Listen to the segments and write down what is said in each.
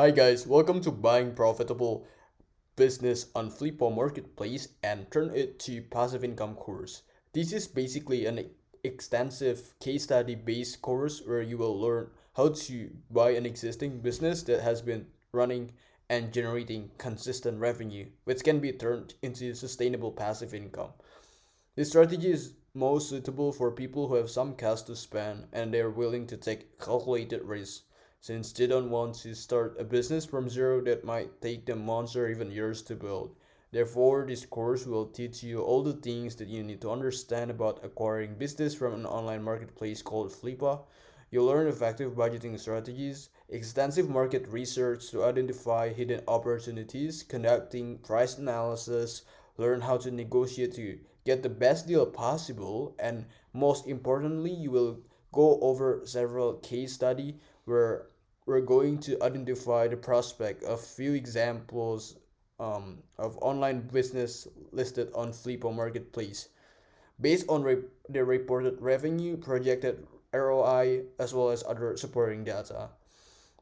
Hi guys, welcome to Buying Profitable Business on Flippo Marketplace and Turn It to Passive Income course. This is basically an extensive case study based course where you will learn how to buy an existing business that has been running and generating consistent revenue, which can be turned into sustainable passive income. This strategy is most suitable for people who have some cash to spend and they are willing to take calculated risks since they don't want to start a business from zero that might take them months or even years to build. Therefore, this course will teach you all the things that you need to understand about acquiring business from an online marketplace called Flippa. You'll learn effective budgeting strategies, extensive market research to identify hidden opportunities, conducting price analysis, learn how to negotiate to get the best deal possible, and most importantly, you will go over several case study where we're going to identify the prospect of few examples of online business listed on Flippo Marketplace based on the reported revenue, projected ROI, as well as other supporting data.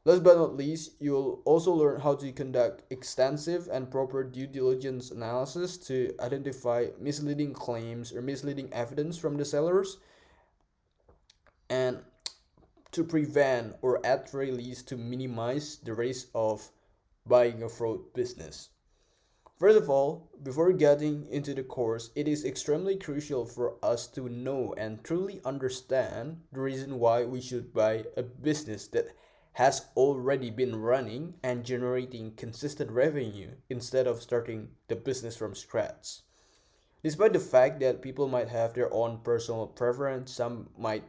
Last but not least, you'll also learn how to conduct extensive and proper due diligence analysis to identify misleading claims or misleading evidence from the sellers and to prevent or at very least to minimize the risk of buying a fraud business. First of all, before getting into the course, it is extremely crucial for us to know and truly understand the reason why we should buy a business that has already been running and generating consistent revenue instead of starting the business from scratch. Despite the fact that people might have their own personal preference, some might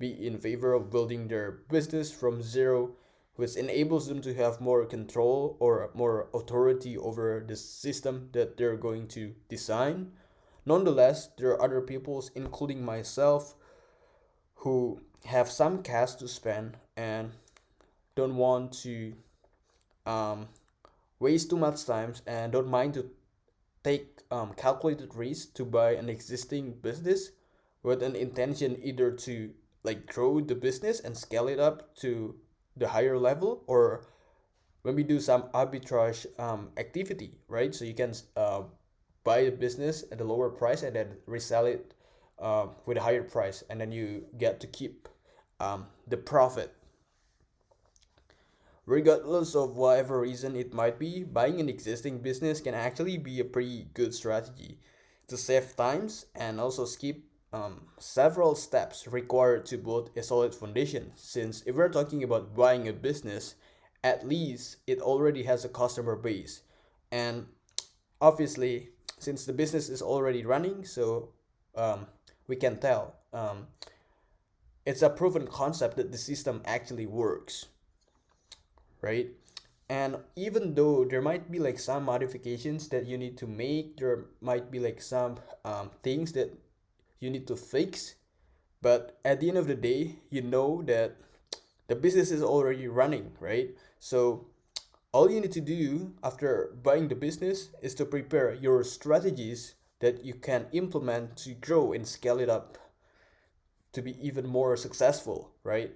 be in favor of building their business from zero, which enables them to have more control or more authority over the system that they're going to design. Nonetheless, there are other people, including myself, who have some cash to spend and don't want to um, waste too much time and don't mind to take calculated risks to buy an existing business with an intention either to like grow the business and scale it up to the higher level, or when we do some arbitrage activity, right? So you can buy a business at a lower price and then resell it with a higher price, and then you get to keep the profit. Regardless of whatever reason it might be, buying an existing business can actually be a pretty good strategy to save times and also skip several steps required to build a solid foundation. Since if we're talking about buying a business, at least it already has a customer base. And obviously, since the business is already running, so we can tell it's a proven concept that the system actually works, right? And even though there might be like some modifications that you need to make, there might be like some things that you need to fix, but at the end of the day, you know that the business is already running, right? So all you need to do after buying the business is to prepare your strategies that you can implement to grow and scale it up to be even more successful, right?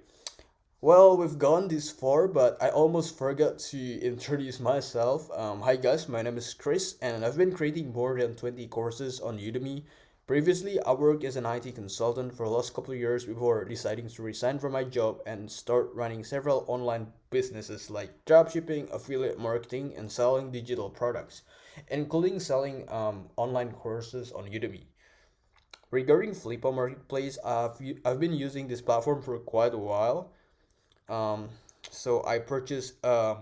Well, we've gone this far, but I almost forgot to introduce myself. Hi guys, my name is Chris, and I've been creating more than 20 courses on Udemy. Previously, I worked as an IT consultant for the last couple of years before deciding to resign from my job and start running several online businesses like dropshipping, affiliate marketing, and selling digital products, including selling online courses on Udemy. Regarding Flippa Marketplace, I've been using this platform for quite a while. um, so I purchased a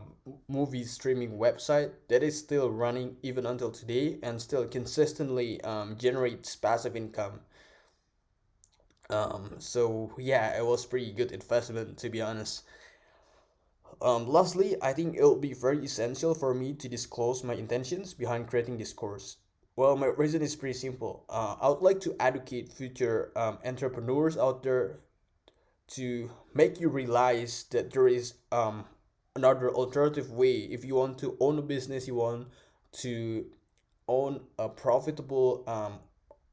movie streaming website that is still running even until today and still consistently generates passive income. So yeah, it was pretty good investment to be honest. Lastly, I think it will be very essential for me to disclose my intentions behind creating this course. Well, my reason is pretty simple. I would like to educate future entrepreneurs out there to make you realize that there is another alternative way. If you want to own a business, you want to own a profitable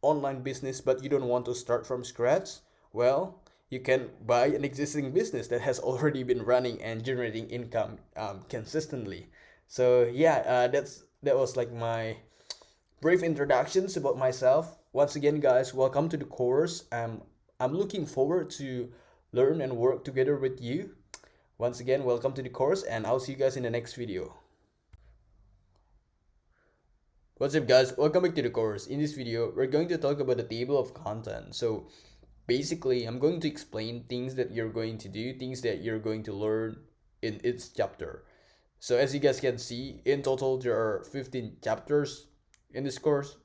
online business, but you don't want to start from scratch, well, you can buy an existing business that has already been running and generating income consistently. So yeah, that was like my brief introductions about myself. Once again, guys, welcome to the course. I'm looking forward to learn and work together with you. Once again, welcome to the course, and I'll see you guys in the next video. What's up, guys? Welcome back to the course. In this video, we're going to talk about the table of content. So basically, I'm going to explain things that you're going to do, things that you're going to learn in its chapter. So as you guys can see, in total, there are 15 chapters in this course.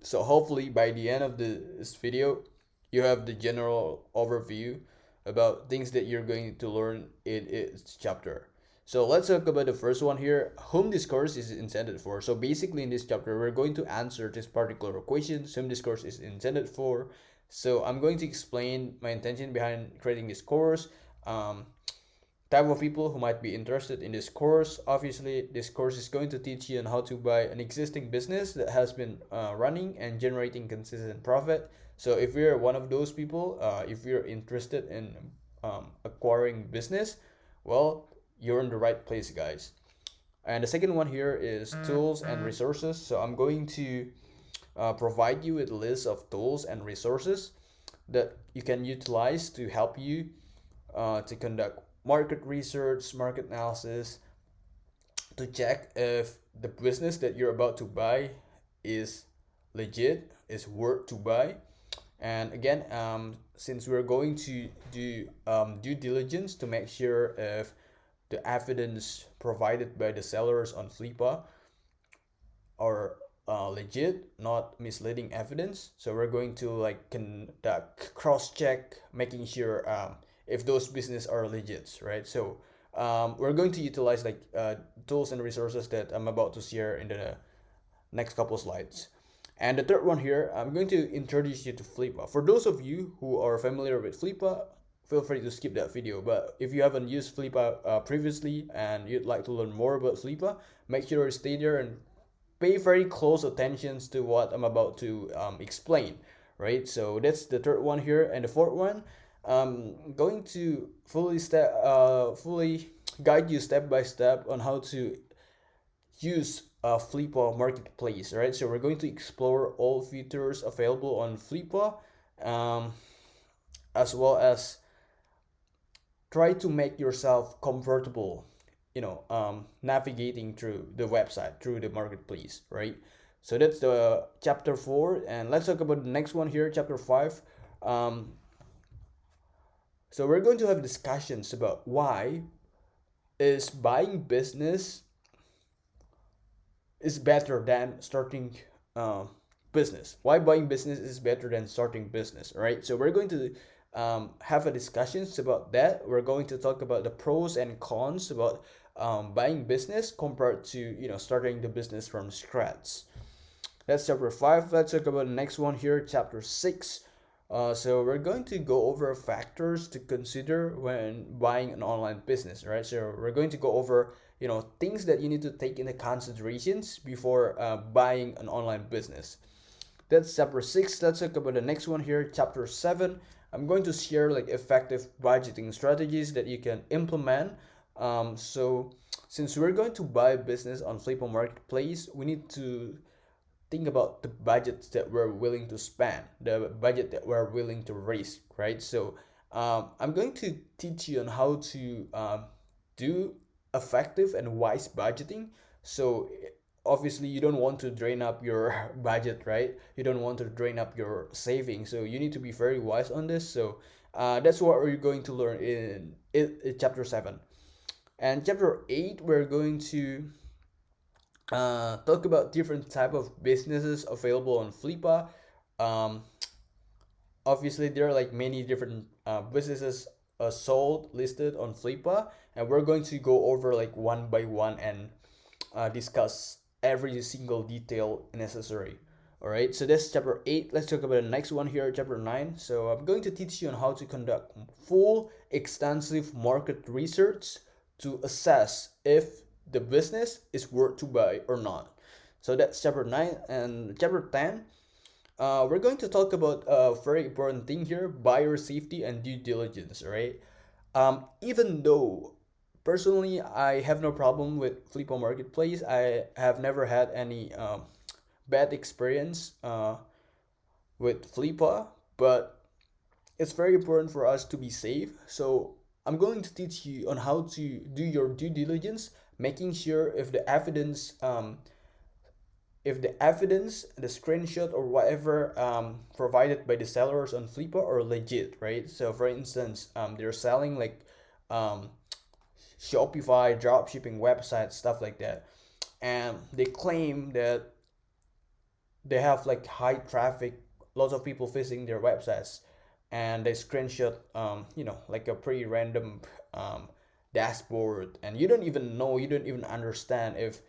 So hopefully by the end of this video, you have the general overview about things that you're going to learn in its chapter. So let's talk about the first one here, whom this course is intended for. So basically in this chapter, we're going to answer this particular question, whom this course is intended for. So I'm going to explain my intention behind creating this course, type of people who might be interested in this course. Obviously, this course is going to teach you on how to buy an existing business that has been running and generating consistent profit. So if you're one of those people, if you're interested in acquiring business, well, you're in the right place, guys. And the second one here is tools and resources. So I'm going to provide you with a list of tools and resources that you can utilize to help you to conduct market research, market analysis, to check if the business that you're about to buy is legit, is worth to buy. And again, since we're going to do due diligence to make sure if the evidence provided by the sellers on Flippa are legit, not misleading evidence. So we're going to like conduct cross-check, making sure if those business are legit, right? So we're going to utilize like tools and resources that I'm about to share in the next couple slides. And the third one here, I'm going to introduce you to Flippa. For those of you who are familiar with Flippa, feel free to skip that video. But if you haven't used Flippa previously and you'd like to learn more about Flippa, make sure you stay there and pay very close attention to what I'm about to explain, right? So that's the third one here. And the fourth one, I'm going to fully guide you step by step on how to use Flippa marketplace, right? So we're going to explore all features available on Flippa, as well as try to make yourself comfortable, navigating through the website, through the marketplace, right? So that's the chapter 4, and let's talk about the next one here, chapter 5. So we're going to have discussions about why is buying business is better than starting business. Why buying business is better than starting business, right? So we're going to have a discussions about that. We're going to talk about the pros and cons about buying business compared to starting the business from scratch. That's chapter 5. Let's talk about the next one here, chapter 6. So we're going to go over factors to consider when buying an online business, right? So we're going to go over things that you need to take into considerations before buying an online business. That's chapter 6. Let's talk about the next one here, chapter 7. I'm going to share like effective budgeting strategies that you can implement. So since we're going to buy a business on Flippa Marketplace, we need to think about the budgets that we're willing to spend, the budget that we're willing to raise, right? So I'm going to teach you on how to do effective and wise budgeting. So obviously you don't want to drain up your budget, right? You don't want to drain up your savings, so you need to be very wise on this. So that's what we're going to learn in chapter 7. And chapter 8, we're going to talk about different type of businesses available on Flippa. Obviously there are like many different businesses sold, listed on Flippa, and we're going to go over like one by one and discuss every single detail necessary. All right, so that's chapter 8. Let's talk about the next one here, chapter 9. So I'm going to teach you on how to conduct full extensive market research to assess if the business is worth to buy or not. So that's chapter 9. And chapter 10, we're going to talk about a very important thing here: buyer safety and due diligence, right? Even though personally I have no problem with Flippo Marketplace, I have never had any bad experience with Flippa, but it's very important for us to be safe. So I'm going to teach you on how to do your due diligence, making sure if the evidence, the screenshot or whatever provided by the sellers on Flippa are legit, right? So for instance, they're selling like um, Shopify, dropshipping websites, stuff like that, and they claim that they have like high traffic, lots of people visiting their websites, and they screenshot like a pretty random dashboard, and you don't even know, you don't even understand if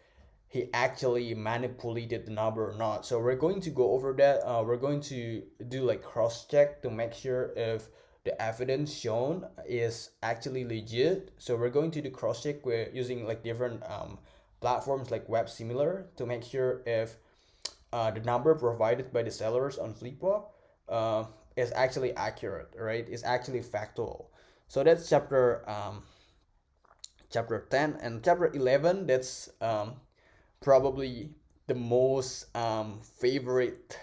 he actually manipulated the number or not. So we're going to go over that. We're going to do like cross check to make sure if the evidence shown is actually legit. So we're going to do cross check with using like different platforms like web similar to make sure if the number provided by the sellers on Flippa uh, is actually accurate, right? Is actually factual. So that's chapter 10, and chapter 11. That's probably the most favorite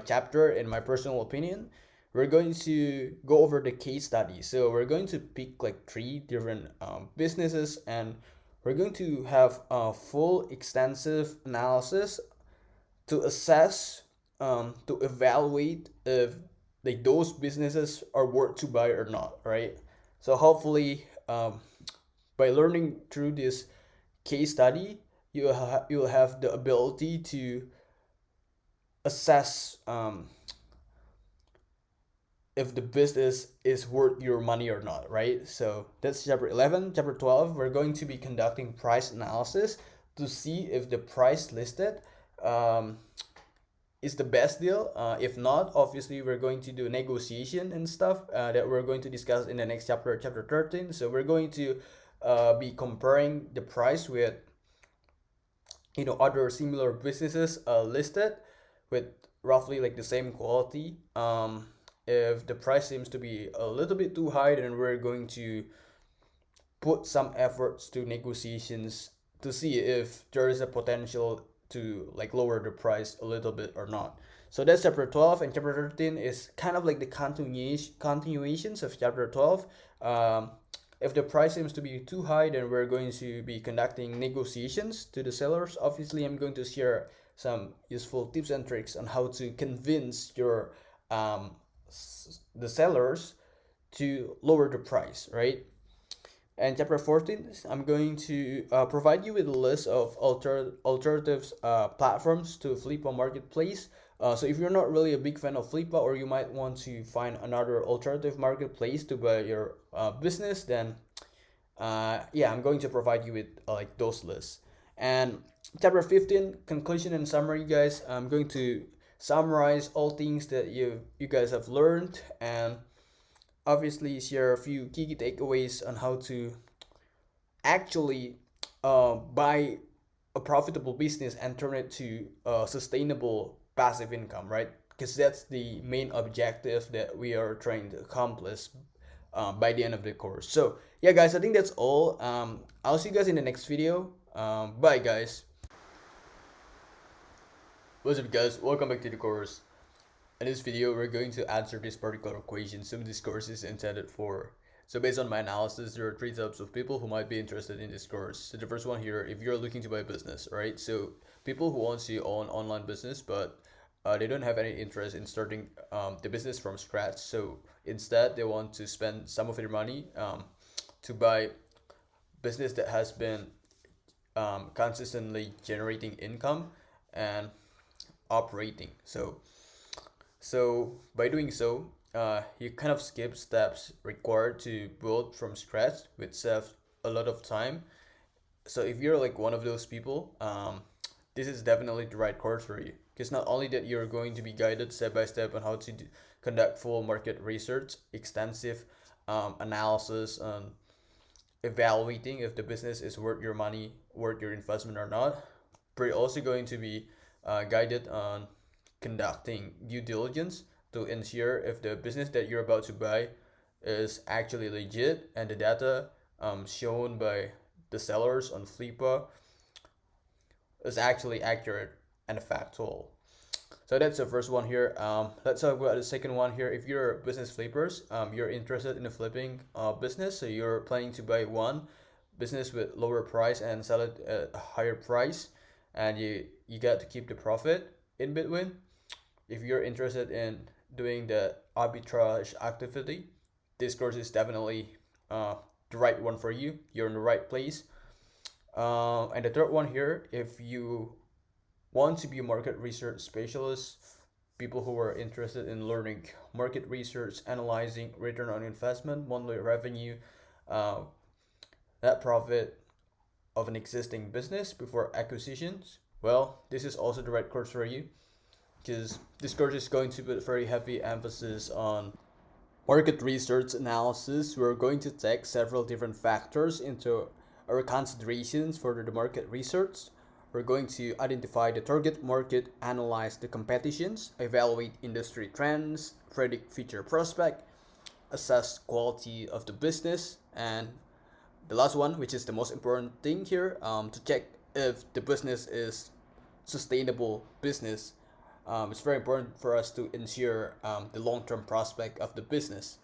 chapter in my personal opinion. We're going to go over the case study. So we're going to pick like three different businesses, and we're going to have a full extensive analysis to assess, to evaluate if like those businesses are worth to buy or not, right? So hopefully, by learning through this case study, you'll have the ability to assess if the business is worth your money or not, right? So that's chapter 11. Chapter 12, we're going to be conducting price analysis to see if the price listed um, is the best deal. If not, obviously we're going to do negotiation and stuff that we're going to discuss in the next chapter, chapter 13. So we're going to be comparing the price with other similar businesses listed with roughly like the same quality. If the price seems to be a little bit too high, then we're going to put some efforts to negotiations to see if there is a potential to like lower the price a little bit or not. So that's chapter 12, and chapter 13 is kind of like the continuations of chapter 12. If the price seems to be too high, then we're going to be conducting negotiations to the sellers. Obviously, I'm going to share some useful tips and tricks on how to convince the sellers to lower the price, right? And chapter 14, I'm going to provide you with a list of alternatives platforms to Flippa Marketplace. So if you're not really a big fan of Flippa, or you might want to find another alternative marketplace to buy your business, then yeah, I'm going to provide you with like those lists. And chapter 15, conclusion and summary, guys. I'm going to summarize all things that you guys have learned, and obviously share a few key takeaways on how to actually buy a profitable business and turn it to sustainable passive income, right? Because that's the main objective that we are trying to accomplish by the end of the course. So yeah, guys, I think that's all. I'll see you guys in the next video. Bye, guys. What's up, guys? Welcome back to the course. In this video, we're going to answer this particular equation some of this course is intended for. So based on my analysis, there are three types of people who might be interested in this course. So the first one here, if you're looking to buy a business, right? So people who want to own online business, but they don't have any interest in starting the business from scratch. So instead, they want to spend some of their money to buy business that has been consistently generating income and operating. So by doing so, you kind of skip steps required to build from scratch, which saves a lot of time. So if you're like one of those people, this is definitely the right course for you. Because not only that you're going to be guided step by step on how to conduct full market research, extensive analysis on evaluating if the business is worth your money, worth your investment or not, but you're also going to be guided on conducting due diligence to ensure if the business that you're about to buy is actually legit and the data shown by the sellers on Flippa is actually accurate and factual. So that's the first one here. Let's talk about the second one here. If you're business flippers, you're interested in a flipping business, so you're planning to buy one business with lower price and sell it at a higher price, and you get to keep the profit in between. If you're interested in doing the arbitrage activity, this course is definitely the right one for you. You're in the right place. And the third one here, if you want to be a market research specialist, people who are interested in learning market research, analyzing return on investment, monthly revenue, net profit of an existing business before acquisitions, well, this is also the right course for you, because this course is going to put very heavy emphasis on market research analysis. We're going to take several different factors into our considerations for the market research. We're going to identify the target market, analyze the competitions, evaluate industry trends, predict future prospect, assess quality of the business, and the last one, which is the most important thing here, to check if the business is sustainable business. It's very important for us to ensure the long-term prospect of the business.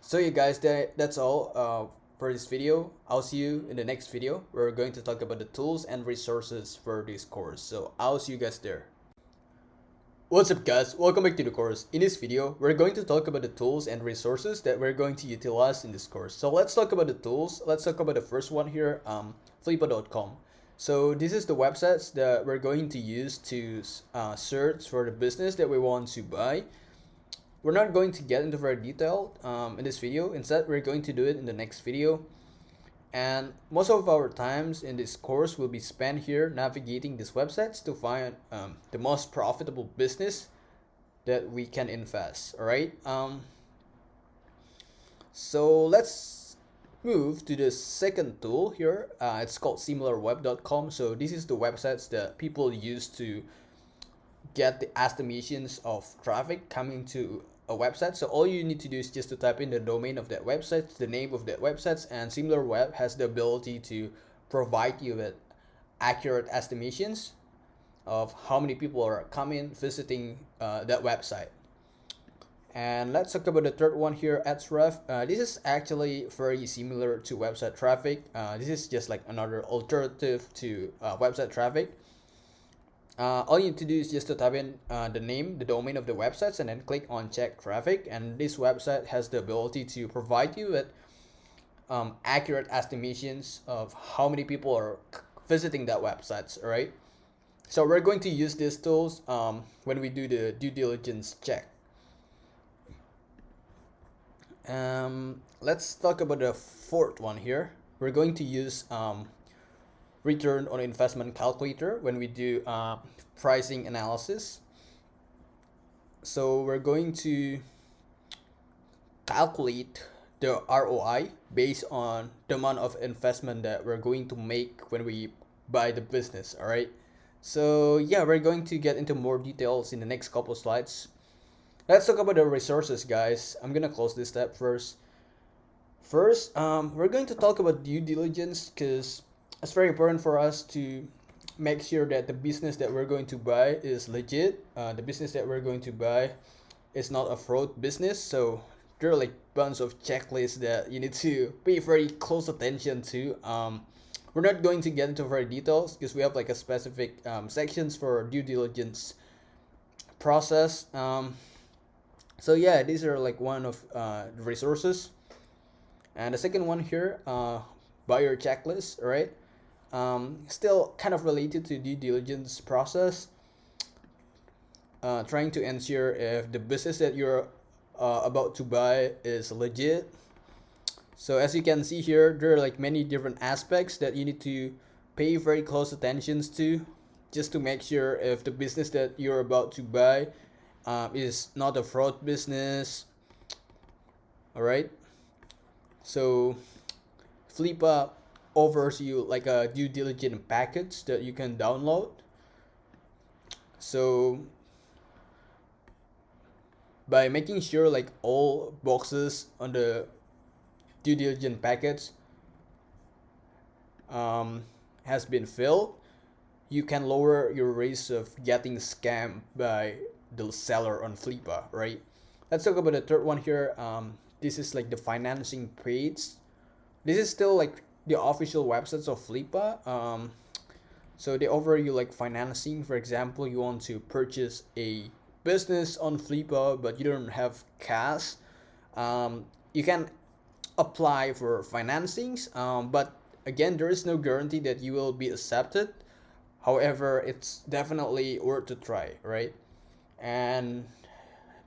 So you guys, that's all for this video. I'll see you in the next video. We're going to talk about the tools and resources for this course. So I'll see you guys there. What's up guys, welcome back to the course. In this video, we're going to talk about the tools and resources that we're going to utilize in this course. So let's talk about the tools. Let's talk about the first one here, flippa.com. So this is the websites that we're going to use to search for the business that we want to buy. We're not going to get into very detail in this video. Instead, we're going to do it in the next video. And most of our times in this course will be spent here navigating these websites to find the most profitable business that we can invest. All right. So let's move to the second tool here. It's called similarweb.com. So this is the websites that people use to get the estimations of traffic coming to a website. So all you need to do is just to type in the domain of that website, the name of that website, and SimilarWeb has the ability to provide you with accurate estimations of how many people are coming visiting that website. And let's talk about the third one here, Ahrefs. This is actually very similar to website traffic. This is just like another alternative to website traffic. All you need to do is just to type in the name, the domain of the websites, and then click on check traffic. And this website has the ability to provide you with accurate estimations of how many people are visiting that websites. All right. So we're going to use these tools when we do the due diligence check. Let's talk about the fourth one here. We're going to use return on investment calculator when we do pricing analysis. So we're going to calculate the ROI based on the amount of investment that we're going to make when we buy the business. All right. So yeah, we're going to get into more details in the next couple slides. Let's talk about the resources, guys. I'm gonna close this step first. First, we're going to talk about due diligence because it's very important for us to make sure that the business that we're going to buy is legit. The business that we're going to buy is not a fraud business. So there are like bunch of checklists that you need to pay very close attention to. We're not going to get into very details because we have like a specific sections for due diligence process. So yeah, these are like one of the resources. And the second one here, buyer checklist, right? Still kind of related to due diligence process. Trying to ensure if the business that you're about to buy is legit. So as you can see here, there are like many different aspects that you need to pay very close attention to, just to make sure if the business that you're about to buy is not a fraud business. All right. So Flippa offers you like a due diligence package that you can download. So by making sure like all boxes on the due diligence package has been filled, you can lower your risk of getting scammed by the seller on Flippa, right? Let's talk about the third one here. This is like the financing page. This is still like the official websites of Flippa. So they offer you like financing. For example, you want to purchase a business on Flippa, but you don't have cash. You can apply for financings, but again, there is no guarantee that you will be accepted. However, it's definitely worth to try, right? And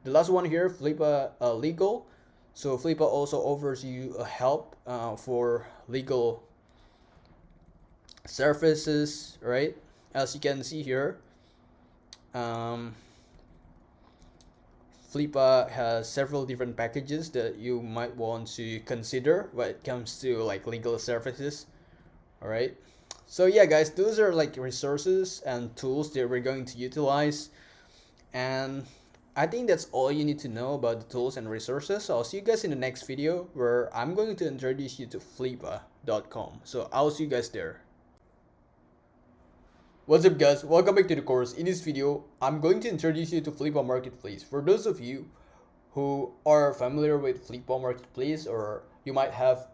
the last one here, Flippa Legal. So Flippa also offers you a help for legal services, right? As you can see here, Flippa has several different packages that you might want to consider when it comes to like legal services. All right. So yeah, guys, those are like resources and tools that we're going to utilize. And I think that's all you need to know about the tools and resources. So I'll see you guys in the next video where I'm going to introduce you to flippa.com. So I'll see you guys there. What's up guys, welcome back to the course. In this video, I'm going to introduce you to Flippa Marketplace. For those of you who are familiar with Flippa Marketplace, or you might have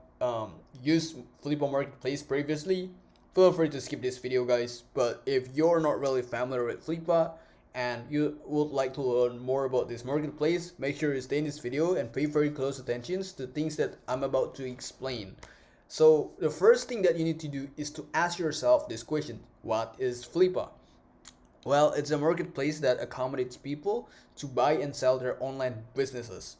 used Flippa Marketplace previously, feel free to skip this video guys. But if you're not really familiar with Flippa and you would like to learn more about this marketplace, make sure you stay in this video and pay very close attention to things that I'm about to explain. So the first thing that you need to do is to ask yourself this question: what is Flippa? Well, it's a marketplace that accommodates people to buy and sell their online businesses,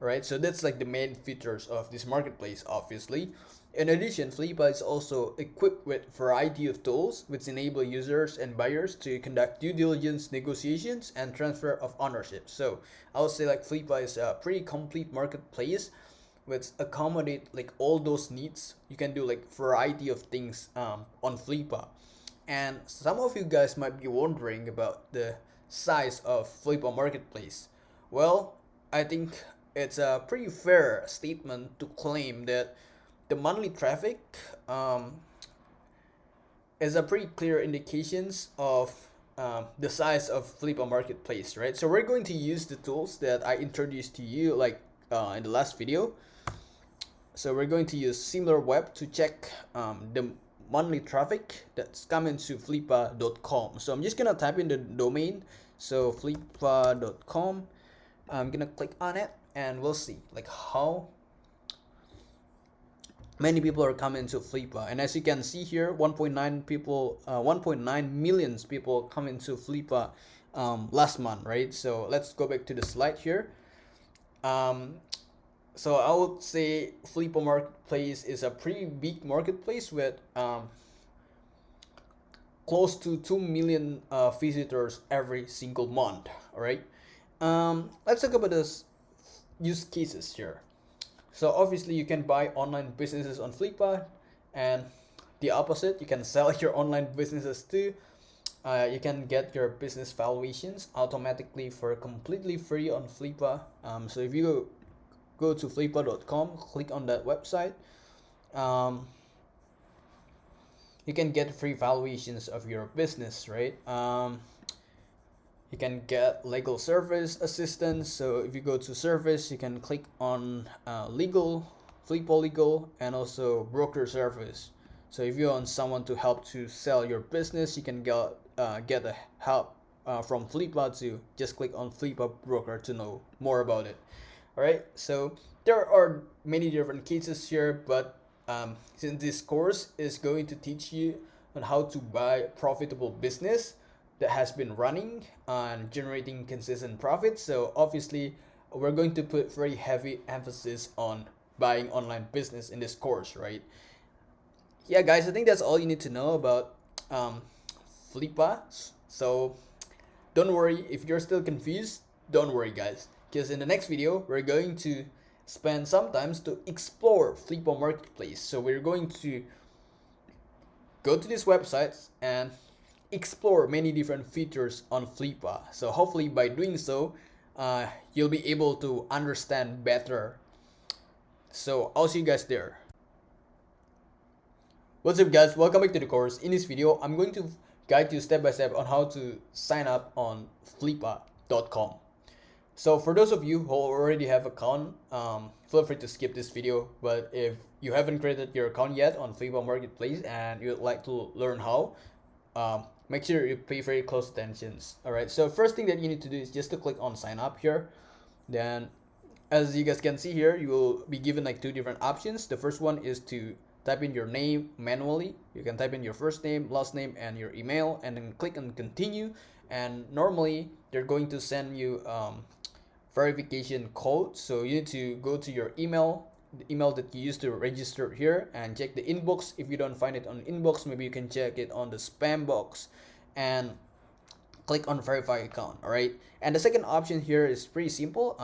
right? So that's like the main features of this marketplace, obviously. In addition, Flippa is also equipped with a variety of tools which enable users and buyers to conduct due diligence, negotiations, and transfer of ownership. So I would say like Flippa is a pretty complete marketplace which accommodate like all those needs. You can do like variety of things on Flippa. And some of you guys might be wondering about the size of Flippa Marketplace. Well, I think it's a pretty fair statement to claim that the monthly traffic is a pretty clear indications of the size of Flippa Marketplace, right? So we're going to use the tools that I introduced to you like in the last video. So we're going to use SimilarWeb to check the monthly traffic that's coming to flippa.com. So I'm just gonna type in the domain, so flippa.com. I'm gonna click on it and we'll see like how many people are coming to Flippa. And as you can see here, 1.9 million people coming to Flippa last month, right? So let's go back to the slide here. So I would say Flippa Marketplace is a pretty big marketplace with close to 2 million visitors every single month. All right. Let's talk about this use cases here. So obviously you can buy online businesses on Flippa, and the opposite, you can sell your online businesses too. You can get your business valuations automatically for completely free on Flippa. So if you go to flippa.com, click on that website, you can get free valuations of your business, right? You can get legal service assistance. So if you go to service, you can click on legal, Flippa Legal, and also broker service. So if you want someone to help to sell your business, you can get a help from Flippa to just click on Flippa Broker to know more about it. All right, so there are many different cases here, but since this course is going to teach you on how to buy profitable business that has been running and generating consistent profits, so obviously we're going to put very heavy emphasis on buying online business in this course, right? Yeah guys, I think that's all you need to know about Flippa. So don't worry if you're still confused. Don't worry guys, because in the next video we're going to spend some time to explore Flippa Marketplace. So we're going to go to this website and explore many different features on Flippa. So hopefully by doing so, you'll be able to understand better. So I'll see you guys there. What's up guys, welcome back to the course. In this video, I'm going to guide you step by step on how to sign up on flipa.com. So for those of you who already have account, feel free to skip this video. But if you haven't created your account yet on Flipa Marketplace and you'd like to learn how, make sure you pay very close attention. Alright, so first thing that you need to do is just to click on sign up here. Then as you guys can see here, you will be given like two different options. The first one is to type in your name manually. You can type in your first name, last name, and your email, and then click on continue. And normally they're going to send you verification code, so you need to go to your email, the email that you used to register here, and check the inbox. If you don't find it on inbox, maybe you can check it on the spam box and click on verify account. All right, and the second option here is pretty simple.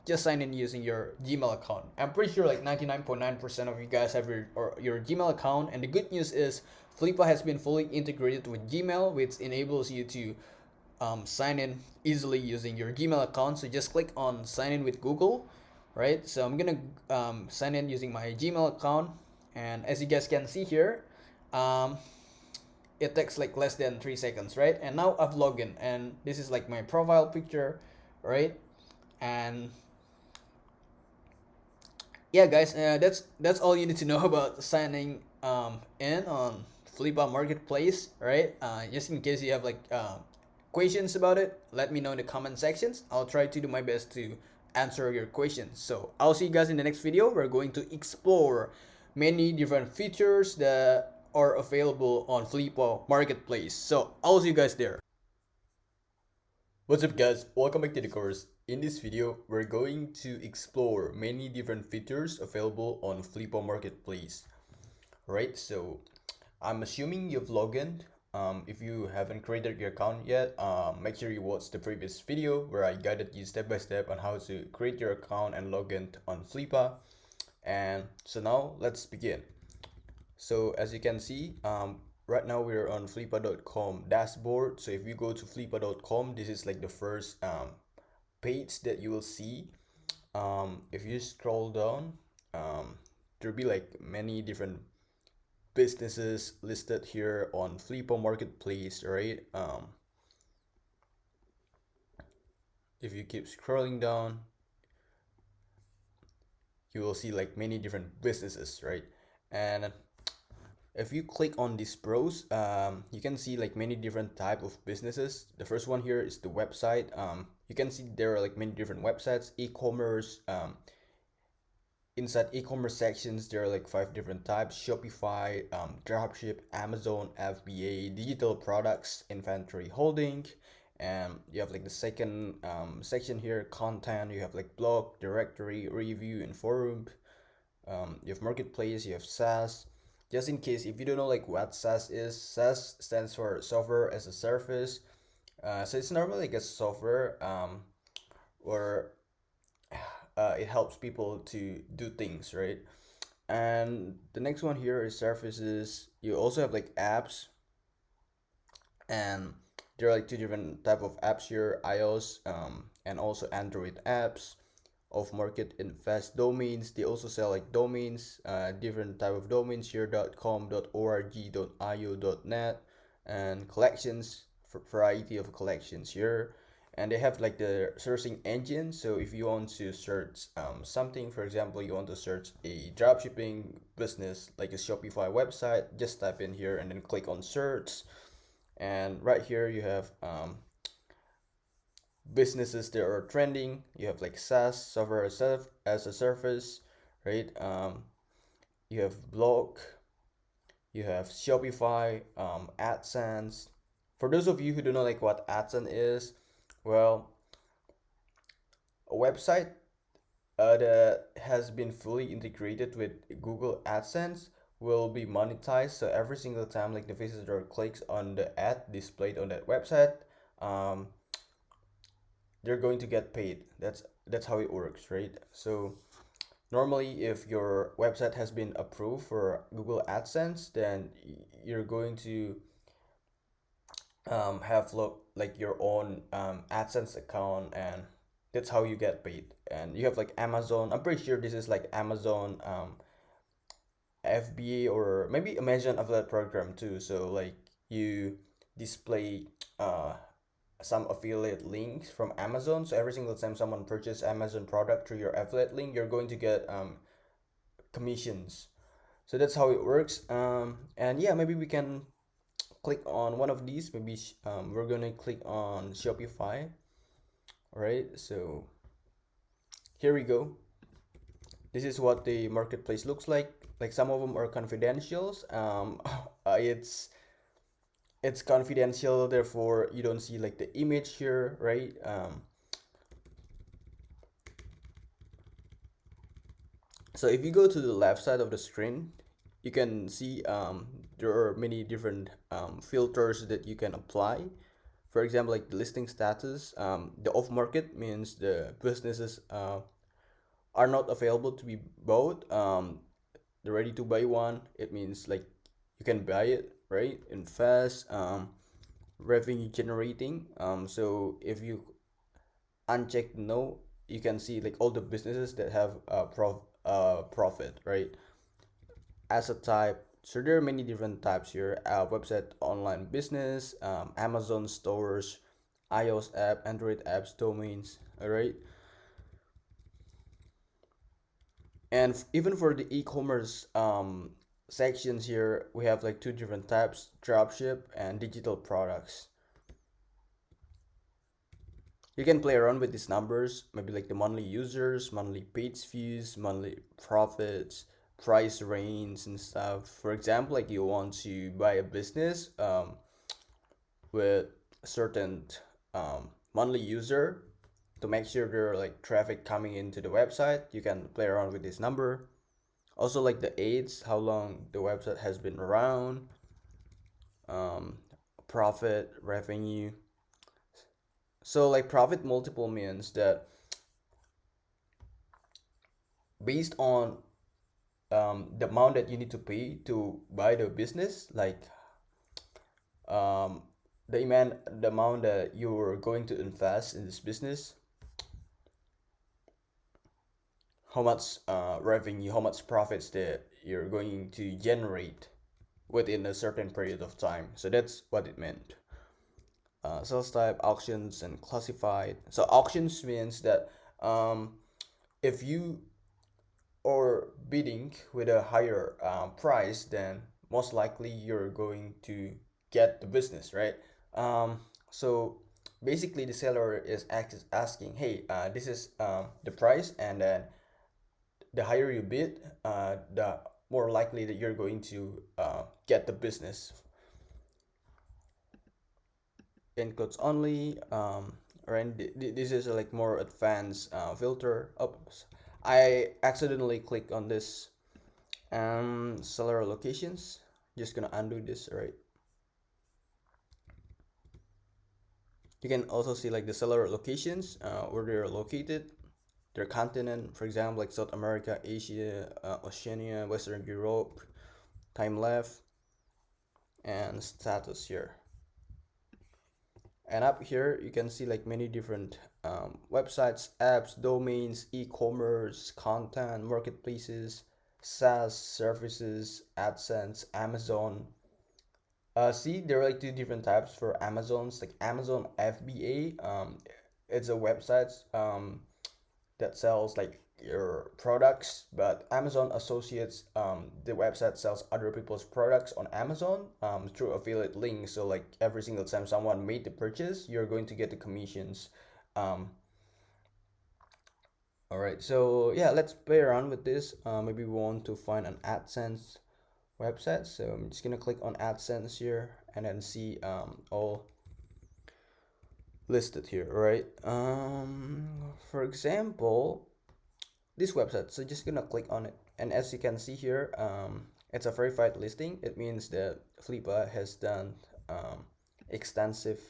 Just sign in using your Gmail account. I'm pretty sure like 99.9% of you guys have your Gmail account, and the good news is Flipa has been fully integrated with Gmail, which enables you to sign in easily using your Gmail account. So just click on sign in with Google, right? So I'm gonna sign in using my Gmail account, and as you guys can see here, it takes like less than 3 seconds, right? And now I've logged in, and this is like my profile picture, right? And yeah guys, that's all you need to know about signing in on Flipa Marketplace, right? Just in case you have like questions about it, let me know in the comment sections. I'll try to do my best to answer your questions. So I'll see you guys in the next video. We're going to explore many different features that are available on Flipa Marketplace. So I'll see you guys there. What's up guys, welcome back to the course. In this video, we're going to explore many different features available on Flipa Marketplace. Alright, so I'm assuming you've logged in. If you haven't created your account yet, make sure you watch the previous video where I guided you step by step on how to create your account and log in on Flipa. And so now let's begin. So as you can see, right now we're on flipa.com dashboard. So if you go to flipa.com, this is like the first page that you will see. If you scroll down, there'll be like many different businesses listed here on Flipa Marketplace, right? If you keep scrolling down, you will see like many different businesses, right? And if you click on these pros, you can see like many different type of businesses. The first one here is the website. You can see there are like many different websites, e-commerce. Inside e-commerce sections, there are like 5 different types: Shopify, dropship, Amazon, FBA, digital products, inventory holding. And you have like the second section here, content. You have like blog, directory, review, and forum. You have marketplace, you have SaaS. Just in case if you don't know like what SaaS is, SaaS stands for software as a service. So it's normally like a software where it helps people to do things, right? And the next one here is services. You also have like apps, and there are like 2 different type of apps here: iOS and also Android apps. Off market invest domains, they also sell like domains, different type of domains here: .com, .org, .io, .net, and collections, variety of collections here. And they have like the searching engine. So if you want to search something, for example, you want to search a dropshipping business like a Shopify website, just type in here and then click on search. And right here you have businesses that are trending. You have like SaaS, software as a service, right? You have blog, you have Shopify, AdSense. For those of you who don't know like what AdSense is, well, a website that has been fully integrated with Google AdSense will be monetized. So every single time like the visitor clicks on the ad displayed on that website, they're going to get paid. That's how it works, right? So normally if your website has been approved for Google AdSense, then you're going to have like your own AdSense account, and That's how you get paid. And you have like Amazon. I'm pretty sure this is like Amazon FBA or maybe Amazon affiliate program too. So like you display uh some affiliate links from Amazon. So every single time someone purchases Amazon product through your affiliate link, you're going to get commissions. So that's how it works. And yeah, maybe we can click on one of these. Maybe we're gonna click on Shopify. All right. So here we go. This is what the marketplace looks like. Like some of them are confidentials. It's confidential, therefore you don't see like the image here, right? So if you go to the left side of the screen, you can see there are many different filters that you can apply. For example, like the listing status, the off market means the businesses are not available to be bought. The ready to buy one, it means like you can buy it, right? Invest, revenue generating. So if you uncheck no, you can see like all the businesses that have profit, right? Asset type. So there are many different types here. Website, online business, Amazon stores, iOS app, Android apps, domains. All right. And even for the e-commerce sections here, we have like two different types: dropship and digital products. You can play around with these numbers, maybe like the monthly users, monthly page views, monthly profits, price range and stuff. For example, like you want to buy a business with a certain monthly user, to make sure there are like traffic coming into the website, you can play around with this number. Also like the age, how long the website has been around, um, profit, revenue. So like profit multiple means that based on the amount that you need to pay to buy the business, like um, the amount that you're going to invest in this business, how much revenue, how much profits that you're going to generate within a certain period of time. So that's what it meant. Sales type, auctions, and classified. So auctions means that if you are bidding with a higher price, then most likely you're going to get the business, right? So basically, the seller is asking, hey, this is the price, and then the higher you bid, the more likely that you're going to get the business. In quotes only. Right, this is a like more advanced filter. Oops, I accidentally clicked on this seller locations. Just gonna undo this. Right, you can also see like the seller locations, where they're located, their continent, for example, like South America, Asia, Oceania, Western Europe, time left, and status here. And up here you can see like many different websites, apps, domains, e-commerce, content, marketplaces, SaaS services, AdSense, Amazon. See, there are like two different types for Amazons, like Amazon FBA. It's a website that sells like your products, but Amazon associates the website sells other people's products on Amazon through affiliate links. So like every single time someone made the purchase, you're going to get the commissions. um, all right, so yeah, let's play around with this. Maybe we want to find an AdSense website, so I'm just gonna click on AdSense here and then see all listed here. All right, for example, this website, so just gonna click on it, and as you can see here, it's a verified listing. It means that Flippa has done extensive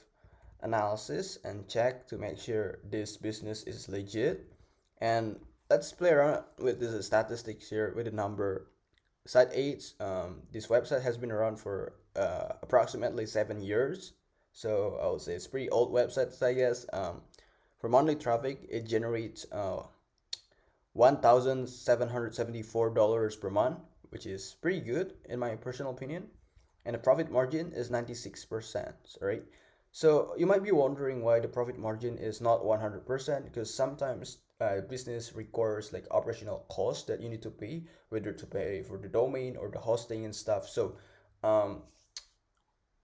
analysis and check to make sure this business is legit. And let's play around with this statistics here with the number. Site 8, this website has been around for approximately 7 years, so I would say it's pretty old websites, I guess. For monthly traffic, it generates $1,774 per month, which is pretty good in my personal opinion. And the profit margin is 96%, right? So you might be wondering why the profit margin is not 100%, because sometimes business requires like operational costs that you need to pay, whether to pay for the domain or the hosting and stuff. So um,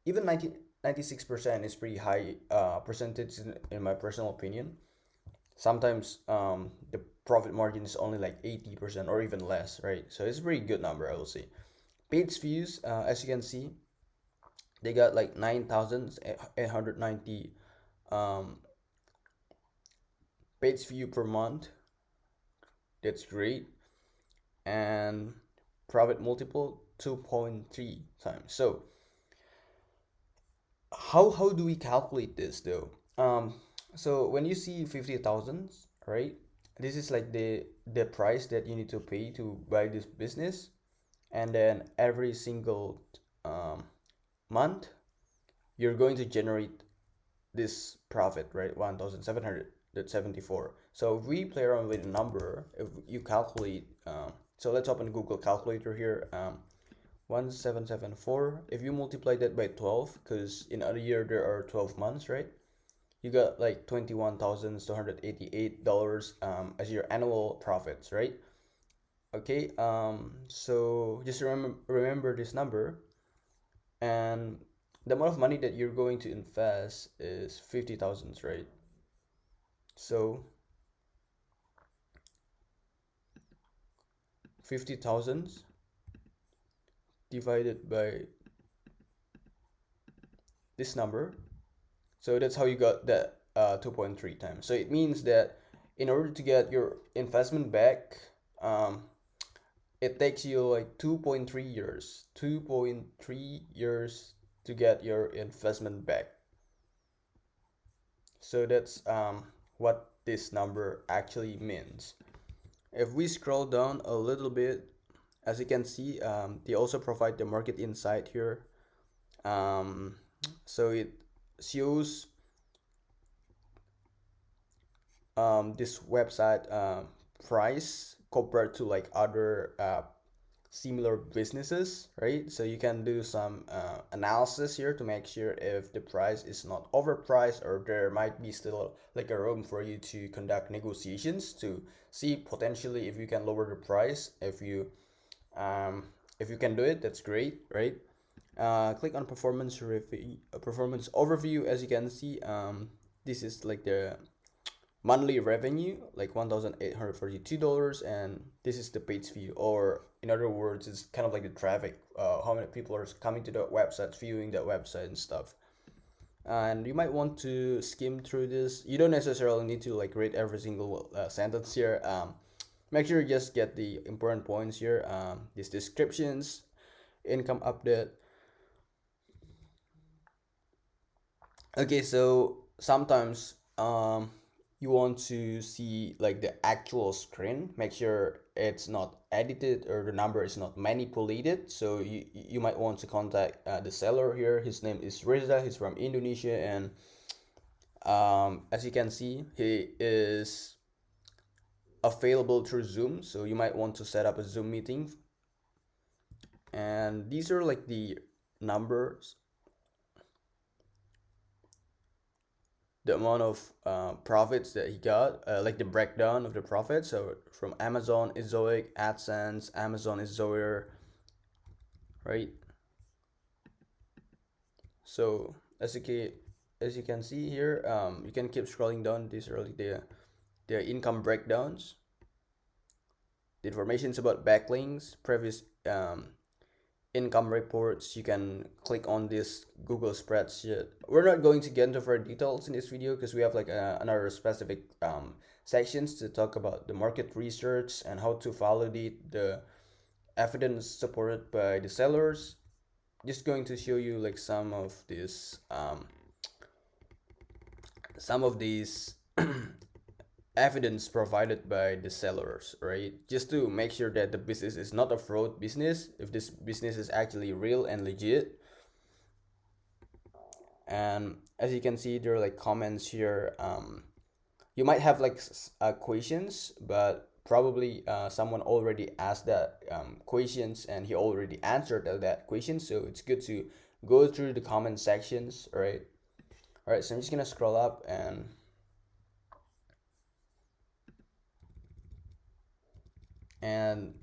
even 96% is pretty high percentage in my personal opinion. Sometimes the profit margin is only like 80% or even less, right? So it's a pretty good number, I will say. Page views, as you can see, they got like 9,890 um, page view per month. That's great. And profit multiple 2.3 times. So how do we calculate this though? So when you see 50,000, right? This is like the price that you need to pay to buy this business, and then every single um, month you're going to generate this profit, right? 1,774. So if we play around with a number, if you calculate, so let's open Google calculator here. 1,774. If you multiply that by 12, because in a year there are 12 months, right? You got like $21,288 as your annual profits, right? Okay. So just remember this number, and the amount of money that you're going to invest is 50,000, right? So 50,000 divided by this number. So that's how you got that 2.3 times. So it means that in order to get your investment back, it takes you like 2.3 years. 2.3 years to get your investment back. So that's what this number actually means. If we scroll down a little bit, as you can see, they also provide the market insight here. So it shows this website price compared to like other similar businesses, right? So you can do some analysis here to make sure if the price is not overpriced, or there might be still like a room for you to conduct negotiations to see potentially if you can lower the price. If you can do it, that's great, right? Click on performance review, performance overview. As you can see, this is like the monthly revenue, like $1,842, and this is the page view, or in other words, it's kind of like the traffic, how many people are coming to the website, viewing that website and stuff. And you might want to skim through this. You don't necessarily need to like read every single sentence here. Make sure you just get the important points here. These descriptions, income update. Okay, so sometimes you want to see like the actual screen. Make sure it's not edited or the number is not manipulated. So you might want to contact the seller here. His name is Reza. He's from Indonesia, and as you can see, he is available through Zoom. So you might want to set up a Zoom meeting. And these are like the numbers, the amount of profits that he got, like the breakdown of the profits. So from Amazon, Ezoic, AdSense, Amazon is Zoyer, right? So as you can see here, you can keep scrolling down. These are like the income breakdowns. The informations about backlinks, previous income reports. You can click on this Google spreadsheet. We're not going to get into further details in this video because we have like another specific sections to talk about the market research and how to validate the evidence supported by the sellers. Just going to show you like some of these evidence provided by the sellers, right? Just to make sure that the business is not a fraud business, if this business is actually real and legit. And as you can see, there are like comments here. You might have like questions, but probably someone already asked that questions and he already answered that question. So it's good to go through the comment sections. All right, so I'm just gonna scroll up and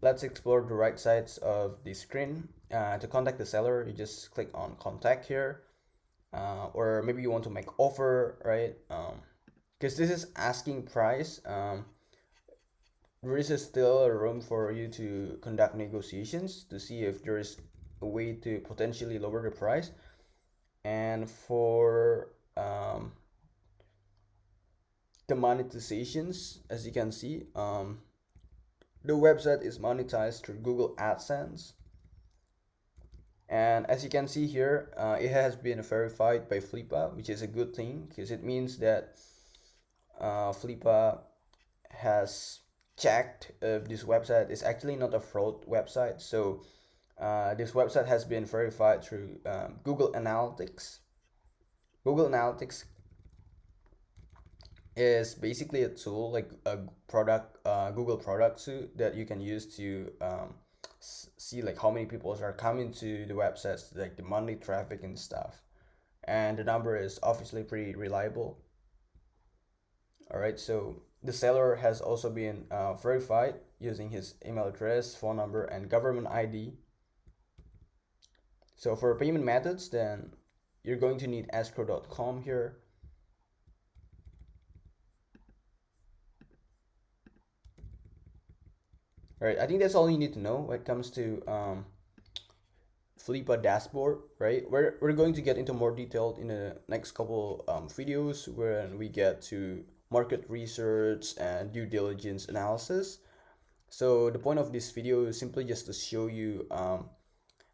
let's explore the right sides of the screen. To contact the seller, you just click on contact here, or maybe you want to make offer, right? Because this is asking price. There is still a room for you to conduct negotiations to see if there is a way to potentially lower the price. And for the monetizations, as you can see, the website is monetized through Google AdSense. And as you can see here, it has been verified by Flippa, which is a good thing because it means that Flippa has checked if this website is actually not a fraud website. So this website has been verified through Google Analytics. Google Analytics is basically a tool like a product, Google product suite that you can use to see like how many people are coming to the websites, like the monthly traffic and stuff. And the number is obviously pretty reliable. All right, so the seller has also been verified using his email address, phone number, and government ID. So for payment methods, then you're going to need escrow.com here. All right, I think that's all you need to know when it comes to Flippa dashboard, right? We're going to get into more detail in the next couple videos when we get to market research and due diligence analysis. So the point of this video is simply just to show you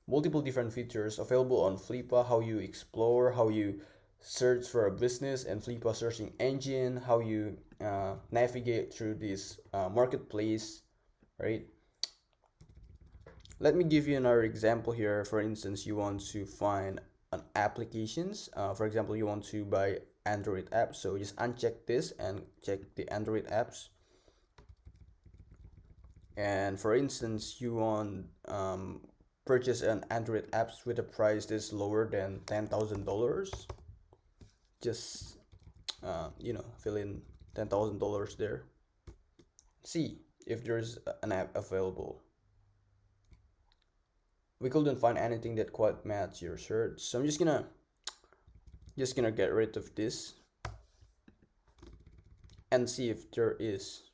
multiple different features available on Flippa, how you explore, how you search for a business and Flippa searching engine, how you navigate through this marketplace, right? Let me give you another example here. For instance, you want to find an applications. For example, you want to buy Android apps. So just uncheck this and check the Android apps. And for instance, you want purchase an Android apps with a price that's lower than $10,000. Just fill in $10,000 there. See if there's an app available. We couldn't find anything that quite matched your search, so I'm just gonna get rid of this and see if there is.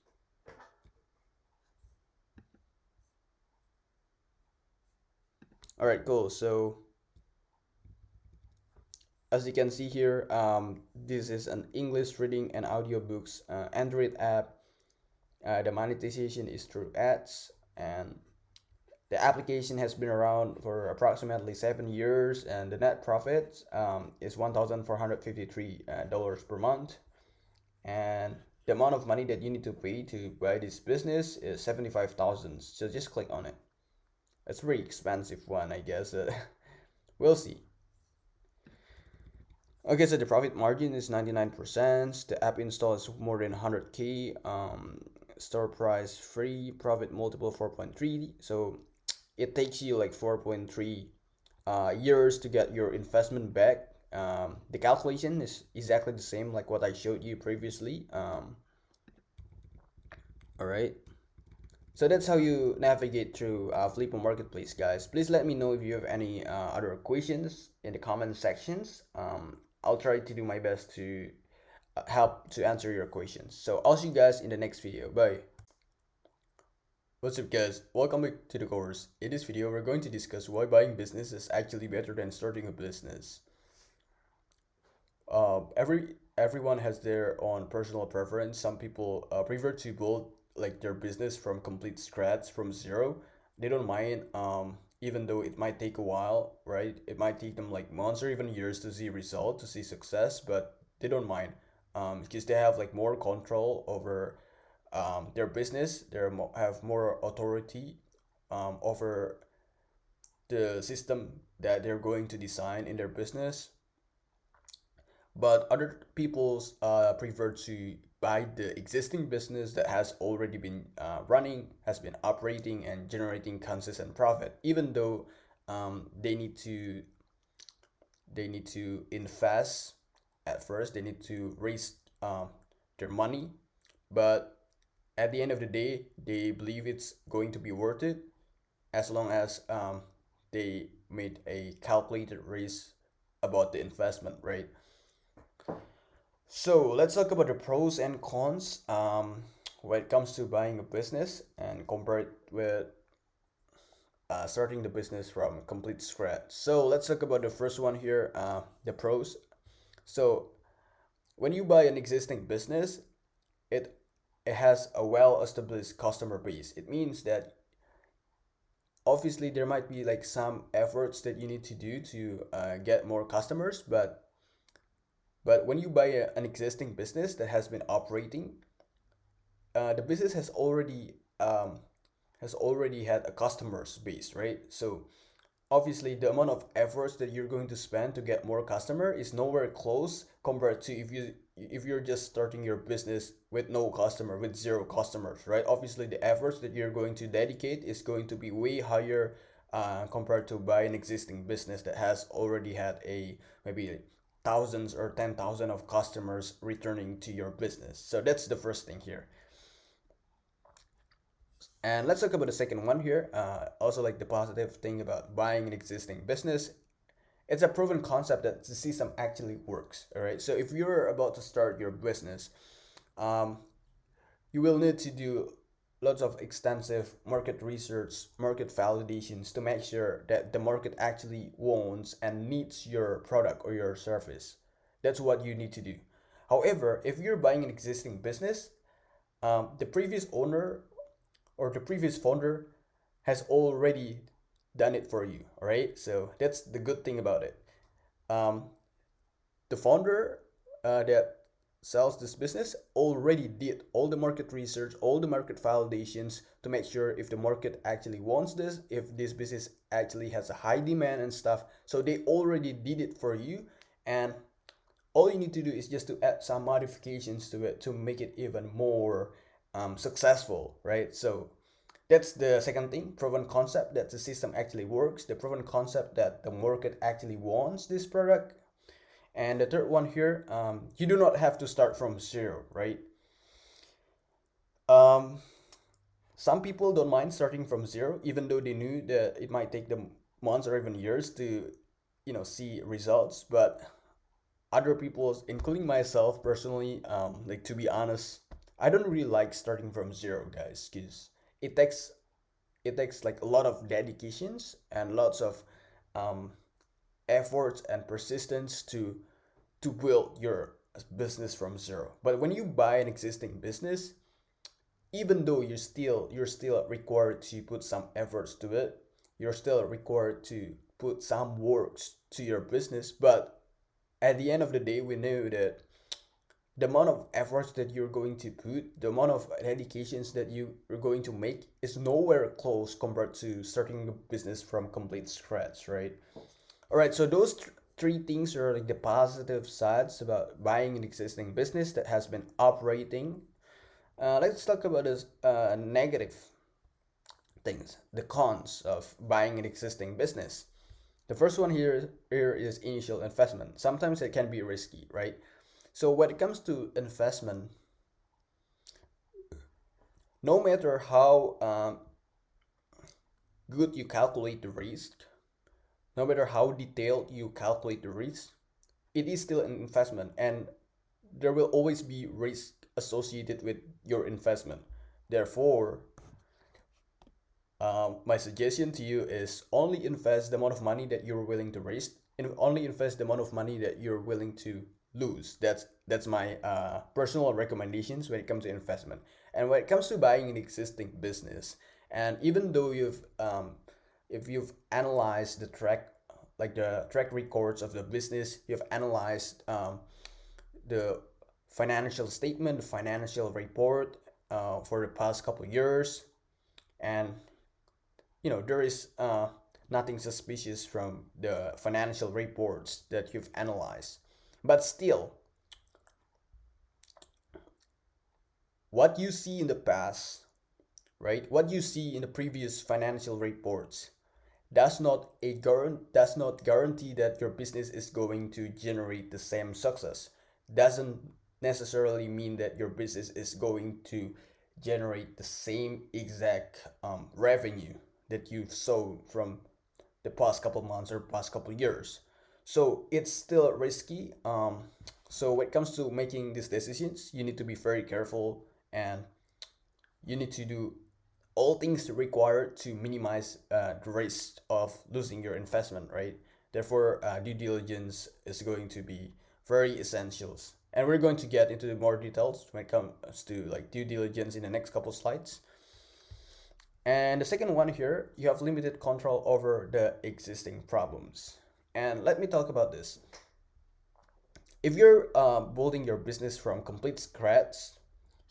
All right, cool. So as you can see here, this is an English reading and audiobooks Android app. The monetization is through ads, and the application has been around for approximately 7 years, and the net profit is $1,453 per month. And the amount of money that you need to pay to buy this business is 75,000. So just click on it. It's a very expensive one, I guess. We'll see. Okay, so the profit margin is 99%. The app install is more than 100K. Store price free, profit multiple 4.3. So it takes you like 4.3 years to get your investment back. The calculation is exactly the same like what I showed you previously. All right. So that's how you navigate through Flippa Marketplace, guys. Please let me know if you have any other questions in the comment sections. I'll try to do my best to help to answer your questions. So I'll see you guys in the next video. Bye. What's up guys, welcome back to the course. In this video we're going to discuss why buying business is actually better than starting a business. Everyone has their own personal preference. Some people prefer to build like their business from complete scratch, from zero. They don't mind even though it might take a while, right? It might take them like months or even years to see result, to see success, but they don't mind because they have like more control over their business. They have more authority over the system that they're going to design in their business. But other people's prefer to buy the existing business that has already been running, has been operating and generating consistent profit, even though they need to invest at first. They need to raise their money, but at the end of the day, they believe it's going to be worth it as long as they made a calculated risk about the investment, right? So let's talk about the pros and cons when it comes to buying a business and compare it with starting the business from complete scratch. So let's talk about the first one here, the pros. So when you buy an existing business, it it has a well-established customer base. It means that obviously there might be like some efforts that you need to do to get more customers, but when you buy an existing business that has been operating, the business has already had a customers base, right? So obviously the amount of efforts that you're going to spend to get more customer is nowhere close compared to if you're just starting your business with no customer, with zero customers, right? Obviously the efforts that you're going to dedicate is going to be way higher compared to buy an existing business that has already had a maybe thousands or 10,000 of customers returning to your business. So that's the first thing here. And let's talk about the second one here. Also, like the positive thing about buying an existing business, it's a proven concept that the system actually works. All right. So if you're about to start your business, um, you will need to do lots of extensive market research, market validations to make sure that the market actually wants and needs your product or your service. That's what you need to do. However, if you're buying an existing business, the previous owner or the previous founder has already done it for you. All right, so that's the good thing about it. um, the founder that sells this business already did all the market research, all the market validations to make sure if the market actually wants this, if this business actually has a high demand and stuff. So they already did it for you, and all you need to do is just to add some modifications to it to make it even more successful, right? So that's the second thing, proven concept that the system actually works, the proven concept that the market actually wants this product. And the third one here, you do not have to start from zero, right? Um, some people don't mind starting from zero, even though they knew that it might take them months or even years to, see results. But other people, including myself personally, like to be honest, I don't really like starting from zero, guys, because it takes like a lot of dedications and lots of um, efforts and persistence to build your business from zero. But when you buy an existing business, even though you're still required to put some efforts to it, you're still required to put some works to your business. But at the end of the day, we know that the amount of efforts that you're going to put, the amount of dedications that you are going to make is nowhere close compared to starting a business from complete scratch, right? All right, so those three things are like the positive sides about buying an existing business that has been operating. Let's talk about this negative things, the cons of buying an existing business. The first one here is initial investment. Sometimes it can be risky, right? So when it comes to investment, no matter how good you calculate the risk, no matter how detailed you calculate the risk, it is still an investment, and there will always be risk associated with your investment. Therefore, my suggestion to you is only invest the amount of money that you're willing to raise, and only invest the amount of money that you're willing to lose. That's my personal recommendations when it comes to investment. And when it comes to buying an existing business, and even though if you've analyzed the track records of the business, you've analyzed the financial statement, the financial report for the past couple of years, and there is nothing suspicious from the financial reports that you've analyzed. But still, what you see in the past, right? What you see in the previous financial reports does not guarantee that your business is going to generate the same success. Doesn't necessarily mean that your business is going to generate the same exact revenue that you've sold from the past couple months or past couple years. So it's still risky. So when it comes to making these decisions, you need to be very careful, and you need to do all things required to minimize the risk of losing your investment, right? Therefore, due diligence is going to be very essential. And we're going to get into more details when it comes to like due diligence in the next couple slides. And the second one here, you have limited control over the existing problems. And let me talk about this. If you're building your business from complete scratch,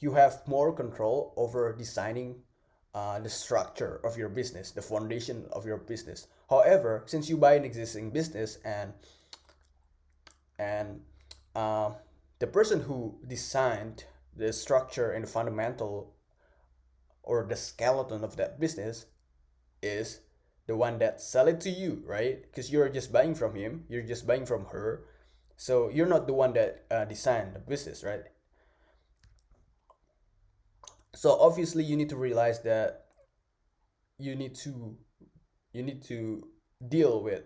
you have more control over designing the structure of your business, the foundation of your business. However, since you buy an existing business and uh, the person who designed the structure and the fundamental or the skeleton of that business is the one that sell it to you, right? Because you're just buying from him, you're just buying from her, so you're not the one that designed the business, right? So obviously you need to realize that you need to you need to deal with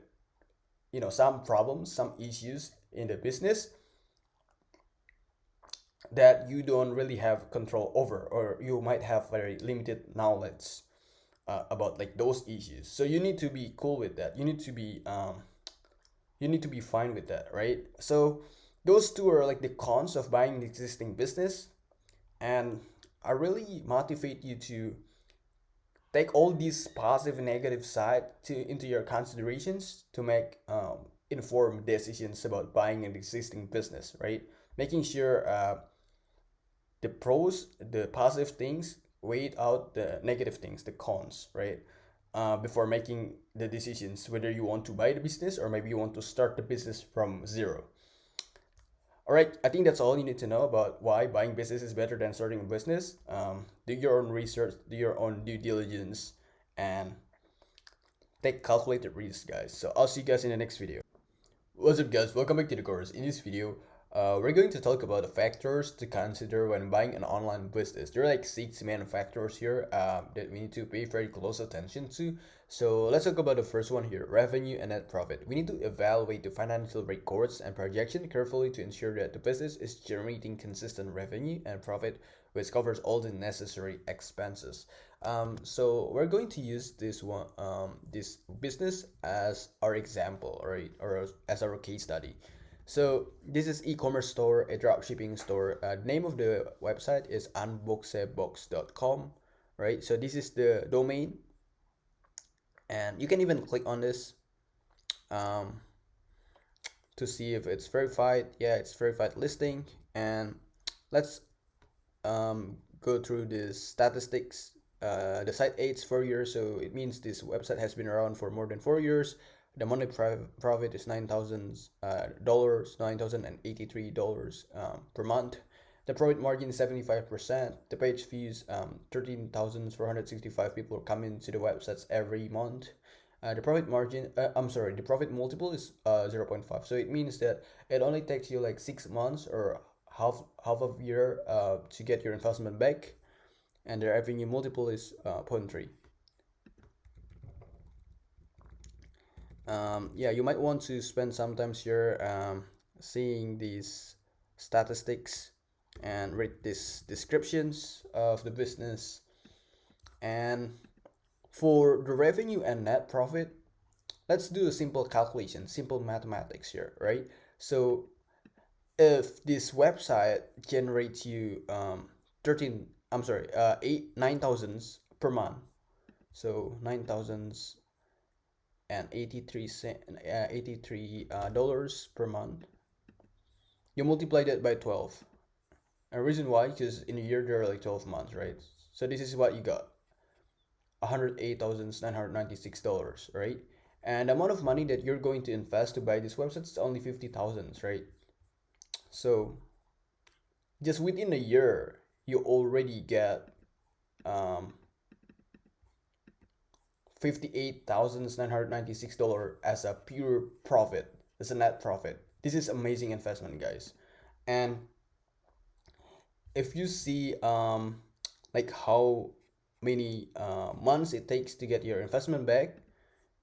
some problems, some issues in the business that you don't really have control over, or you might have very limited knowledge about like those issues. So you need to be cool with that. You need to be fine with that, right? So those two are like the cons of buying an existing business, and I really motivate you to take all these positive and negative side into your considerations to make informed decisions about buying an existing business, right? Making sure the pros, the positive things weigh out the negative things, the cons, right? Before making the decisions whether you want to buy the business or maybe you want to start the business from zero. All right, I think that's all you need to know about why buying business is better than starting a business. Do your own research, do your own due diligence, and take calculated risks, guys. So I'll see you guys in the next video. What's up, guys? Welcome back to the course. In this video, we're going to talk about the factors to consider when buying an online business. There are like 6 main factors here that we need to pay very close attention to. So let's talk about the first one here, revenue and net profit. We need to evaluate the financial records and projection carefully to ensure that the business is generating consistent revenue and profit, which covers all the necessary expenses. So we're going to use this one, this business as our example, right, or as our case study. So this is e-commerce store, a dropshipping store. The name of the website is unboxebox.com, right? So this is the domain, and you can even click on this um, to see if it's verified. Yeah, it's verified listing, and let's go through the statistics. The site aids 4 years, so it means this website has been around for more than 4 years. The monthly profit is $9,000, $9,083 per month. The profit margin is 75%. The page views 13,465 people come into the websites every month. The profit margin, the profit multiple is 0.5. So it means that it only takes you like 6 months or half of a year to get your investment back, and the revenue multiple is 0.3. Yeah, you might want to spend sometimes here seeing these statistics and read these descriptions of the business. And for the revenue and net profit, let's do a simple calculation, simple mathematics here, right? So if this website generates you 9,000 per month, so 9,000 and 83 dollars per month, you multiply that by 12. And the reason why, because in a year there are like 12 months, right? So this is what you got, $108,996, right? And the amount of money that you're going to invest to buy this website is only 50,000, right? So just within a year, you already get um, $58,996 as a pure profit, as a net profit. This is amazing investment, guys. And if you see like how many months it takes to get your investment back,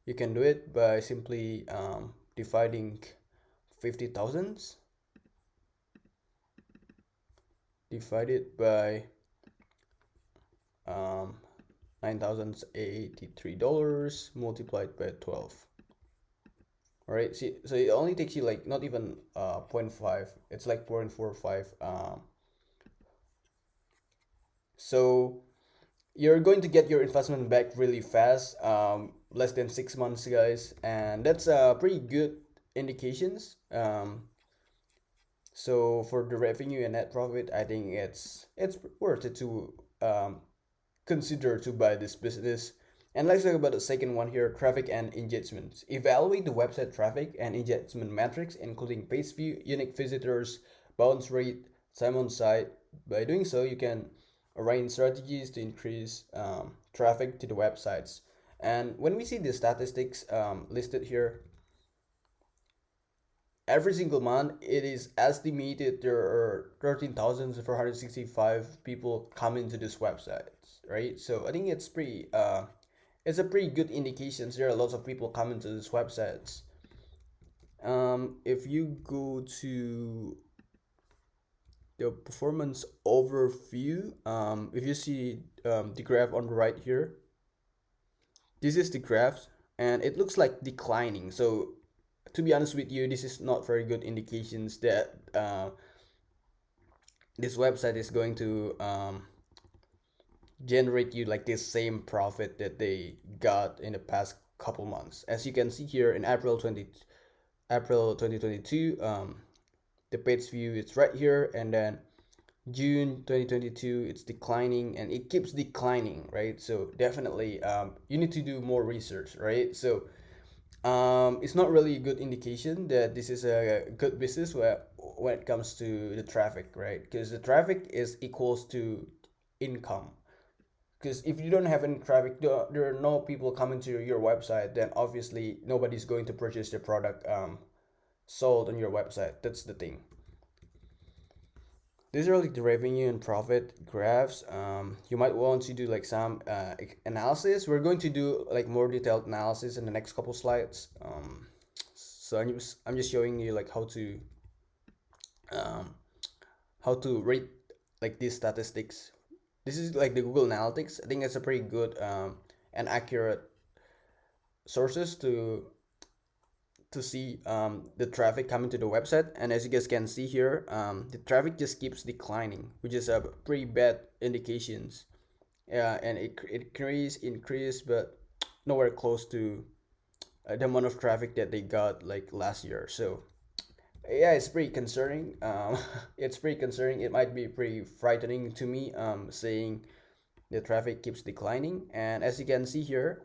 you can do it by simply dividing 50,000 divided by um, $9,083 multiplied by 12. All right, see, so it only takes you like not even zero point 0.5, it's like 0.45. So you're going to get your investment back really fast, less than 6 months, guys, and that's pretty good indications. So for the revenue and net profit, I think it's worth it to consider to buy this business. And let's talk about the second one here, traffic and engagement. Evaluate the website traffic and engagement metrics, including page view, unique visitors, bounce rate, time on site. By doing so, you can arrange strategies to increase traffic to the websites. And when we see the statistics listed here, every single month it is estimated there are 13,465 people coming to this website, right? So I think it's a pretty good indication there are lots of people coming to this websites. If you go to the performance overview, if you see the graph on the right here, this is the graph and it looks like declining. So to be honest with you, this is not very good indications that this website is going to generate you like this same profit that they got in the past couple months. As you can see here in April 2022, the page view is right here, and then June 2022 it's declining and it keeps declining, right? So definitely you need to do more research, right? So it's not really a good indication that this is a good business when it comes to the traffic, right? Because the traffic is equals to income. Because if you don't have any traffic, there are no people coming to your website, then obviously nobody's going to purchase the product sold on your website. That's the thing. These are like the revenue and profit graphs. You might want to do like some analysis. We're going to do like more detailed analysis in the next couple slides. So I'm just showing you like um, how to rate like these statistics. This is like the Google Analytics. I think it's a pretty good and accurate sources to see the traffic coming to the website. And as you guys can see here, the traffic just keeps declining, which is a pretty bad indications. And it increase, but nowhere close to the amount of traffic that they got like last year. So yeah, it's pretty concerning. It's pretty concerning. It might be pretty frightening to me, seeing the traffic keeps declining. And as you can see here,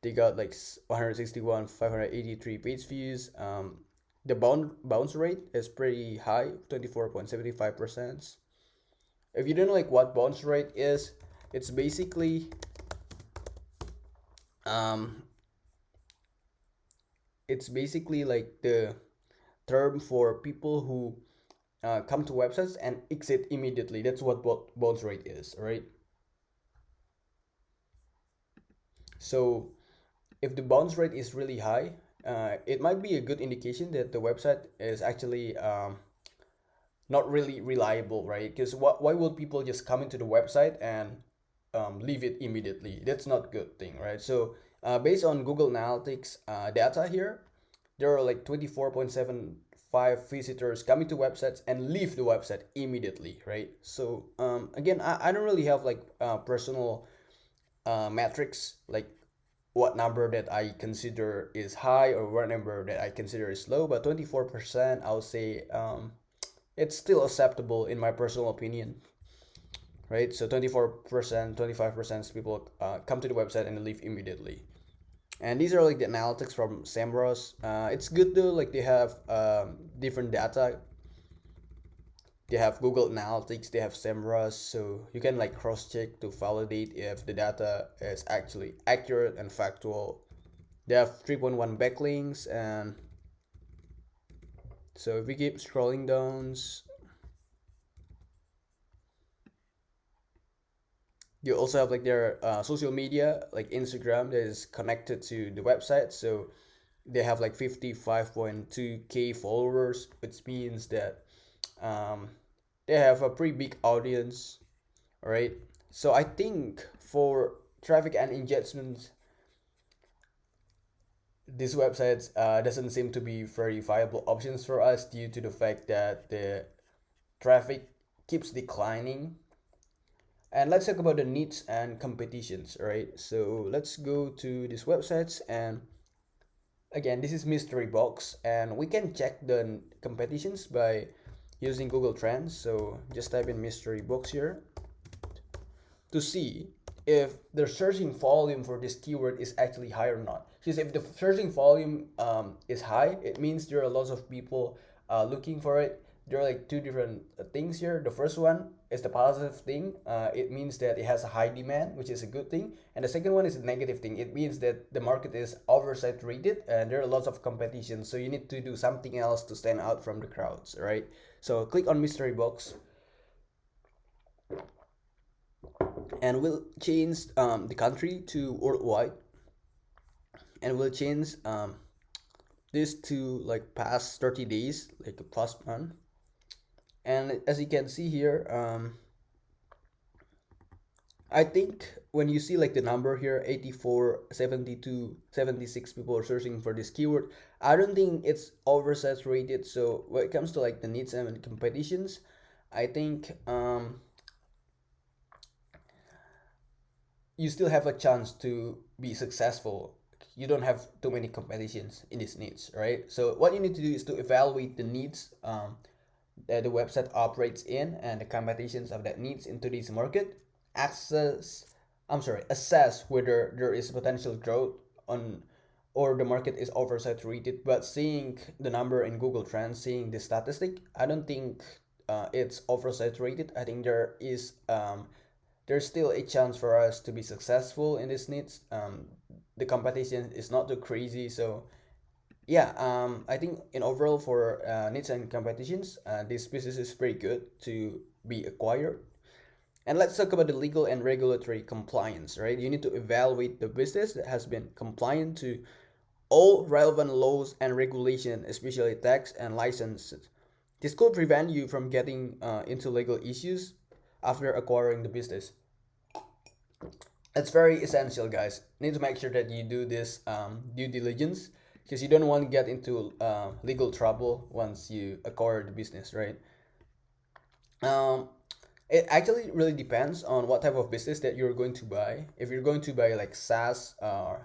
they got like 161 583 page views. The bounce rate is pretty high, 24.75%. If you don't know like what bounce rate is, it's basically um like the term for people who come to websites and exit immediately. That's what bounce rate is, right? So if the bounce rate is really high, it might be a good indication that the website is actually not really reliable, right? Because why would people just come into the website and leave it immediately? That's not a good thing, right? So based on Google Analytics data here, there are like 24.75 visitors coming to websites and leave the website immediately, right? So again, I don't really have like personal metrics like what number that I consider is high or what number that I consider is low, but 24% I would say it's still acceptable in my personal opinion, right? So 24%, 25% people come to the website and leave immediately. And these are like the analytics from Samros. It's good though, like they have different data They have Google Analytics, they have SEMrush, so you can like cross-check to validate if the data is actually accurate and factual. They have 3.1 backlinks, and so if we keep scrolling down, you also have like their social media, like Instagram, that is connected to the website. So they have like 55.2K followers, which means that um, they have a pretty big audience, right? So I think for traffic and engagement, these websites doesn't seem to be very viable options for us due to the fact that the traffic keeps declining. And let's talk about the needs and competitions, right? So let's go to these websites, and again, this is mystery box, and we can check the competitions by using Google Trends. So just type in mystery box here to see if the searching volume for this keyword is actually high or not. Because if the searching volume is high, it means there are lots of people looking for it. There are like two different things here. The first one is the positive thing. It means that it has a high demand, which is a good thing. And the second one is the negative thing. It means that the market is oversaturated and there are lots of competition. So you need to do something else to stand out from the crowds, right? So click on mystery box, and we'll change the country to worldwide, and we'll change this to like past 30 days, like a plus one. And as you can see here, I think when you see like the number here, 84, 72, 76 people are searching for this keyword, I don't think it's oversaturated. So when it comes to like the needs and competitions, I think you still have a chance to be successful. You don't have too many competitions in these needs, right? So what you need to do is to evaluate the needs that the website operates in and the competitions of that needs into this market. Assess whether there is potential growth on or the market is oversaturated. But seeing the number in Google Trends, seeing the statistic, I don't think it's oversaturated. I think there's still a chance for us to be successful in this niche. The competition is not too crazy, so yeah. I think in overall for niche and competitions, this business is pretty good to be acquired. And let's talk about the legal and regulatory compliance, right? You need to evaluate the business that has been compliant to all relevant laws and regulation, especially tax and licenses. This could prevent you from getting into legal issues after acquiring the business. It's very essential, guys. You need to make sure that you do this due diligence, because you don't want to get into legal trouble once you acquire the business, right? Um, it actually really depends on what type of business that you're going to buy. If you're going to buy like SaaS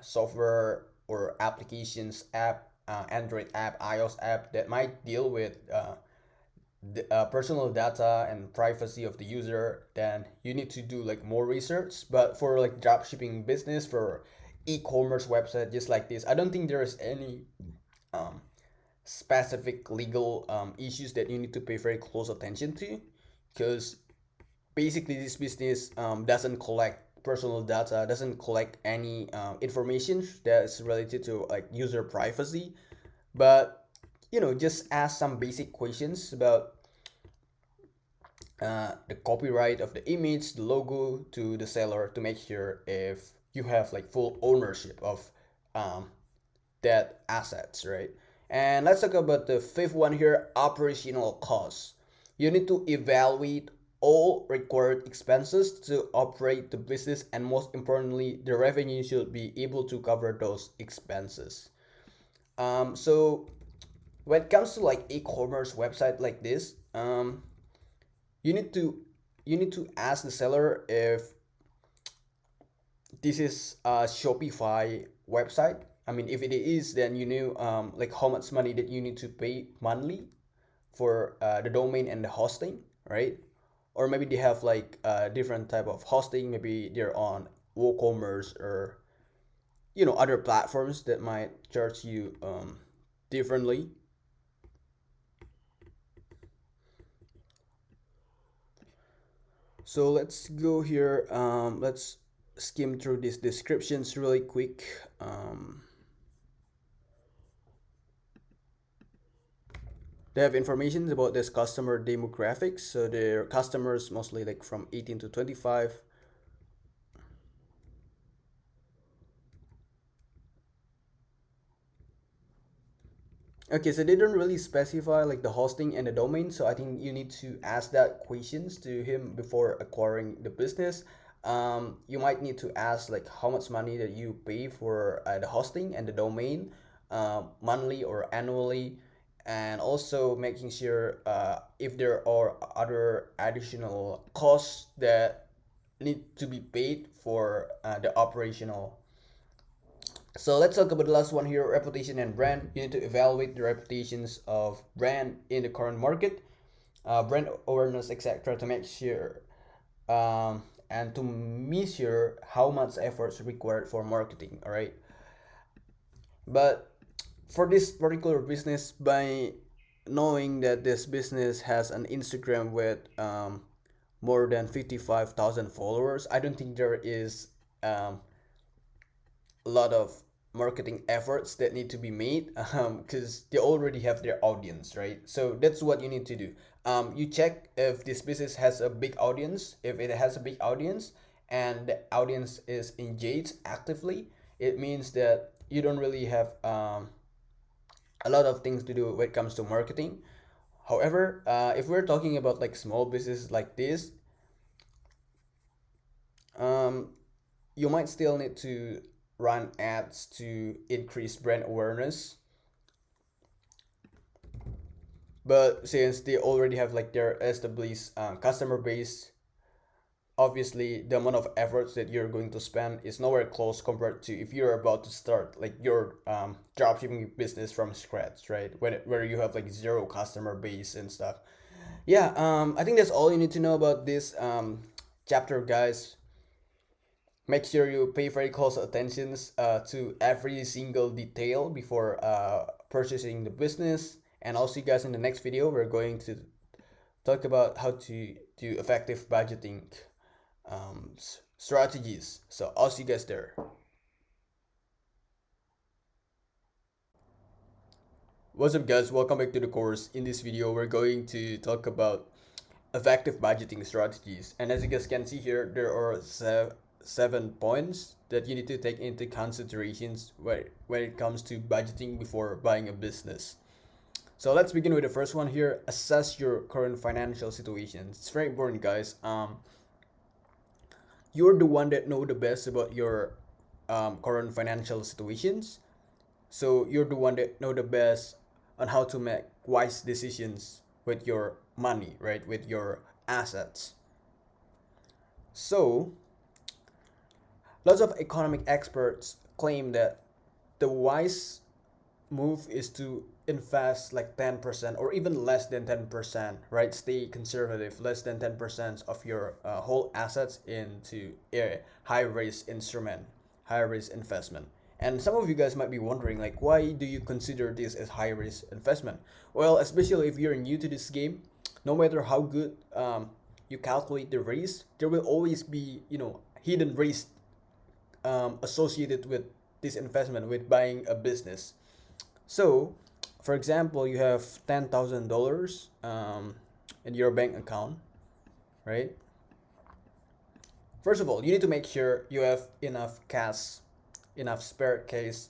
software or applications app, Android app, iOS app that might deal with the personal data and privacy of the user, then you need to do like more research. But for like dropshipping business, for e-commerce website just like this, I don't think there is any um, specific legal issues that you need to pay very close attention to, because basically this business doesn't collect personal data, doesn't collect any information that's related to like user privacy. But just ask some basic questions about the copyright of the image, the logo to the seller, to make sure if you have like full ownership of um, that assets, right? And let's talk about the fifth one here, operational costs. You need to evaluate all required expenses to operate the business, and most importantly, the revenue should be able to cover those expenses. So when it comes to like e-commerce website like this, you need to ask the seller if this is a Shopify website. I mean, if it is, then you know like how much money that you need to pay monthly for the domain and the hosting, right? Or maybe they have like a different type of hosting. Maybe they're on WooCommerce or other platforms that might charge you differently. So let's go here. Let's skim through these descriptions really quick. They have information about this customer demographics. So their customers mostly like from 18 to 25. Okay, so they don't really specify like the hosting and the domain, so I think you need to ask that questions to him before acquiring the business. You might need to ask like how much money that you pay for the hosting and the domain, monthly or annually, and also making sure if there are other additional costs that need to be paid for the operational. So let's talk about the last one here, reputation and brand. You need to evaluate the reputations of brand in the current market, brand awareness, etc., to make sure and to measure how much efforts required for marketing. All right, but for this particular business, by knowing that this business has an Instagram with more than 55,000 followers, I don't think there is a lot of marketing efforts that need to be made because they already have their audience, right? So that's what you need to do. You check if this business has a big audience. If it has a big audience and the audience is engaged actively, it means that you don't really have a lot of things to do when it comes to marketing. However, if we're talking about like small businesses like this, um, you might still need to run ads to increase brand awareness, but since they already have like their established customer base, obviously the amount of efforts that you're going to spend is nowhere close compared to if you're about to start like your dropshipping business from scratch, right? Where you have like zero customer base and stuff. Yeah, I think that's all you need to know about this chapter, guys. Make sure you pay very close attention to every single detail before purchasing the business. And I'll see you guys in the next video. We're going to talk about how to do effective budgeting strategies. So I'll see you guys there. What's up, guys? Welcome back to the course. In this video, we're going to talk about effective budgeting strategies. And as you guys can see here, there are 7 points that you need to take into considerations when it comes to budgeting before buying a business. So let's begin with the first one here. Assess your current financial situation. It's very important, guys. You're the one that know the best about your current financial situations. So you're the one that know the best on how to make wise decisions with your money, right? With your assets. So lots of economic experts claim that the wise move is to invest like 10% or even less than 10%, right? Stay conservative, less than 10% of your whole assets into a high risk instrument, high risk investment. And some of you guys might be wondering, like, why do you consider this as high risk investment? Well, especially if you're new to this game, no matter how good you calculate the risk, there will always be, hidden risk associated with this investment, with buying a business. So, for example, you have $10,000 in your bank account, right? First of all, you need to make sure you have enough cash, enough spare cash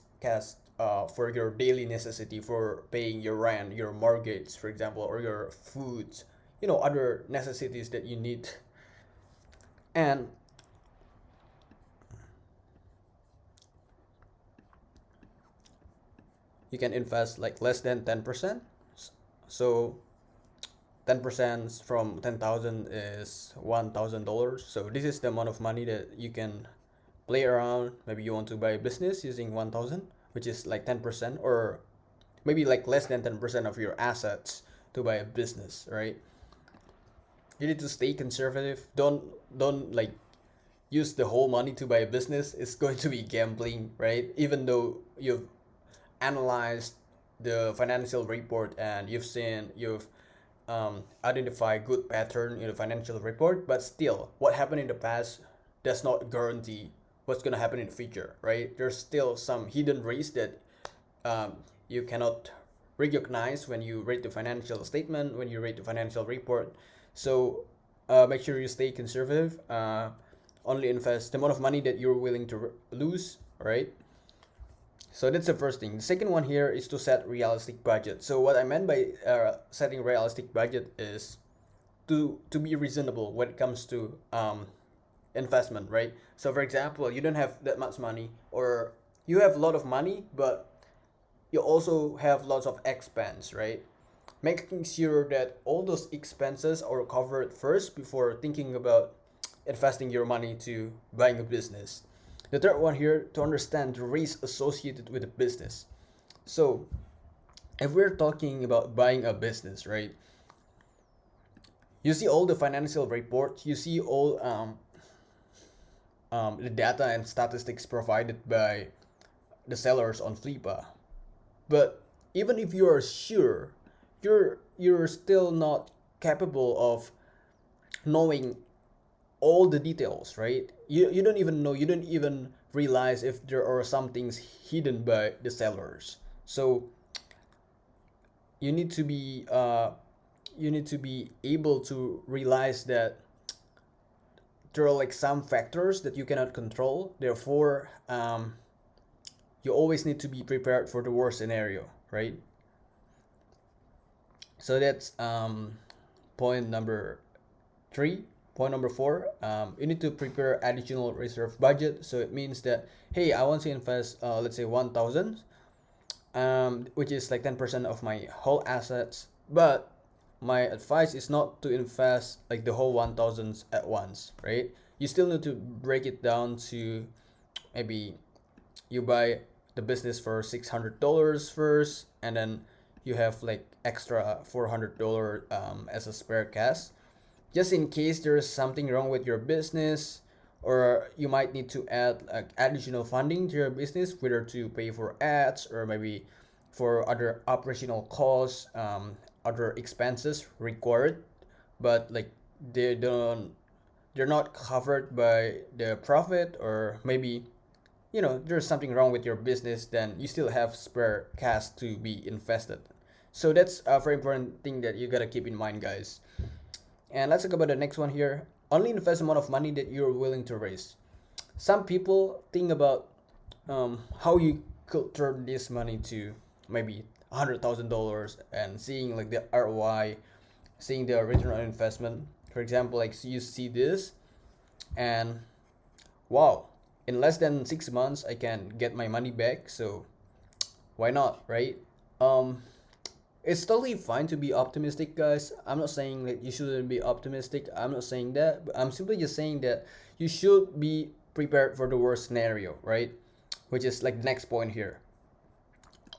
for your daily necessity, for paying your rent, your mortgage, for example, or your foods, other necessities that you need. And you can invest like less than 10%. So 10% from 10,000 is $1,000. So this is the amount of money that you can play around. Maybe you want to buy a business using 1,000, which is like 10%, or maybe like less than 10% of your assets to buy a business, right? You need to stay conservative. Don't like use the whole money to buy a business. It's going to be gambling, right? Even though you've analyzed the financial report and you've identify good pattern in the financial report, but still, what happened in the past does not guarantee what's going to happen in the future, right? There's still some hidden risk that you cannot recognize when you read the financial statement, when you read the financial report. So make sure you stay conservative. Only invest the amount of money that you're willing to lose, right? So that's the first thing. The second one here is to set realistic budget. So what I meant by setting realistic budget is to be reasonable when it comes to investment, right? So for example, you don't have that much money, or you have a lot of money, but you also have lots of expense, right? Making sure that all those expenses are covered first before thinking about investing your money to buying a business. The third one here, to understand the risk associated with the business. So if we're talking about buying a business, right? You see all the financial reports, you see all the data and statistics provided by the sellers on Flippa. But even if you are sure, you're still not capable of knowing all the details, right? You don't even know, you don't even realize if there are some things hidden by the sellers. So you need to be able to realize that there are like some factors that you cannot control. Therefore, you always need to be prepared for the worst scenario, right? So that's point number 3. Point number 4, you need to prepare additional reserve budget. So it means that, hey, I want to invest, let's say 1,000, which is like 10% of my whole assets. But my advice is not to invest like the whole 1,000 at once, right? You still need to break it down to maybe you buy the business for $600 first, and then you have like extra $400 as a spare cash, just in case there's something wrong with your business, or you might need to add like additional funding to your business, whether to pay for ads or maybe for other operational costs, other expenses required, but like they're not covered by the profit, or maybe there's something wrong with your business, then you still have spare cash to be invested. So that's a very important thing that you gotta keep in mind, guys. And let's talk about the next one here. Only invest the amount of money that you're willing to raise. Some people think about how you could turn this money to maybe $100,000 and seeing like the ROI, seeing the return on investment. For example, like you see this, and wow, in less than 6 months I can get my money back. So why not, right? It's totally fine to be optimistic, guys. I'm not saying that you shouldn't be optimistic. I'm not saying that, but I'm simply just saying that you should be prepared for the worst scenario, right? Which is like the next point here.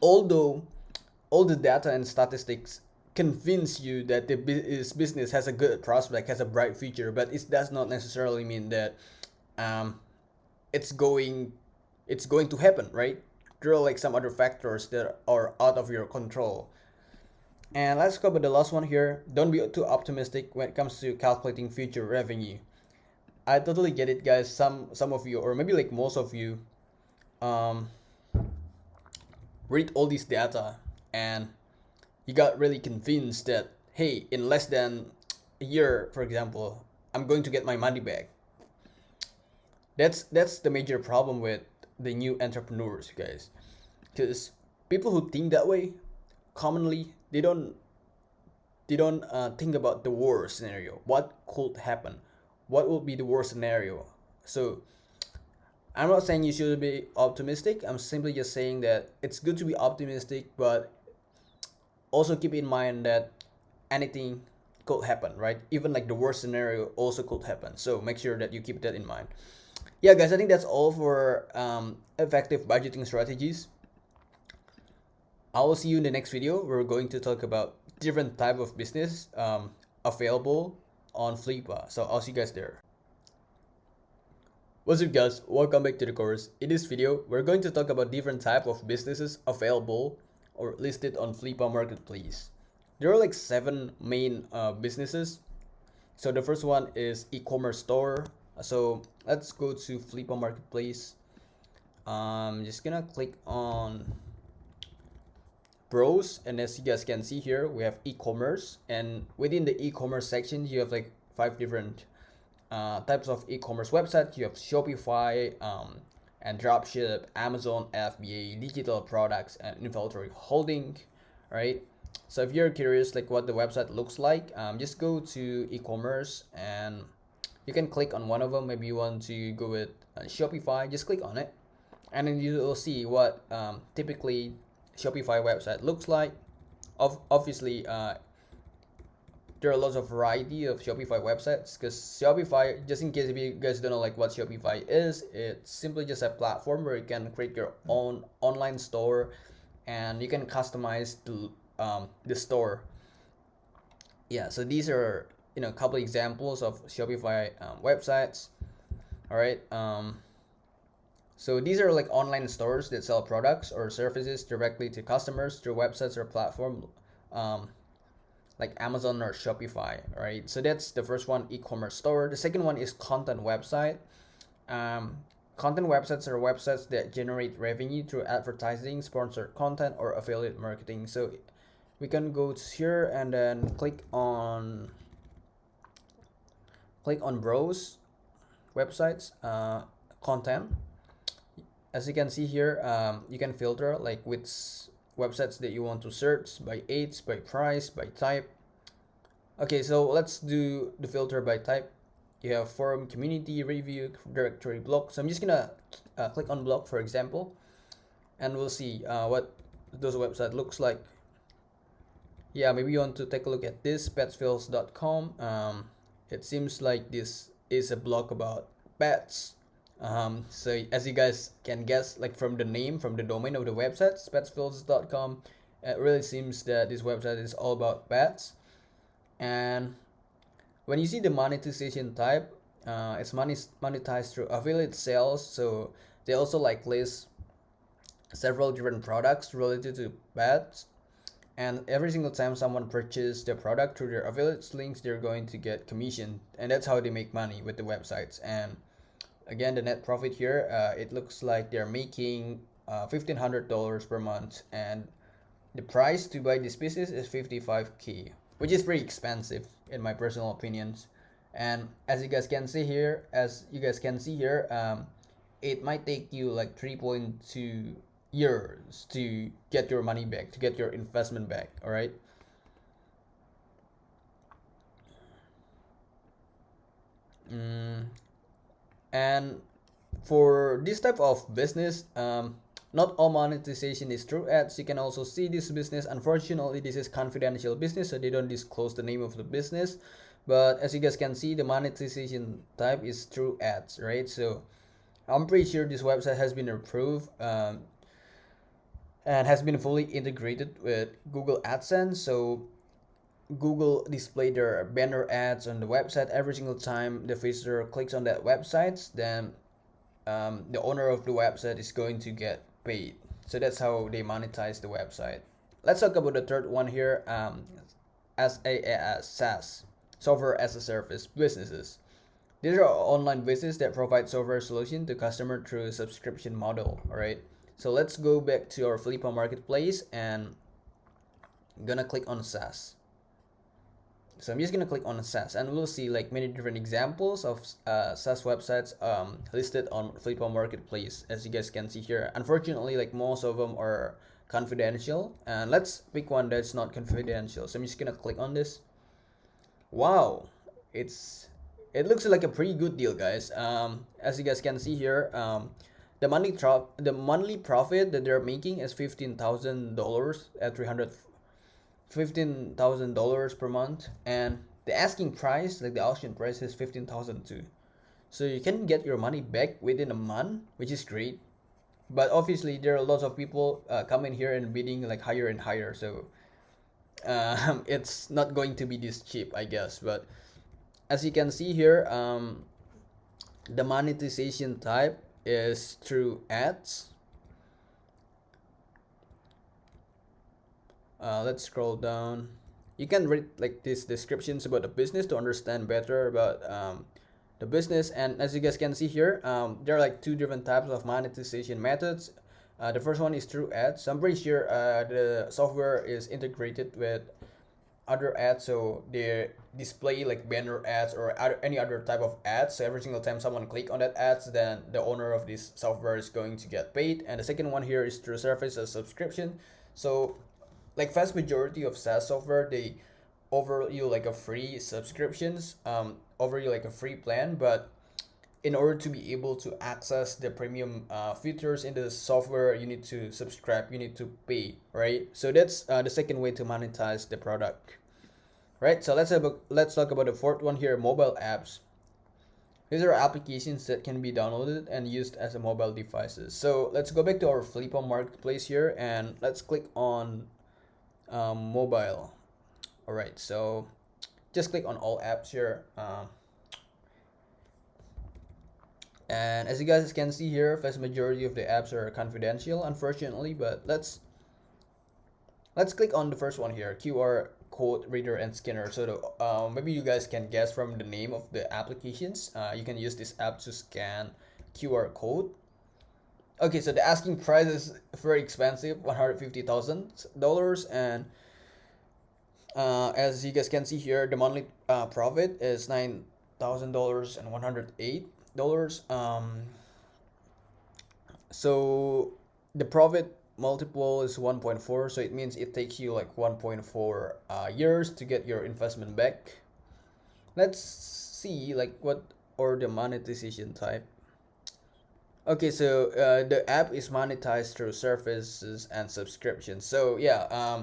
Although all the data and statistics convince you that this business has a good prospect, has a bright future, but it does not necessarily mean that it's going to happen, right? There are like some other factors that are out of your control. And let's go with the last one here. Don't be too optimistic when it comes to calculating future revenue. I totally get it, guys. Some of you, or maybe like most of you, read all this data and you got really convinced that, hey, in less than a year, for example, I'm going to get my money back. That's the major problem with the new entrepreneurs, guys. Because people who think that way, commonly they don't think about the worst scenario. What could happen? What would be the worst scenario? So I'm not saying you should be optimistic. I'm simply just saying that it's good to be optimistic, but also keep in mind that anything could happen, right? Even like the worst scenario also could happen. So make sure that you keep that in mind. Yeah, guys, I think that's all for effective budgeting strategies. I will see you in the next video. We're going to talk about different type of business available on Flippa. So I'll see you guys there. What's up, guys? Welcome back to the course. In this video, we're going to talk about different type of businesses available or listed on Flippa Marketplace. There are like seven main businesses. So the first one is e-commerce store. So let's go to Flippa Marketplace. Just gonna click on browse, and as you guys can see here, we have e-commerce, and within the e-commerce section you have like five different types of e-commerce websites. You have Shopify, and dropship, Amazon FBA, digital products, and inventory holding, right? So if you're curious like what the website looks like, just go to e-commerce and you can click on one of them. Maybe you want to go with Shopify, just click on it, and then you will see what typically Shopify website looks like. Obviously, there are lots of variety of Shopify websites, because Shopify, just in case if you guys don't know like what Shopify is, it's simply just a platform where you can create your own online store and you can customize the store. Yeah, so these are a couple examples of Shopify websites. All right. So these are like online stores that sell products or services directly to customers through websites or platform. Like Amazon or Shopify, right? So that's the first one, e-commerce store. The second one is content website. Content websites are websites that generate revenue through advertising, sponsored content, or affiliate marketing. So we can go here and then click on browse websites, content. As you can see here, you can filter like which websites that you want to search by age, by price, by type. Okay, so let's do the filter by type. You have forum, community, review, directory, blog. So I'm just gonna click on blog, for example, and we'll see what those website looks like. Yeah, maybe you want to take a look at this petsfills.com. It seems like this is a blog about pets. So as you guys can guess, like from the name, from the domain of the website, petsfills.com, it really seems that this website is all about pets. And when you see the monetization type, it's monetized through affiliate sales. So they also like list several different products related to pets, and every single time someone purchases the product through their affiliate links, they're going to get commission, and that's how they make money with the websites. And again, the net profit here, it looks like they're making $1,500 per month, and the price to buy this business is 55K, which is pretty expensive in my personal opinions. And as you guys can see here, it might take you like 3.2 years to get your money back, to get your investment back. All right. And for this type of business, not all monetization is through ads. You can also see this business. Unfortunately, this is confidential business, so they don't disclose the name of the business. But as you guys can see, the monetization type is through ads, right? So I'm pretty sure this website has been approved, and has been fully integrated with Google AdSense. So Google display their banner ads on the website every single time the visitor clicks on that website. Then the owner of the website is going to get paid. So that's how they monetize the website. Let's talk about the third one here, as SaaS, software as a service businesses. These are online businesses that provide software solution to customer through a subscription model. All right. So let's go back to our Flippa marketplace, and I'm gonna click on SaaS. So I'm just gonna click on SaaS, and we'll see like many different examples of SaaS websites listed on Flippa Marketplace, as you guys can see here. Unfortunately, like most of them are confidential, and let's pick one that's not confidential. So I'm just gonna click on this. Wow, it looks like a pretty good deal, guys. As you guys can see here, the monthly profit that they're making is $15,000 at $15,000 per month, and the asking price, like the auction price, is 15,000 too. So you can get your money back within a month, which is great. But obviously, there are lots of people coming here and bidding like higher and higher. So it's not going to be this cheap, I guess. But as you can see here, the monetization type is through ads. Let's scroll down. You can read like these descriptions about the business to understand better about the business. And as you guys can see here, there are like two different types of monetization methods. The first one is through ads. So I'm pretty sure the software is integrated with other ads, so they display like banner ads or any other type of ads. So every single time someone click on that ads, then the owner of this software is going to get paid. And the second one here is through service as subscription. So like vast majority of SaaS software, they offer you like a free subscriptions, offer you like a free plan, but in order to be able to access the premium features in the software, you need to subscribe, you need to pay, right? So that's the second way to monetize the product, right? So let's talk about the fourth one here, mobile apps. These are applications that can be downloaded and used as a mobile devices. So let's go back to our Flippa marketplace here and let's click on mobile. All right, so just click on all apps here. And as you guys can see here, vast majority of the apps are confidential, unfortunately, but let's click on the first one here, QR code reader and scanner. So maybe you guys can guess from the name of the applications. You can use this app to scan QR code. Okay, so the asking price is very expensive, $150,000, and as you guys can see here, the monthly profit is $9,000 and $108. So the profit multiple is 1.4, so it means it takes you like 1.4 years to get your investment back. Let's see like what or the monetization type. Okay, so the app is monetized through services and subscriptions. So yeah,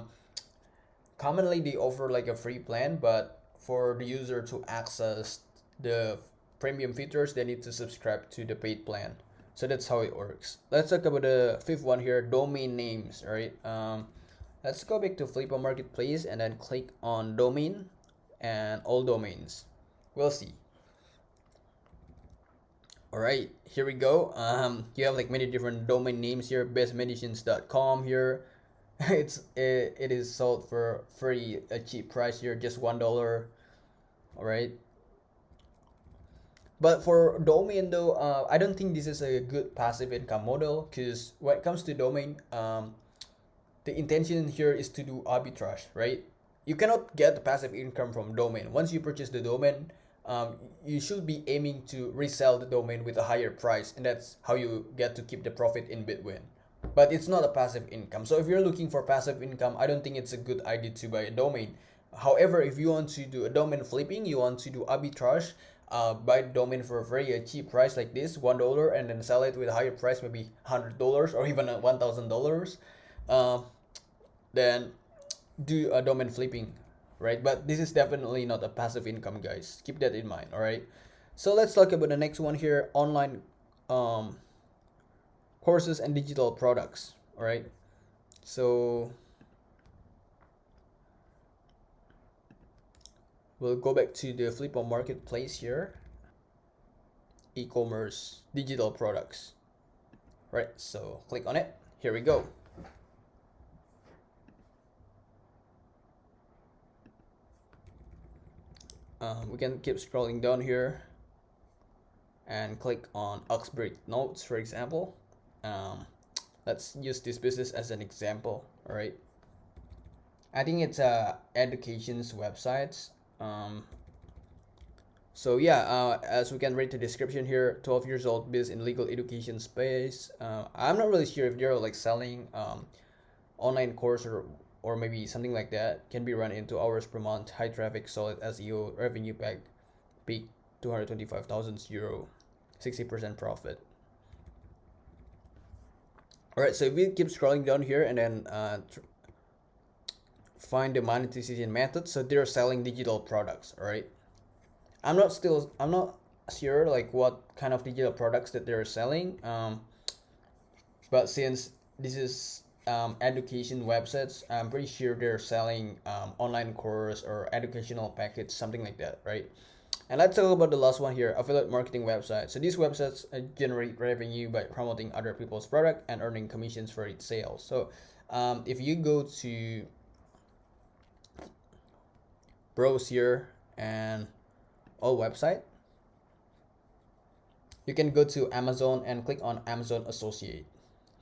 commonly they offer like a free plan, but for the user to access the premium features, they need to subscribe to the paid plan. So that's how it works. Let's talk about the fifth one here, domain names. All right, let's go back to Flippa marketplace and then click on domain and all domains. We'll see. All right, here we go. You have like many different domain names here, bestmedicines.com here. It is sold for free, a cheap price here, just $1. All right, but for domain though, I don't think this is a good passive income model, because when it comes to domain, the intention here is to do arbitrage, right? You cannot get the passive income from domain. Once you purchase the domain, you should be aiming to resell the domain with a higher price, and that's how you get to keep the profit in Bitwin. But it's not a passive income. So if you're looking for passive income, I don't think it's a good idea to buy a domain. However, if you want to do a domain flipping, you want to do arbitrage, buy the domain for a very cheap price like this, $1, and then sell it with a higher price, maybe $100 or even $1,000, then do a domain flipping, right? But this is definitely not a passive income, guys. Keep that in mind, all right? So let's talk about the next one here, online courses and digital products, all right? So we'll go back to the Flippa marketplace here, e-commerce digital products, right? So click on it. Here we go. We can keep scrolling down here and click on Oxbridge Notes, for example. Let's use this business as an example. All right, I think it's education's websites. So yeah, as we can read the description here, 12 years old, business in legal education space. I'm not really sure if they're like selling online course or maybe something like that. Can be run into hours per month, high traffic, solid SEO, revenue pack, peak 225,000 euro, 60% profit. All right, so if we keep scrolling down here and then find the monetization method, so they're selling digital products. All right, I'm not sure like what kind of digital products that they're selling, but since this is education websites, I'm pretty sure they're selling online course or educational package, something like that, right? And let's talk about the last one here, affiliate marketing websites. So these websites generate revenue by promoting other people's product and earning commissions for its sales. So if you go to browse here and all website, you can go to Amazon and click on Amazon Associate.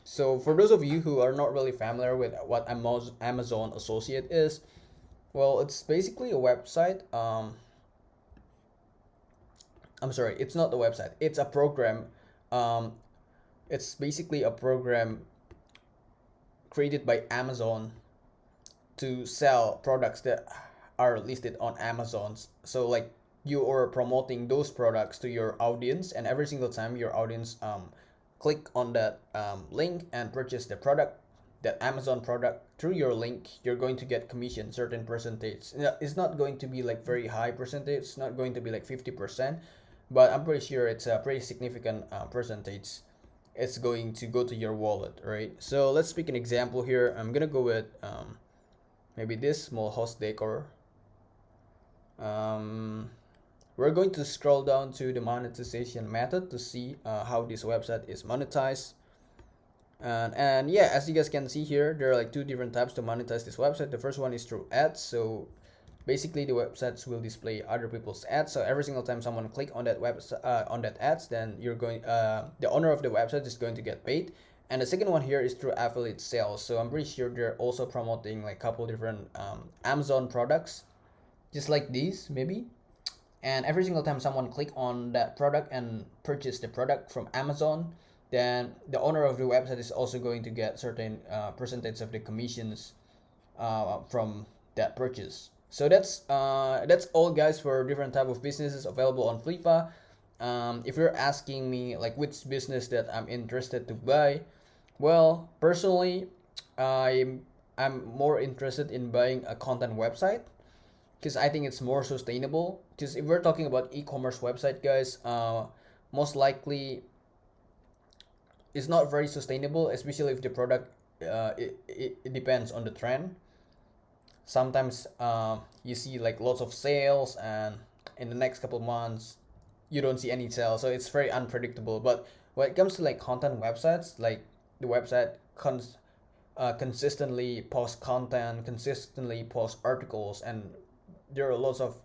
So for those of you who are not really familiar with what Amazon Associate is, well, it's basically a website. I'm sorry, it's not a website. It's a program. Um, it's basically a program created by Amazon to sell products that are listed on Amazon's. So like you are promoting those products to your audience, and every single time your audience click on that link and purchase the product, that Amazon product through your link, you're going to get commission certain percentage. It's not going to be like very high percentage. It's not going to be like 50%, but I'm pretty sure it's a pretty significant percentage. It's going to go to your wallet, right? So let's pick an example here. I'm gonna go with maybe this small house decor. We're going to scroll down to the monetization method to see how this website is monetized. And yeah, as you guys can see here, there are like two different types to monetize this website. The first one is through ads. So basically the websites will display other people's ads. So every single time someone click on that website on that ads, then you're going the owner of the website is going to get paid. And the second one here is through affiliate sales. So I'm pretty sure they're also promoting like a couple different Amazon products, just like these maybe. And every single time someone click on that product and purchase the product from Amazon, then the owner of the website is also going to get certain percentage of the commissions from that purchase. So that's all, guys, for different type of businesses available on Flipa. If you're asking me like which business that I'm interested to buy, well, personally, I'm more interested in buying a content website because I think it's more sustainable. Because if we're talking about e-commerce website, guys, most likely it's not very sustainable, especially if the product it depends on the trend. Sometimes you see like lots of sales, and in the next couple months you don't see any sales, so it's very unpredictable. But when it comes to like content websites, like the website consistently post content, consistently post articles, and there are lots of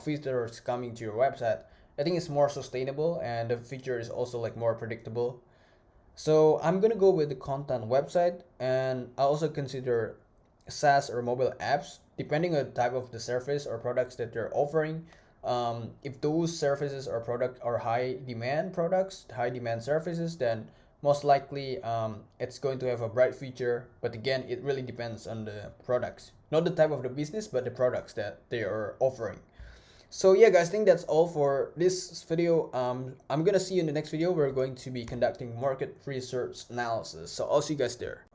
features coming to your website, I think it's more sustainable, and the feature is also like more predictable. So I'm gonna go with the content website, and I also consider SaaS or mobile apps depending on the type of the service or products that they're offering. If those services or product are high demand products, high demand services, then most likely it's going to have a bright future. But again, it really depends on the products, not the type of the business, but the products that they are offering. So yeah, guys, I think that's all for this video. I'm gonna see you in the next video. We're going to be conducting market research analysis, so I'll see you guys there.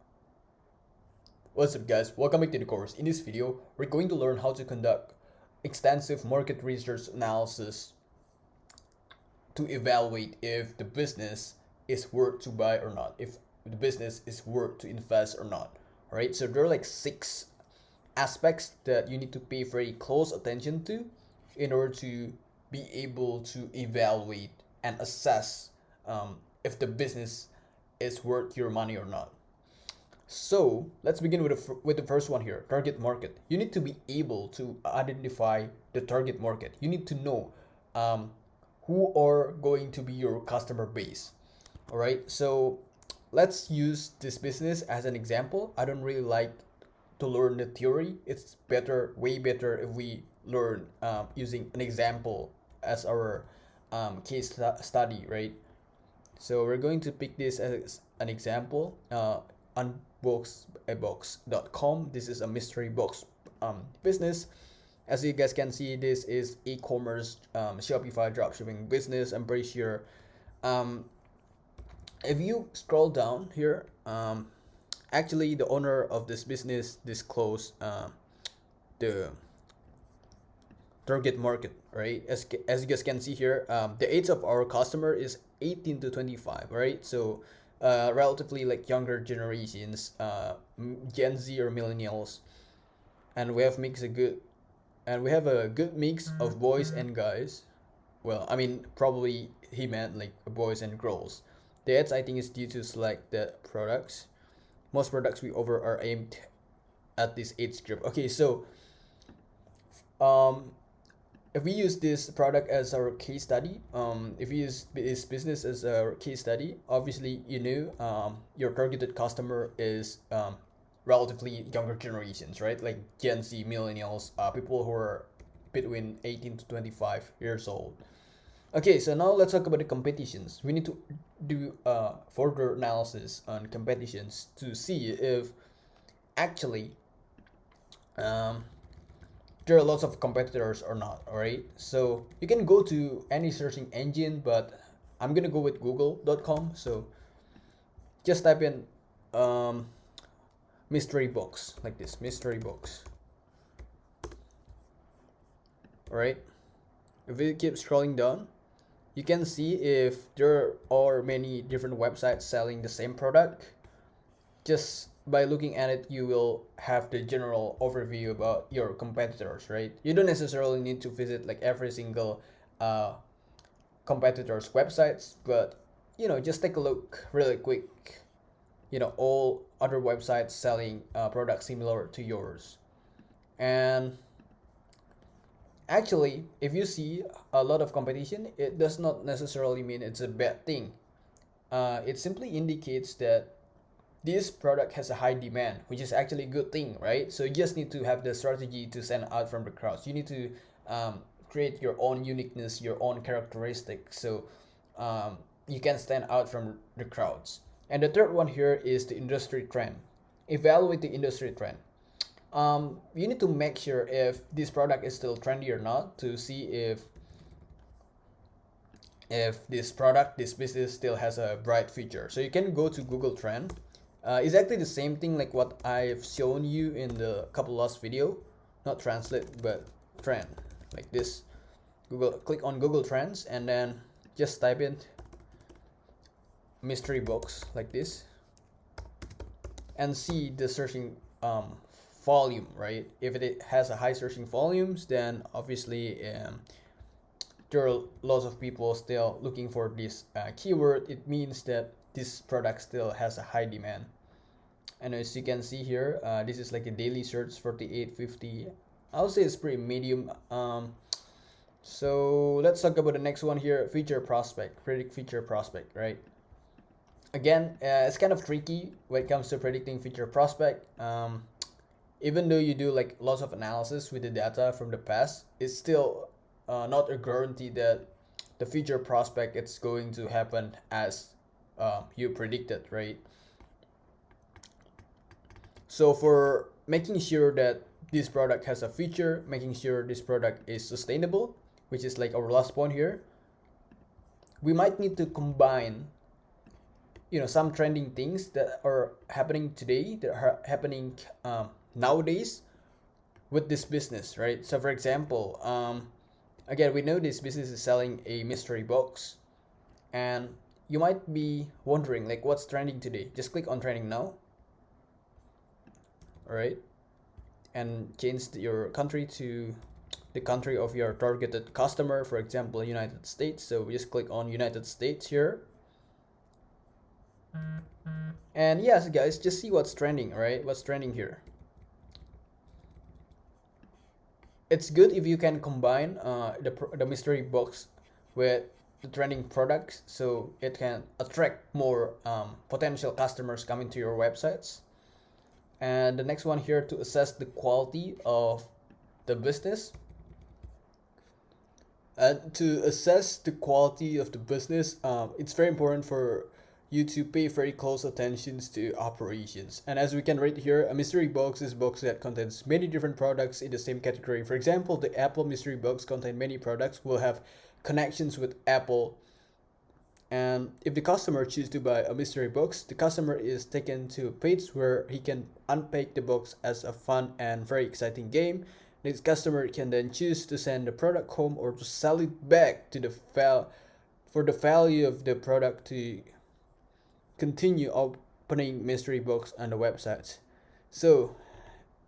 What's up, guys? Welcome back to the course. In this video, we're going to learn how to conduct extensive market research analysis to evaluate if the business is worth to buy or not, if the business is worth to invest or not. All right, so there are like 6 aspects that you need to pay very close attention to in order to be able to evaluate and assess if the business is worth your money or not. So let's begin with the first one here, target market. You need to be able to identify the target market. You need to know who are going to be your customer base. All right, so let's use this business as an example. I don't really like to learn the theory. It's better, way better, if we learn using an example as our case study, right? So we're going to pick this as an example. Unboxabox.com. This is a mystery box business. As you guys can see, this is e-commerce Shopify dropshipping business. I'm pretty sure if you scroll down here, actually the owner of this business disclosed the target market, right? As you guys can see here, the age of our customer is 18 to 25, right? So relatively like younger generations, Gen Z or millennials, and we have a good mix of boys and guys. Well, I mean, probably he meant like boys and girls. The ads, I think, is due to select the products. Most products we offer are aimed at this age group. Okay, so Um, if we use this product as our case study, if we use this business as a case study, obviously your targeted customer is relatively younger generations, right? Like Gen Z, millennials, people who are between 18 to 25 years old. Okay, so now let's talk about the competitions. We need to do further analysis on competitions to see if actually um, there are lots of competitors or not. All right, so you can go to any searching engine, but I'm gonna go with google.com. So just type in um, mystery box like this, mystery box. All right, if we keep scrolling down, you can see if there are many different websites selling the same product. Just by looking at it, you will have the general overview about your competitors, right? You don't necessarily need to visit like every single uh, competitors' websites, but just take a look really quick. All other websites selling products similar to yours. And actually, if you see a lot of competition, it does not necessarily mean it's a bad thing. It simply indicates that this product has a high demand, which is actually a good thing, right? So you just need to have the strategy to stand out from the crowds. You need to create your own uniqueness, your own characteristics, so you can stand out from the crowds. And the third one here is the industry trend. Evaluate the industry trend. You need to make sure if this product is still trendy or not to see if this business still has a bright future. So you can go to Google Trend. Exactly the same thing like what I've shown you in the couple last video, not translate but trend, like this. Click on Google Trends and then just type in mystery box like this and see the searching volume, right? If it has a high searching volumes, then obviously there are lots of people still looking for this keyword. It means that this product still has a high demand. And as you can see here, this is like a daily search 4850. I'll say it's pretty medium. So let's talk about the next one here, feature prospect, predict feature prospect, right? Again, it's kind of tricky when it comes to predicting feature prospect. Even though you do like lots of analysis with the data from the past, it's still not a guarantee that the future prospect it's going to happen as you predicted, right? So for making sure that this product has a feature, making sure this product is sustainable, which is like our last point here, we might need to combine some trending things that are happening today, that are happening nowadays with this business, right? So for example, again, we know this business is selling a mystery box, and you might be wondering like what's trending today. Just click on trending now. All right, and change your country to the country of your targeted customer, for example United States. So we just click on United States here, and yes guys, just see what's trending, right? What's trending here. It's good if you can combine the mystery box with the trending products, so it can attract more potential customers coming to your websites. And the next one here, to assess the quality of the business. And to assess the quality of the business, it's very important for you to pay very close attention to operations. And as we can read here, a mystery box is a box that contains many different products in the same category. For example, the Apple mystery box contain many products, will have connections with Apple. And if the customer chooses to buy a mystery box, the customer is taken to a page where he can unpack the box as a fun and very exciting game. This customer can then choose to send the product home or to sell it back to for the value of the product to continue opening mystery box on the website. So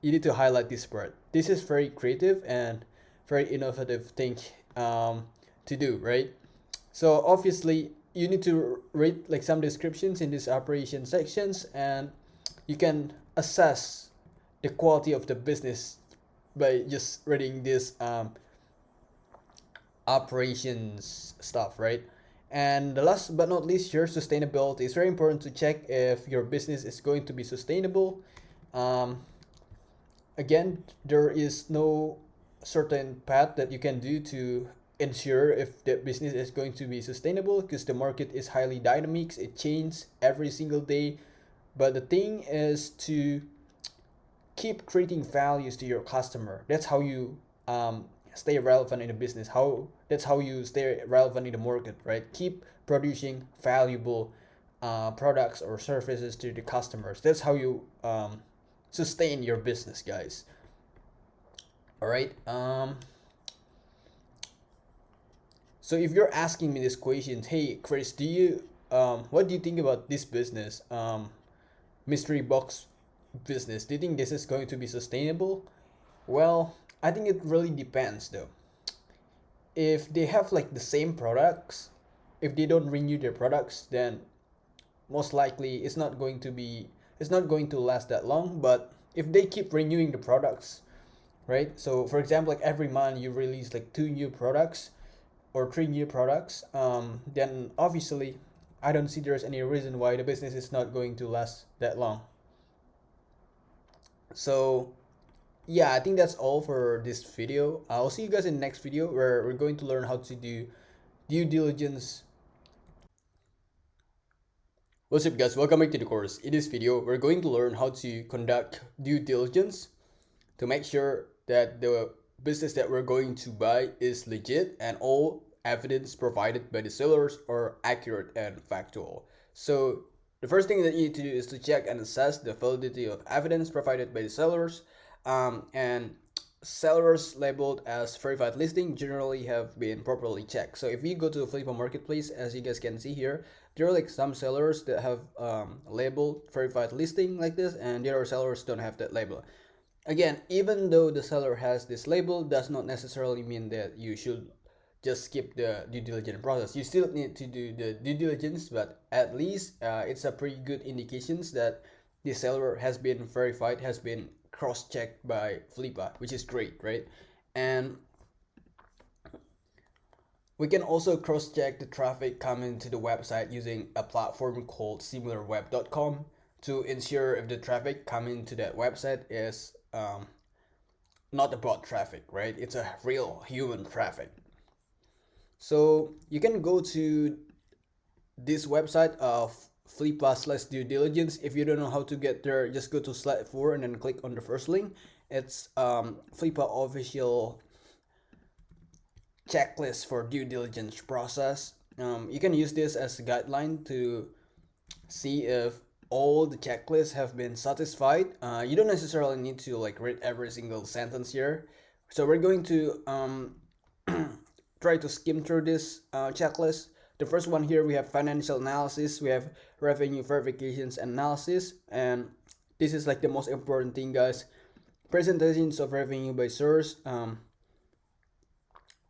you need to highlight this part. This is very creative and very innovative thing to do, right? So obviously you need to read like some descriptions in these operation sections, and you can assess the quality of the business by just reading this operations stuff, right? And the last but not least, your sustainability. It's very important to check if your business is going to be sustainable. Um, Again, there is no certain path that you can do to ensure if the business is going to be sustainable, because the market is highly dynamic, it changes every single day. But the thing is to keep creating values to your customer. That's how you stay relevant in the business. That's how you stay relevant in the market, right? Keep producing valuable products or services to the customers. That's how you sustain your business, guys. All right. So if you're asking me this question, hey Chris, what do you think about this business, mystery box business? Do you think this is going to be sustainable? Well, I think it really depends though. If they have like the same products, if they don't renew their products, then most likely it's not going to last that long. But if they keep renewing the products, right? So for example, like every month you release like two new products or three new products, then obviously I don't see there's any reason why the business is not going to last that long. So yeah, I think that's all for this video. I'll see you guys in the next video where we're going to learn how to do due diligence. What's up guys, welcome back to the course. In this video, we're going to learn how to conduct due diligence to make sure that the business that we're going to buy is legit and all evidence provided by the sellers are accurate and factual. So the first thing that you need to do is to check and assess the validity of evidence provided by the sellers, and sellers labeled as verified listing generally have been properly checked. So if you go to Flippa Marketplace, as you guys can see here, there are like some sellers that have labeled verified listing like this, and the other sellers don't have that label. Again, even though the seller has this label, does not necessarily mean that you should just skip the due diligence process. You still need to do the due diligence, but at least it's a pretty good indications that the seller has been verified, has been cross-checked by Flippa, which is great, right? And we can also cross-check the traffic coming to the website using a platform called similarweb.com to ensure if the traffic coming to that website is not a bot traffic, right? It's a real human traffic. So you can go to this website of Flippa/due diligence. If you don't know how to get there, just go to slide 4 and then click on the first link. It's Flippa official checklist for due diligence process. You can use this as a guideline to see if all the checklists have been satisfied. You don't necessarily need to like read every single sentence here. So we're going to try to skim through this checklist. The first one here, we have financial analysis, we have revenue verifications analysis, and this is like the most important thing, guys. Presentations of revenue by source,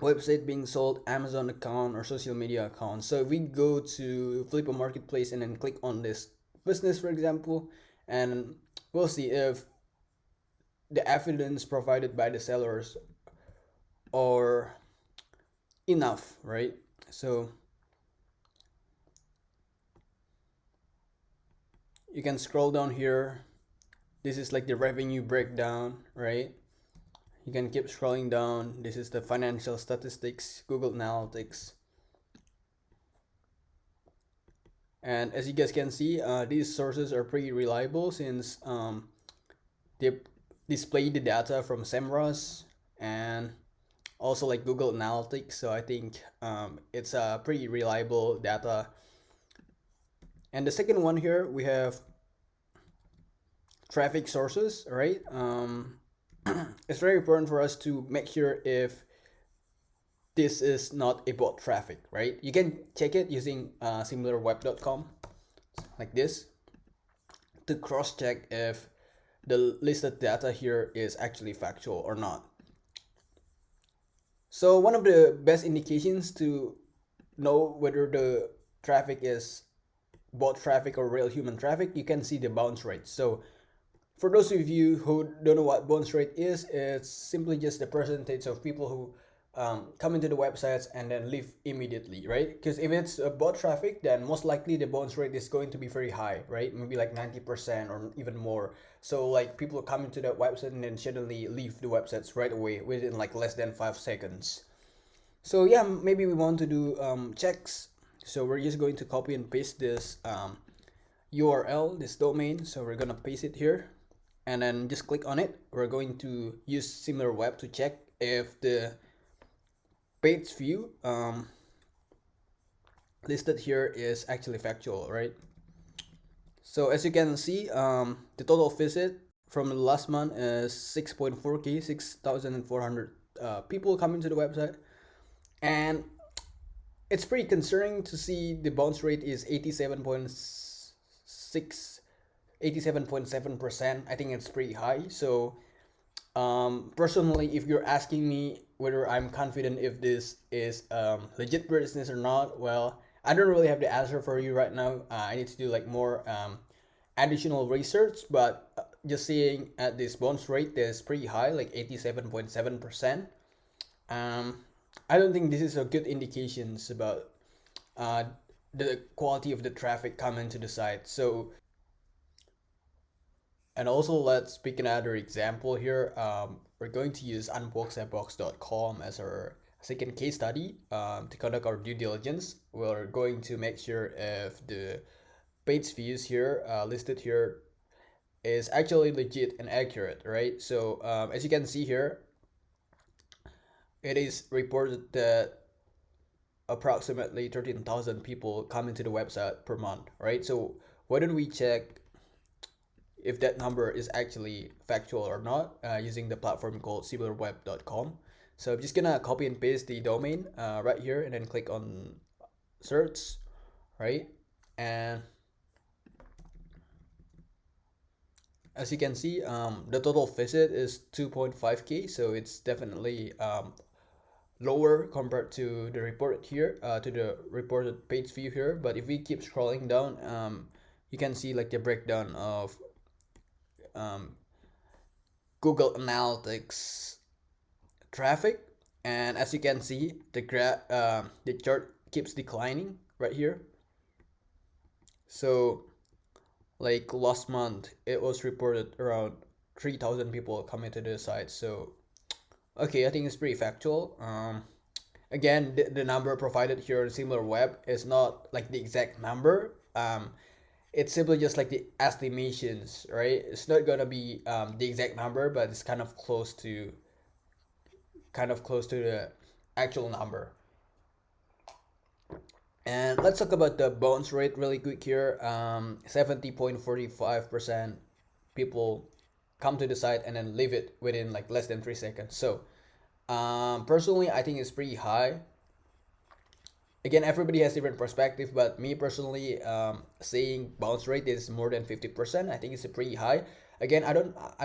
website being sold, Amazon account, or social media account. So if we go to Flippa Marketplace and then click on this business, for example, and we'll see if the evidence provided by the sellers are enough, right? So you can scroll down here. This is like the revenue breakdown, right? You can keep scrolling down. This is the financial statistics, Google Analytics. And as you guys can see, these sources are pretty reliable since they display the data from SEMrush and also like Google Analytics. So I think it's a pretty reliable data. And the second one here, we have traffic sources, right? It's very important for us to make sure if this is not a bot traffic, right? You can check it using similarweb.com like this to cross-check if the listed data here is actually factual or not. So one of the best indications to know whether the traffic is bot traffic or real human traffic, you can see the bounce rate. So For those of you who don't know what bounce rate is, it's simply just the percentage of people who come into the websites and then leave immediately, right? Because if it's bot traffic, then most likely the bounce rate is going to be very high, right? Maybe like 90% or even more. So like people come into that website and then suddenly leave the websites right away within like less than 5 seconds. So yeah, maybe we want to do checks. So we're just going to copy and paste this URL, this domain. So we're gonna paste it here and then just click on it. We're going to use similar web to check if the page view listed here is actually factual, right? So as you can see, the total visit from the last month is 6.4k, 6,400 people coming to the website, and it's pretty concerning to see the bounce rate is 87.7%. I think it's pretty high. So personally, if you're asking me whether I'm confident if this is legit business or not, well, I don't really have the answer for you right now. I need to do like more additional research, but just seeing at this bounce rate that's pretty high, like 87.7%. I don't think this is a good indications about uh, the quality of the traffic coming to the site. So, and also let's pick another example here. We're going to use unboxabox.com as our second case study to conduct our due diligence. We're going to make sure if the page views here listed here is actually legit and accurate, right? So as you can see here, it is reported that approximately 13,000 people come into the website per month, right? So why don't we check if that number is actually factual or not using the platform called similarweb.com. So I'm just gonna copy and paste the domain right here and then click on search, right? And as you can see, the total visit is 2.5k, so it's definitely lower compared to the reported here, to the reported page view here. But if we keep scrolling down, you can see like the breakdown of Google Analytics traffic, and as you can see, the chart keeps declining right here. So like last month, it was reported around 3,000 people coming to the site. So okay, I think it's pretty factual. Again, the number provided here on SimilarWeb is not like the exact number. It's simply just like the estimations, right? It's not gonna be the exact number, but it's kind of close to the actual number. And let's talk about the bounce rate really quick here. 70.45% people come to the site and then leave it within like less than 3 seconds. So personally, I think it's pretty high. Again, everybody has different perspective, but me personally, saying bounce rate is more than 50%. I think it's a pretty high. Again, I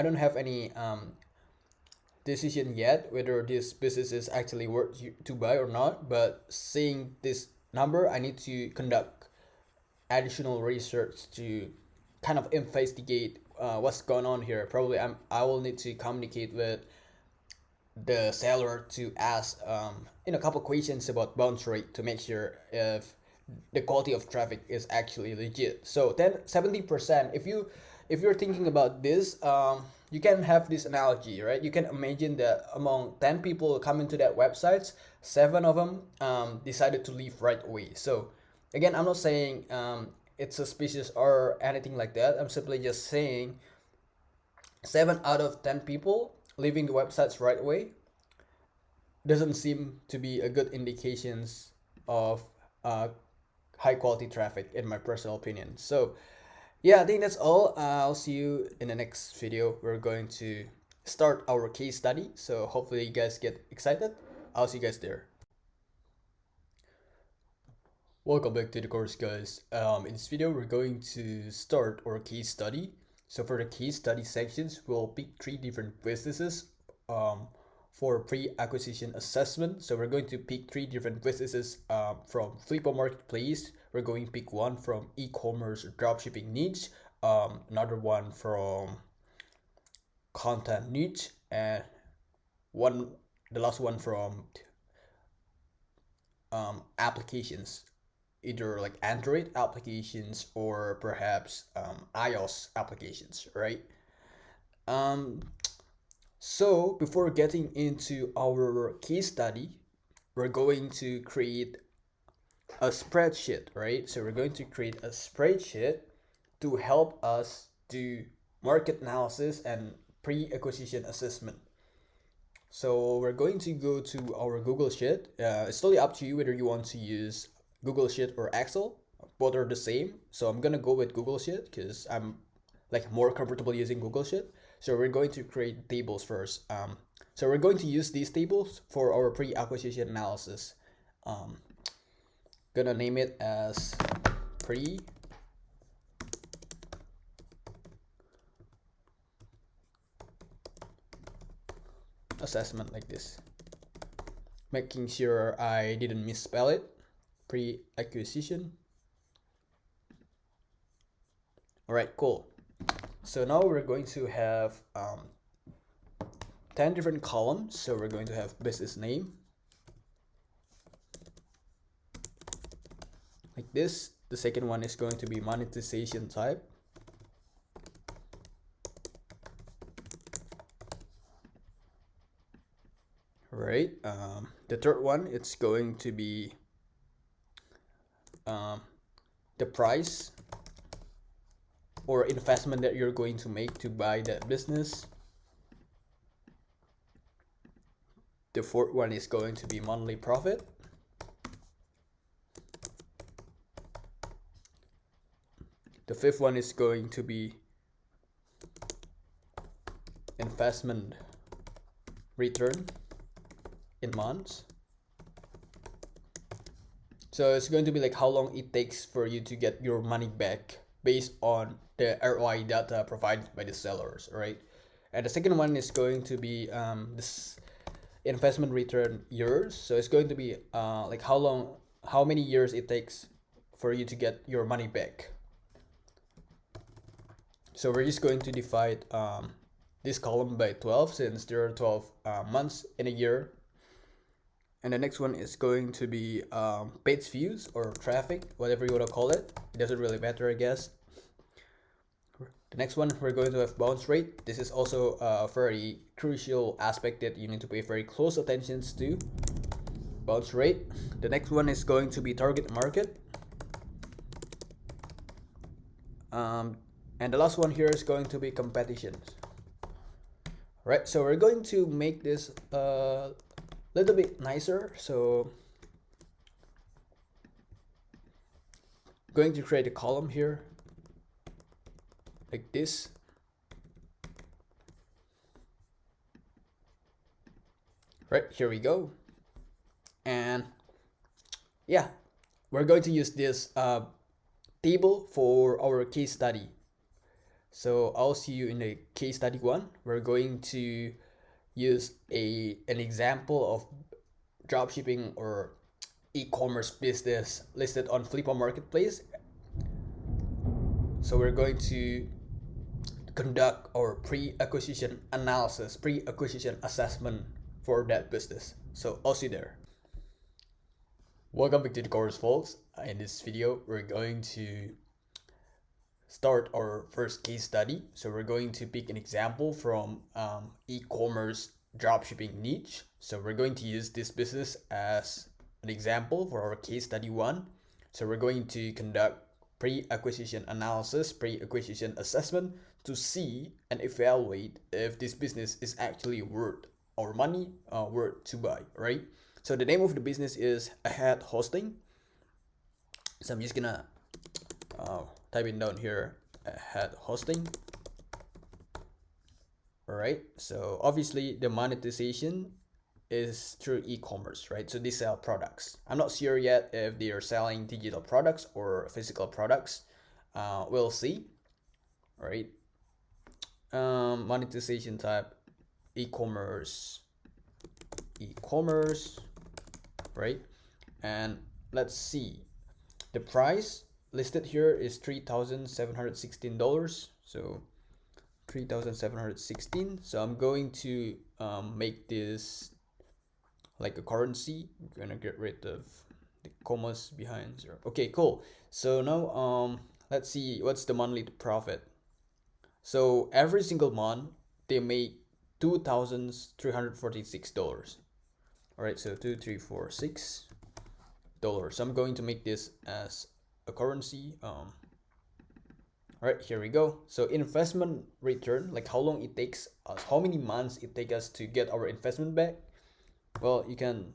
don't have any decision yet whether this business is actually worth to buy or not. But seeing this number, I need to conduct additional research to kind of investigate what's going on here. Probably I will need to communicate with the seller to ask in a couple questions about bounce rate to make sure if the quality of traffic is actually legit. So then 70%, if you're thinking about this, you can have this analogy, right? You can imagine that among 10 people coming to that website, 7 of them decided to leave right away. So again, I'm not saying it's suspicious or anything like that. I'm simply just saying 7 out of 10 people leaving the websites right away doesn't seem to be a good indications of high quality traffic in my personal opinion. So yeah, I think that's all. I'll see you in the next video. We're going to start our case study, so hopefully you guys get excited. I'll see you guys there. Welcome back to the course, guys. In this video we're going to start our case study. So for the case study sections, we'll pick 3 different businesses for pre-acquisition assessment. So we're going to pick 3 different businesses from Flippo Marketplace. We're going to pick one from e-commerce dropshipping niche, another one from content niche, and the last one from applications, either like Android applications or perhaps iOS applications, right? Um, so before getting into our case study, we're going to create a spreadsheet, right? So we're going to create a spreadsheet to help us do market analysis and pre-acquisition assessment. So we're going to go to our Google Sheet. It's totally up to you whether you want to use Google Sheet or Excel. Both are the same. So I'm gonna go with Google Sheet because I'm like more comfortable using Google Sheet. So we're going to create tables first. So we're going to use these tables for our pre-acquisition analysis. Gonna name it as pre assessment, like this, making sure I didn't misspell it. Pre-acquisition. All right, cool. So now we're going to have 10 different columns. So we're going to have business name, like this. The second one is going to be monetization type. Right. The third one, it's going to be the price or investment that you're going to make to buy that business. The fourth one is going to be monthly profit. The fifth one is going to be investment return in months. So it's going to be like how long it takes for you to get your money back based on the ROI data provided by the sellers, right? And the second one is going to be this investment return years. So it's going to be like how many years it takes for you to get your money back. So we're just going to divide this column by 12 since there are 12 months in a year. And the next one is going to be page views or traffic, whatever you want to call it. It doesn't really matter, I guess. The next one, we're going to have bounce rate. This is also a very crucial aspect that you need to pay very close attention to. Bounce rate. The next one is going to be target market. And the last one here is going to be competition. Right, so we're going to make this little bit nicer. So going to create a column here like this. Right, here we go. And yeah, we're going to use this table for our case study. So I'll see you in the case study 1. We're going to use an example of dropshipping or e-commerce business listed on Flippa Marketplace. So we're going to conduct our pre-acquisition analysis, pre-acquisition assessment for that business. So I'll see you there. Welcome back to the course, folks. In this video, we're going to start our first case study. So we're going to pick an example from e-commerce dropshipping niche. So we're going to use this business as an example for our case study 1. So we're going to conduct pre-acquisition analysis, pre-acquisition assessment to see and evaluate if this business is actually worth our money, worth to buy, right? So the name of the business is Ahead Hosting. So I'm just gonna type it down here, Ahead Hosting. All right, so obviously the monetization is through e-commerce, right? So they sell products. I'm not sure yet if they are selling digital products or physical products. We'll see. All right. Monetization type, e-commerce, right? And let's see. The price listed here is $3,716. So 3,716. So I'm going to make this like a currency. I'm gonna get rid of the commas behind zero. Okay, cool. So now let's see what's the monthly profit. So every single month they make $2,346. All right, so $2,346. So I'm going to make this as a currency. All right, here we go. So investment return, like how long it takes us, how many months it takes us to get our investment back. Well, you can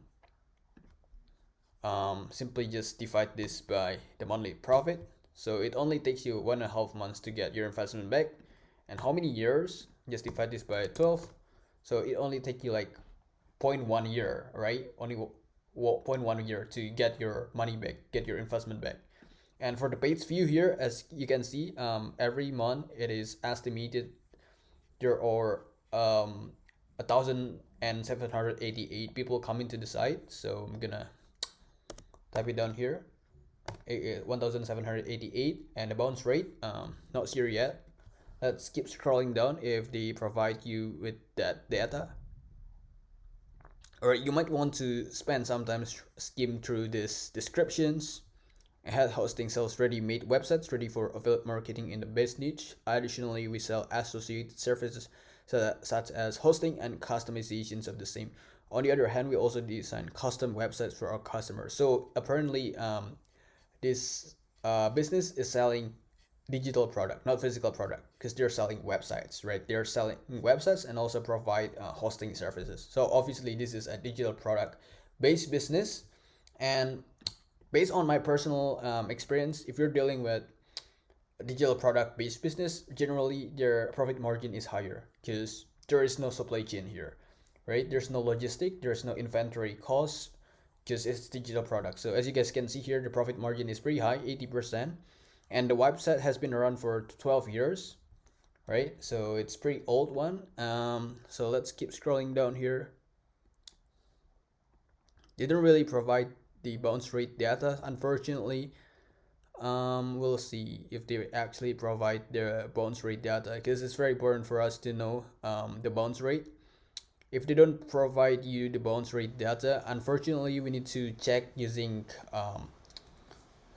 simply just divide this by the monthly profit. So it only takes you 1.5 months to get your investment back. And how many years? Just divide this by 12. So it only takes you like 0.1 year, right? Only 0.1 year to get your money back, get your investment back. And for the page view here, as you can see, every month it is estimated there are 1,788 people coming to the site. So I'm gonna type it down here, 1,788, and the bounce rate, not sure yet. Let's keep scrolling down if they provide you with that data. Or you might want to spend some time skim through these descriptions. I had hosting sells ready-made websites ready for affiliate marketing in the base niche. Additionally, we sell associated services such as hosting and customizations of the same. On the other hand, we also design custom websites for our customers. So apparently, this business is selling digital product, not physical product, because they're selling websites, right? They're selling websites and also provide hosting services. So obviously, this is a digital product based business. And based on my personal experience, if you're dealing with a digital product based business, generally their profit margin is higher because there is no supply chain here, right? There's no logistic, there's no inventory costs, because it's digital product. So as you guys can see here, the profit margin is pretty high, 80%. And the website has been around for 12 years, right? So it's pretty old one. So let's keep scrolling down here. They don't really provide the bounce rate data, unfortunately. We'll see if they actually provide the bounce rate data, because it's very important for us to know the bounce rate. If they don't provide you the bounce rate data, unfortunately we need to check using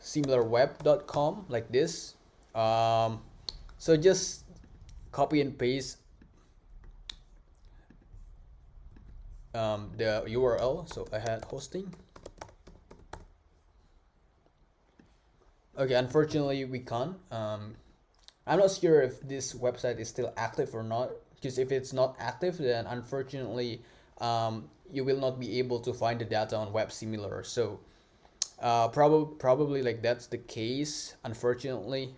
similarweb.com like this. So just copy and paste the URL. So I had hosting. Okay, unfortunately we can't. I'm not sure if this website is still active or not, because if it's not active, then unfortunately you will not be able to find the data on web similar. So probably like that's the case, unfortunately.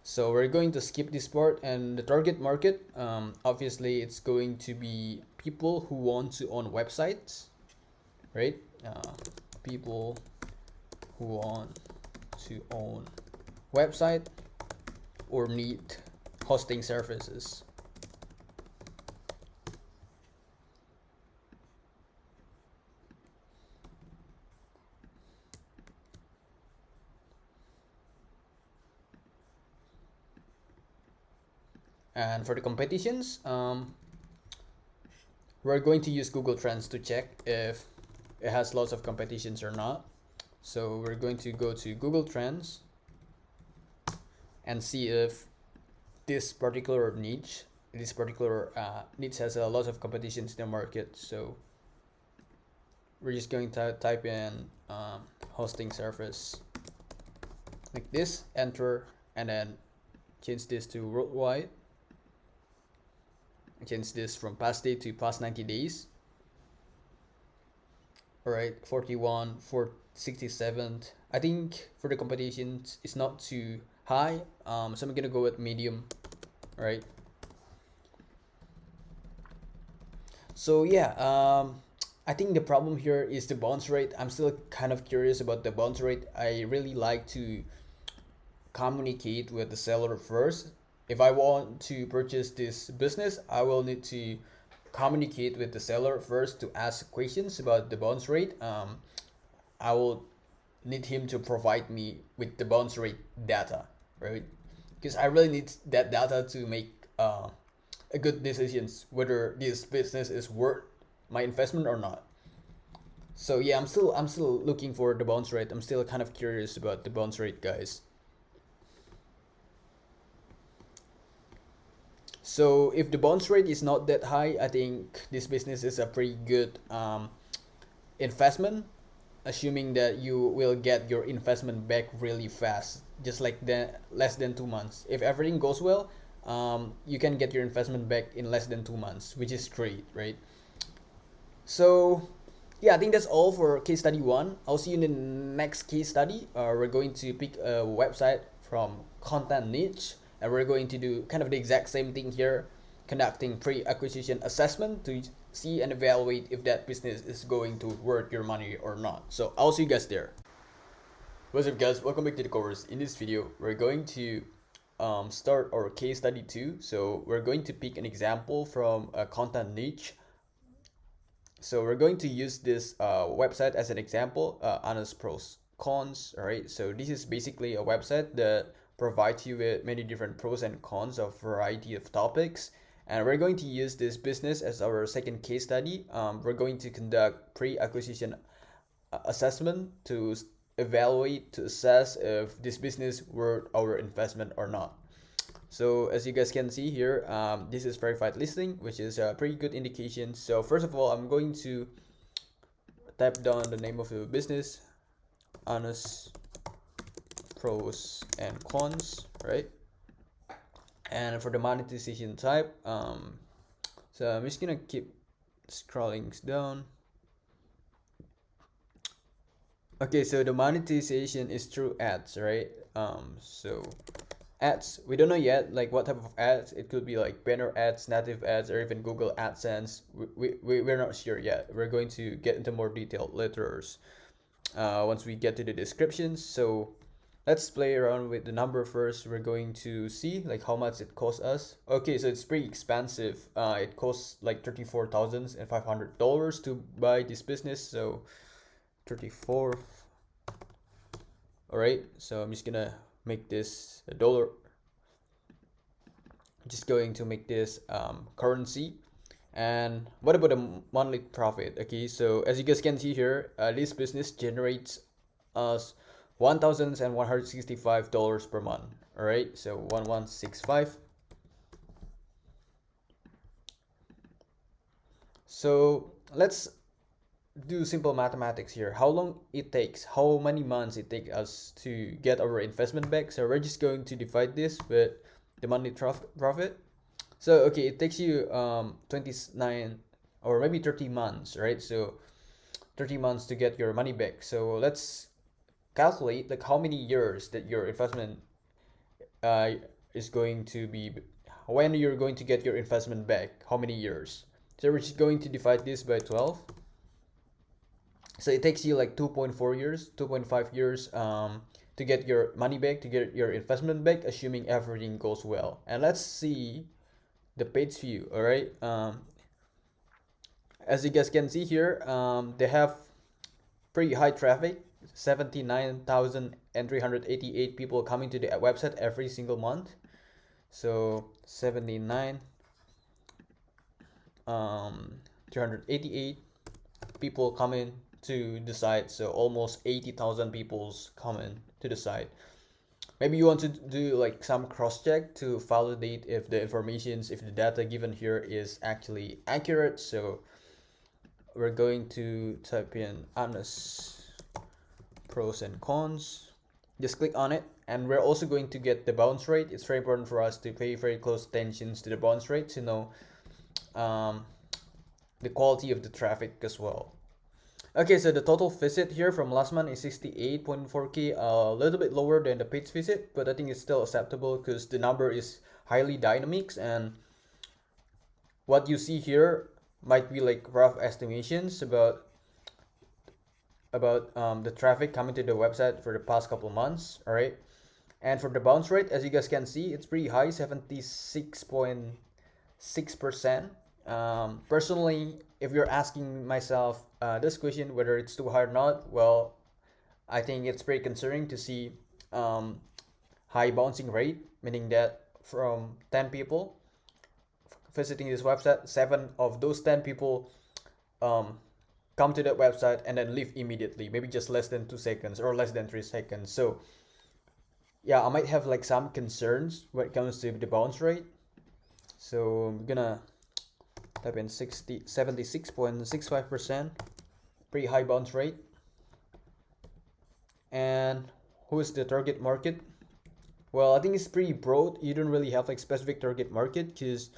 So we're going to skip this part. And the target market, obviously it's going to be people who want to own websites, right? People who want to own website or need hosting services. And for the competitions, we're going to use Google Trends to check if it has lots of competitions or not. So we're going to go to Google Trends and see if this particular niche has a lot of competitions in the market. So we're just going to type in hosting service like this, enter, and then change this to worldwide. Change this from past day to past 90 days. All right, 41, 67. I think for the competitions, it's not too high. So I'm gonna go with medium, right? So yeah, I think the problem here is the bounce rate. I'm still kind of curious about the bounce rate. I really like to communicate with the seller first. If I want to purchase this business, I will need to communicate with the seller first to ask questions about the bounce rate. I will need him to provide me with the bounce rate data, right? Because I really need that data to make a good decisions whether this business is worth my investment or not. So yeah, I'm still looking for the bounce rate. I'm still kind of curious about the bounce rate, guys. So if the bounce rate is not that high, I think this business is a pretty good investment, assuming that you will get your investment back really fast, just like the less than 2 months. If everything goes well, you can get your investment back in less than 2 months, which is great, right? So yeah, I think that's all for case study one. I'll see you in the next case study. We're going to pick a website from content niche, and we're going to do kind of the exact same thing here, conducting pre-acquisition assessment to see and evaluate if that business is going to worth your money or not. So I'll see you guys there. What's up, guys? Welcome back to the course. In this video, we're going to start our case study 2. So we're going to pick an example from a content niche. So we're going to use this website as an example, honest pros cons. All right, so this is basically a website that provides you with many different pros and cons of variety of topics, and we're going to use this business as our second case study. We're going to conduct pre-acquisition assessment to evaluate, to assess if this business worth our investment or not. So as you guys can see here, this is verified listing, which is a pretty good indication. So first of all, I'm going to type down the name of the business, honest pros and cons, right? And for the monetization type, so I'm just gonna keep scrolling down. Okay, so the monetization is through ads, right? So ads, we don't know yet like what type of ads. It could be like banner ads, native ads, or even Google AdSense. We're not sure yet. We're going to get into more detailed later once we get to the descriptions. So let's play around with the number first. We're going to see like how much it costs us. Okay, so it's pretty expensive. It costs like $34,500 to buy this business. So 34. All right, so I'm just gonna make this a dollar. Just going to make this currency. And what about the monthly profit? Okay, so as you guys can see here, this business generates us $1,165 per month. All right, so 1165. So let's do simple mathematics here. How long it takes, how many months it takes us to get our investment back. So we're just going to divide this with the monthly profit. So okay, it takes you 29 or maybe 30 months, right? So 30 months to get your money back. So let's calculate like how many years that your investment is going to be, when you're going to get your investment back, how many years. So we're just going to divide this by 12. So it takes you like 2.4 years, 2.5 years to get your money back, to get your investment back, assuming everything goes well. And let's see the page view. All right, as you guys can see here, they have pretty high traffic, 79,388 people coming to the website every single month. So 79 388 people coming to the site, so almost 80,000 people's coming to the site. Maybe you want to do like some cross check to validate if the informations, if the data given here is actually accurate. So we're going to type in honest pros and cons. Just click on it, and we're also going to get the bounce rate. It's very important for us to pay very close attention to the bounce rate to know the quality of the traffic as well. Okay, so the total visit here from last month is 68.4K, a little bit lower than the page visit, but I think it's still acceptable because the number is highly dynamic, and what you see here might be like rough estimations about the traffic coming to the website for the past couple months. All right, and for the bounce rate, as you guys can see, it's pretty high, 76.6%. Personally, if you're asking myself this question, whether it's too hard or not, well, I think it's pretty concerning to see high bouncing rate, meaning that from 10 people visiting this website, 7 of those 10 people um, come to that website and then leave immediately, maybe just less than 2 seconds or less than 3 seconds. So yeah, I might have like some concerns when it comes to the bounce rate. So I'm gonna type in 76.65%, pretty high bounce rate. And who is the target market? Well, I think it's pretty broad. You don't really have like specific target market because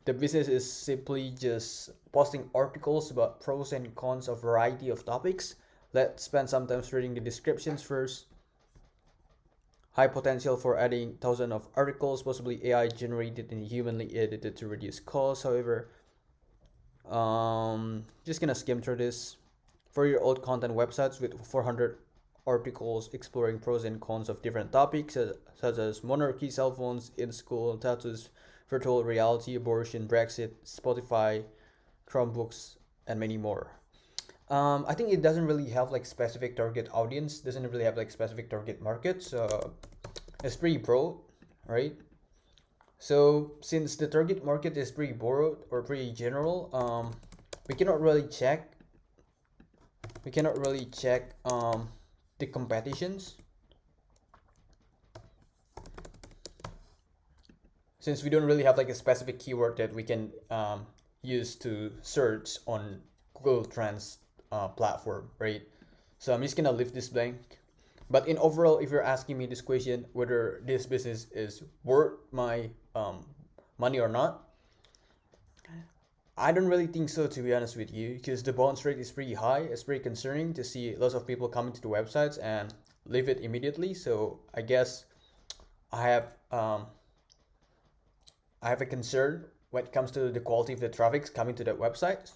the business is simply just posting articles about pros and cons of a variety of topics. Let's spend some time reading the descriptions first. High potential for adding thousands of articles, possibly AI generated and humanly edited to reduce costs. However, just gonna skim through this. For your old content websites with 400 articles exploring pros and cons of different topics such as monarchy, cell phones, in school, tattoos, virtual reality, abortion, Brexit, Spotify, Chromebooks, and many more. I think it doesn't really have like specific target audience, doesn't really have like specific target market, so it's pretty broad, right? So since the target market is pretty broad or pretty general, we cannot really check we cannot really check the competitions since we don't really have like a specific keyword that we can use to search on Google Trends platform, right? So I'm just gonna leave this blank. But in overall, if you're asking me this question, whether this business is worth my money or not, I don't really think so, to be honest with you, because the bounce rate is pretty high. It's pretty concerning to see lots of people coming to the websites and leave it immediately. So I guess I have um, I have a concern when it comes to the quality of the traffic coming to that website,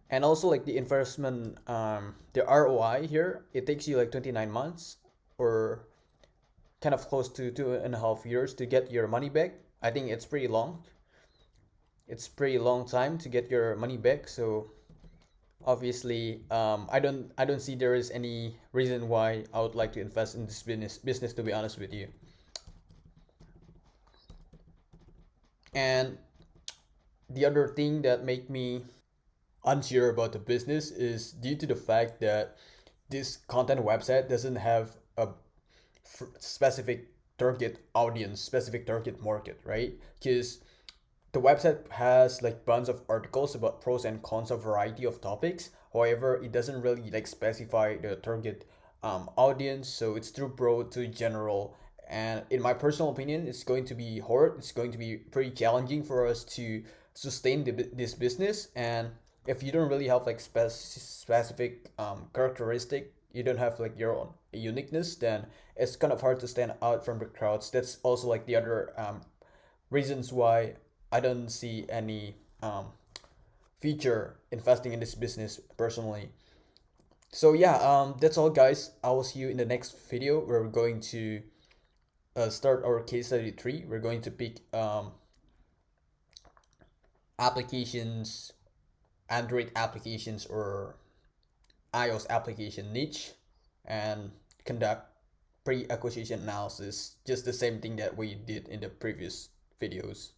and also like the investment, the ROI here. It takes you like 29 months or kind of close to 2.5 years to get your money back. I think it's pretty long. It's pretty long time to get your money back. So obviously, I don't see there is any reason why I would like to invest in this business, to be honest with you. And the other thing that make me unsure about the business is due to the fact that this content website doesn't have a specific target audience, specific target market, right? Because the website has like bunch of articles about pros and cons of variety of topics. However, it doesn't really like specify the target audience, so it's too broad, too general. And in my personal opinion, it's going to be hard. It's going to be pretty challenging for us to sustain this business. And if you don't really have like specific characteristic, you don't have like your own uniqueness, then it's kind of hard to stand out from the crowds. That's also like the other reasons why I don't see any future investing in this business personally. So yeah, that's all, guys. I will see you in the next video where we're going to start our case study 3. We're going to pick applications, Android applications or iOS application niche, and conduct pre-acquisition analysis, just the same thing that we did in the previous videos.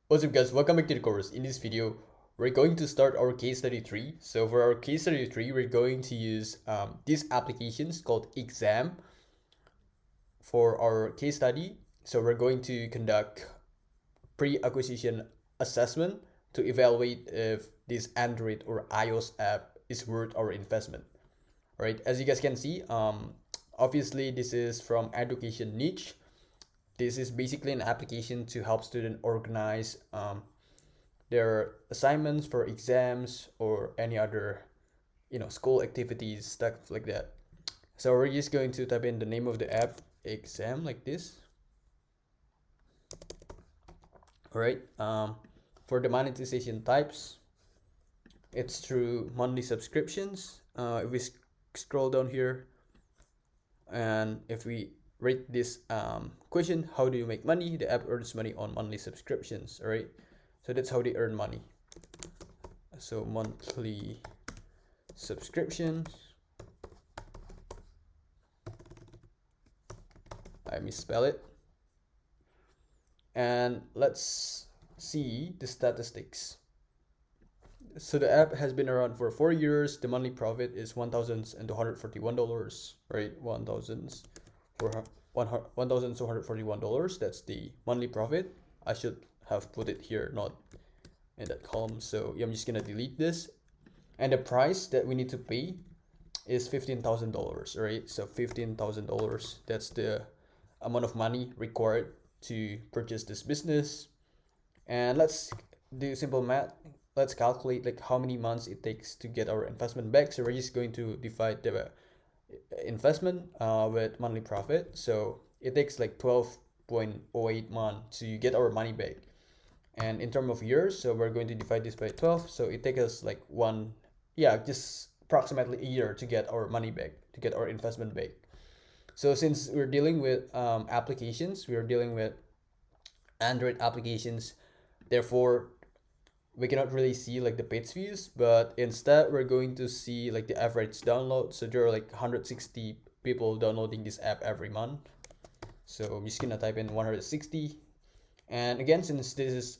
What's up, guys, welcome back to the course. In this video we're going to start our case study 3. So for our case study 3, we're going to use these applications called exam for our case study. So we're going to conduct pre-acquisition assessment to evaluate if this Android or iOS app is worth our investment. All right, as you guys can see, obviously this is from education niche. This is basically an application to help students organize their assignments for exams or any other, school activities, stuff like that. So we're just going to type in the name of the app, exam, like this. All right. For the monetization types, it's through monthly subscriptions. If we scroll down here, and if we rate this question, how do you make money? The app earns money on monthly subscriptions. All right, so that's how they earn money. So monthly subscriptions. I misspell it. And let's see the statistics. So the app has been around for 4 years. The monthly profit is $1,241, right? $1,241. That's the monthly profit. I should have put it here, not in that column. So yeah, I'm just gonna delete this. And the price that we need to pay is $15,000, right? So $15,000. That's the amount of money required to purchase this business. And let's do simple math. Let's calculate like how many months it takes to get our investment back. So we're just going to divide the investment with monthly profit. So it takes like 12.08 months to get our money back. And in terms of years, so we're going to divide this by 12. So it takes us like just approximately a year to get our money back, to get our investment back. So since we're dealing with applications, we're dealing with Android applications, therefore we cannot really see like the page views, but instead we're going to see like the average download. So there are like 160 people downloading this app every month. So I'm just gonna type in 160. And again, since this is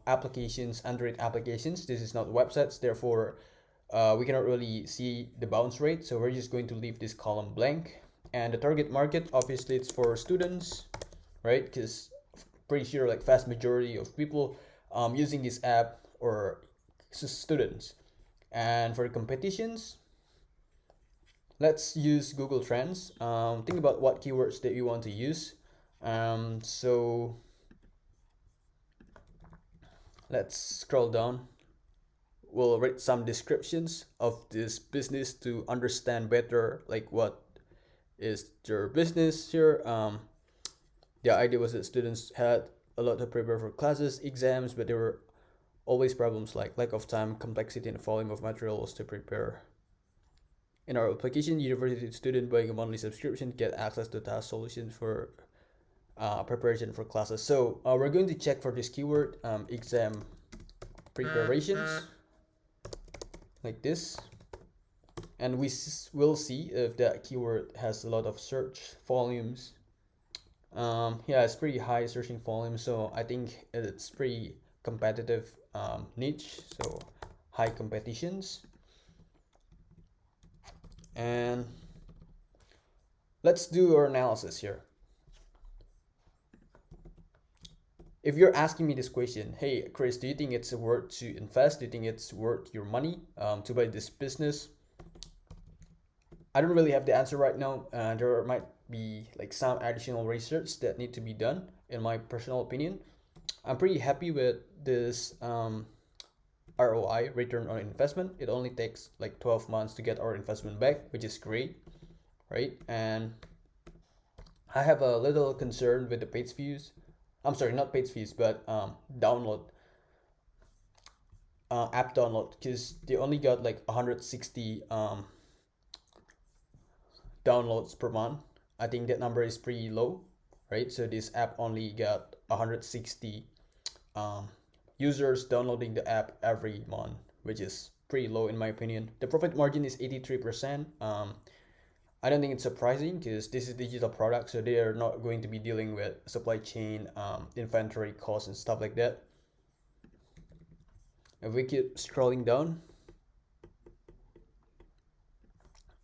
applications, Android applications, this is not websites, therefore we cannot really see the bounce rate. So we're just going to leave this column blank. And the target market, obviously it's for students, right? Because pretty sure like vast majority of people using this app or students. And for competitions, let's use Google Trends. Think about what keywords that you want to use. So let's scroll down. We'll read some descriptions of this business to understand better like what is their business here. The idea was that students had a lot to prepare for classes, exams, but there were always problems like lack of time, complexity, and volume of materials to prepare. In our application, university student buying a monthly subscription get access to task solutions for preparation for classes. So we're going to check for this keyword, exam preparations, like this. And we will see if that keyword has a lot of search volumes. Yeah, it's pretty high searching volume, so I think it's pretty competitive niche, so high competitions. And let's do our analysis here. If you're asking me this question, hey Chris, do you think it's worth to invest? Do you think it's worth your money to buy this business? I don't really have the answer right now. There might be like some additional research that need to be done, in my personal opinion. I'm pretty happy with this ROI, return on investment. It only takes like 12 months to get our investment back, which is great, right? And I have a little concern with the page views. I'm sorry, not page views, but download, app download, because they only got like 160 downloads per month. I think that number is pretty low, right? So this app only got 160 users downloading the app every month, which is pretty low in my opinion. The profit margin is 83%. I don't think it's surprising because this is digital product, so they are not going to be dealing with supply chain, inventory costs and stuff like that. If we keep scrolling down,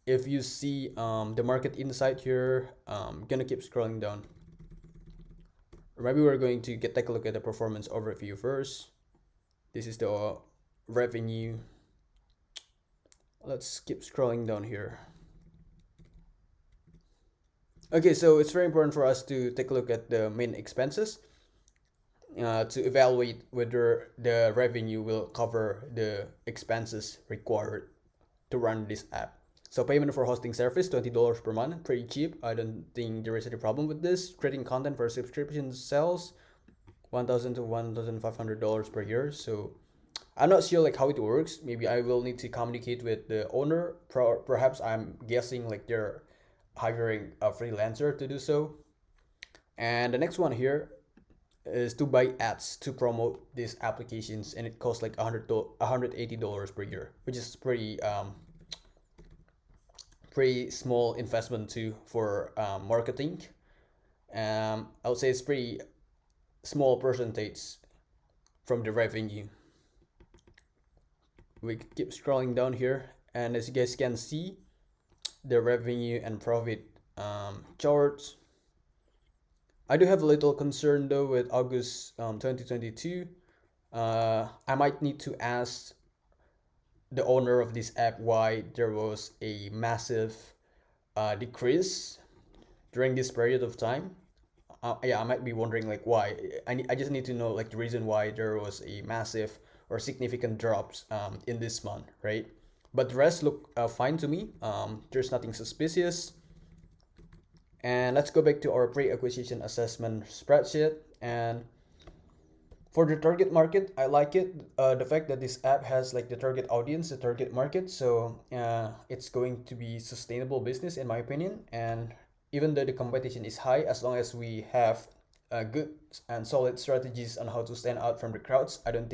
if you see the market insight here, I'm gonna keep scrolling down. Maybe we're going to take a look at the performance overview first. This is the revenue. Let's keep scrolling down here. Okay, so it's very important for us to take a look at the main expenses to evaluate whether the revenue will cover the expenses required to run this app. So payment for hosting service, $20 per month, pretty cheap. I don't think there is any problem with this. Creating content for subscription sales, $1,000 to $1,500 per year. So I'm not sure like how it works. Maybe I will need to communicate with the owner. Perhaps I'm guessing like they're hiring a freelancer to do so. And the next one here is to buy ads to promote these applications, and it costs like $180 per year, which is pretty small investment too for marketing. I would say it's pretty small percentage from the revenue. We keep scrolling down here, and as you guys can see, the revenue and profit charts. I do have a little concern though with August 2022. I might need to ask the owner of this app why there was a massive decrease during this period of time. Yeah, I might be wondering like why. I just need to know like the reason why there was a massive or significant drops in this month, right? But the rest look fine to me. There's nothing suspicious. And let's go back to our pre-acquisition assessment spreadsheet. And for the target market, I like it. The fact that this app has like the target audience, the target market. So it's going to be sustainable business in my opinion. And even though the competition is high, as long as we have good and solid strategies on how to stand out from the crowds, I don't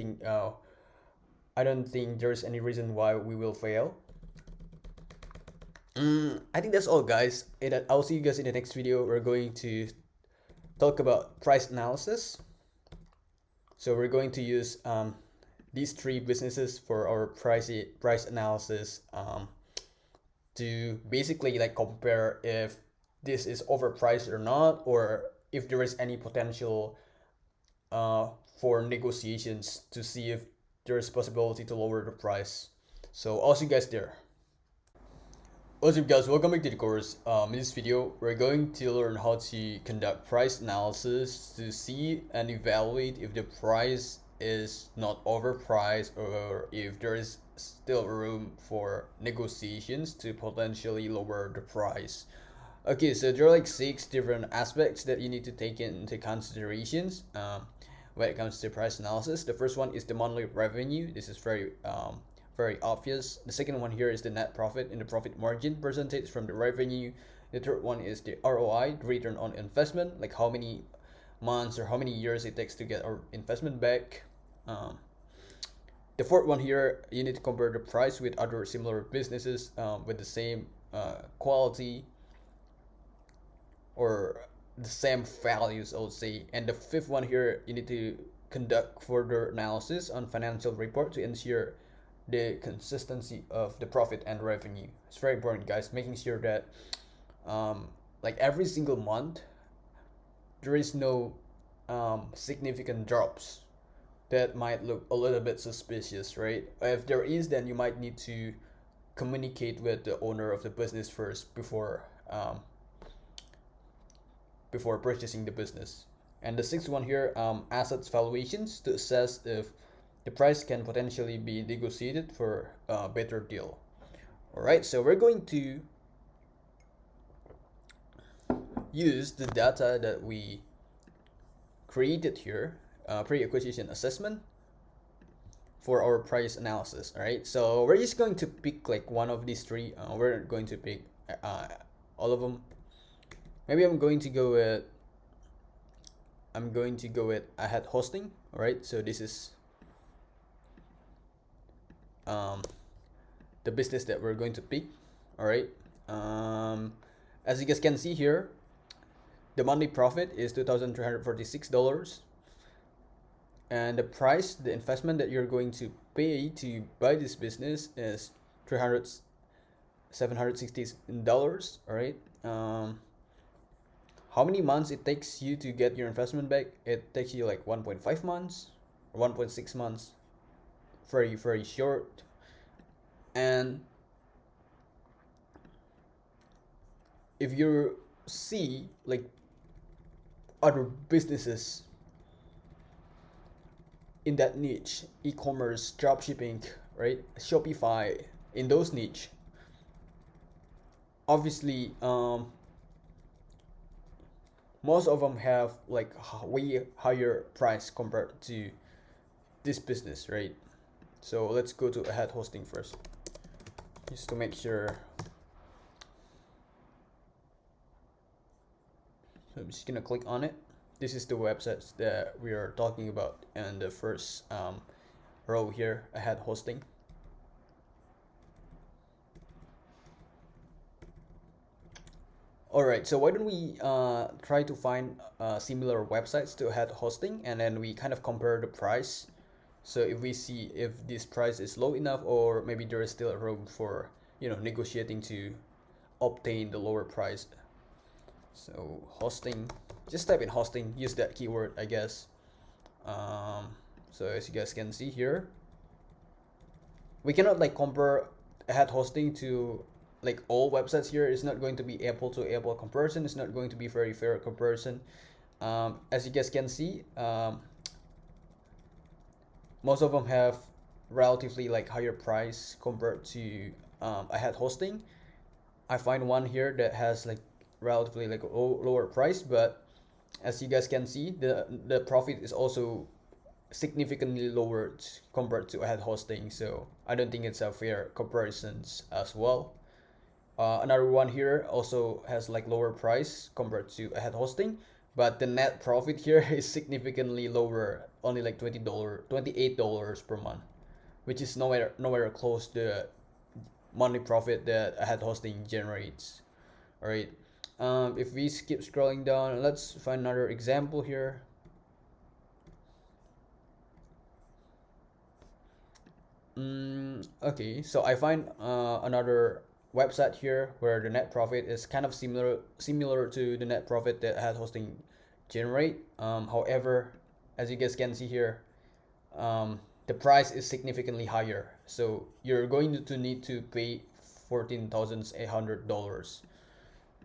think there's any reason why we will fail. I think that's all, guys. I'll see you guys in the next video. We're going to talk about price analysis. So we're going to use these three businesses for our price analysis to basically like compare if this is overpriced or not, or if there is any potential for negotiations to see if there is possibility to lower the price. So I'll see you guys there. What's up guys, welcome back to the course. In this video, we're going to learn how to conduct price analysis to see and evaluate if the price is not overpriced or if there is still room for negotiations to potentially lower the price. Okay, so there are like 6 different aspects that you need to take into considerations when it comes to price analysis. The first one is the monthly revenue. This is very obvious. The second one here is the net profit and the profit margin percentage from the revenue. The third one is the ROI, the return on investment, like how many months or how many years it takes to get our investment back. The fourth one here, you need to compare the price with other similar businesses with the same quality or the same values, I would say. And the fifth one here, you need to conduct further analysis on financial report to ensure the consistency of the profit and revenue. It's very important, guys, making sure that like every single month there is no significant drops that might look a little bit suspicious, right? If there is, then you might need to communicate with the owner of the business first before purchasing the business. And the sixth one here, assets valuations to assess if the price can potentially be negotiated for a better deal. All right, so we're going to use the data that we created here, pre-acquisition assessment, for our price analysis. All right, so we're just going to pick like one of these three. We're going to pick all of them. Maybe I'm going to go with Ahead Hosting. All right, so this is the business that we're going to pick. All right, as you guys can see here, the monthly profit is $2,346, and the price, the investment that you're going to pay to buy this business is $760. All right, how many months it takes you to get your investment back? It takes you like 1.5 months or 1.6 months. Very short. And if you see like other businesses in that niche, e-commerce, dropshipping, right, Shopify, in those niche, obviously most of them have like way higher price compared to this business, right? So let's go to Ahead Hosting first, just to make sure. So I'm just gonna click on it. This is the websites that we are talking about, and the first row here, Ahead Hosting. All right, so why don't we try to find similar websites to Ahead Hosting, and then we kind of compare the price. So if we see if this price is low enough, or maybe there is still room for negotiating to obtain the lower price. So hosting, just type in hosting, use that keyword, I guess. So as you guys can see here, we cannot like compare Ahead Hosting to like all websites here. It's not going to be apple to apple comparison. It's not going to be very fair comparison. As you guys can see, most of them have relatively like higher price compared to Ahead Hosting. I find one here that has like relatively like lower price, but as you guys can see, the profit is also significantly lower compared to Ahead Hosting. So I don't think it's a fair comparisons as well. Another one here also has like lower price compared to Ahead Hosting, but the net profit here is significantly lower, only like $28 per month, which is nowhere close to the monthly profit that Ahead Hosting generates. All right. If we skip scrolling down, let's find another example here. Okay, so I find another website here where the net profit is kind of similar to the net profit that Ahead Hosting generate. However, as you guys can see here, the price is significantly higher. So you're going to need to pay $14,800.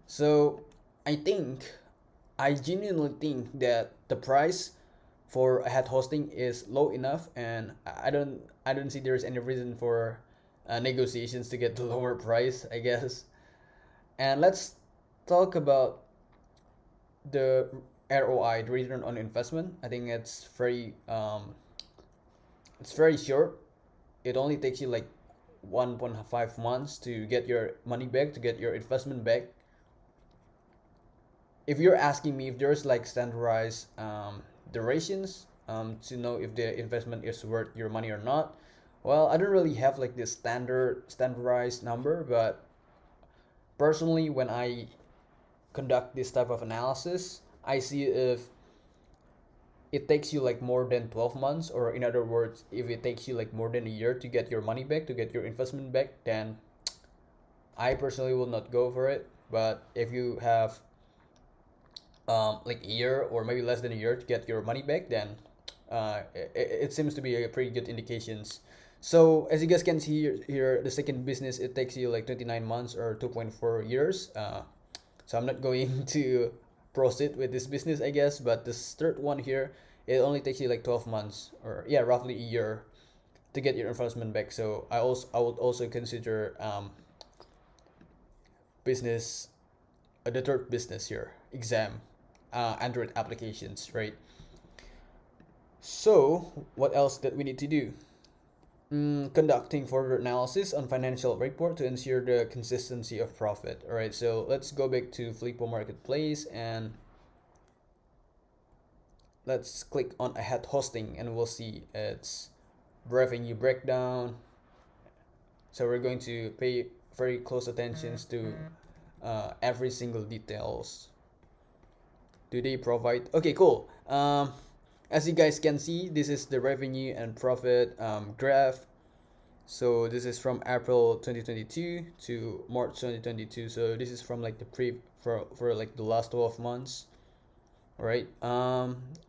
So I genuinely think that the price for Ahead Hosting is low enough, and I don't see there's any reason for negotiations to get the lower price, I guess. And let's talk about the ROI, the return on investment. I think it's very short. It only takes you like 1.5 months to get your money back, to get your investment back. If you're asking me if there's like standardized durations to know if the investment is worth your money or not, well, I don't really have like this standardized number, but personally, when I conduct this type of analysis, I see if it takes you like more than 12 months, or in other words, if it takes you like more than a year to get your money back, to get your investment back, then I personally will not go for it. But if you have like a year or maybe less than a year to get your money back, then it seems to be a pretty good indications. So as you guys can see here, the second business, it takes you like 29 months or 2.4 years. So I'm not going to proceed with this business, I guess. But this third one here, it only takes you like 12 months, or yeah, roughly a year to get your investment back. So I would also consider business, the third business here, exam, Android applications, right? So what else that we need to do? Conducting further analysis on financial report to ensure the consistency of profit. All right, so let's go back to Flippo Marketplace and let's click on Ahead Hosting, and we'll see its revenue breakdown. So we're going to pay very close attention to every single details. Do they provide? Okay, cool. As you guys can see, this is the revenue and profit graph. So this is from April 2022 to March 2022. So this is from like for like the last 12 months. All right.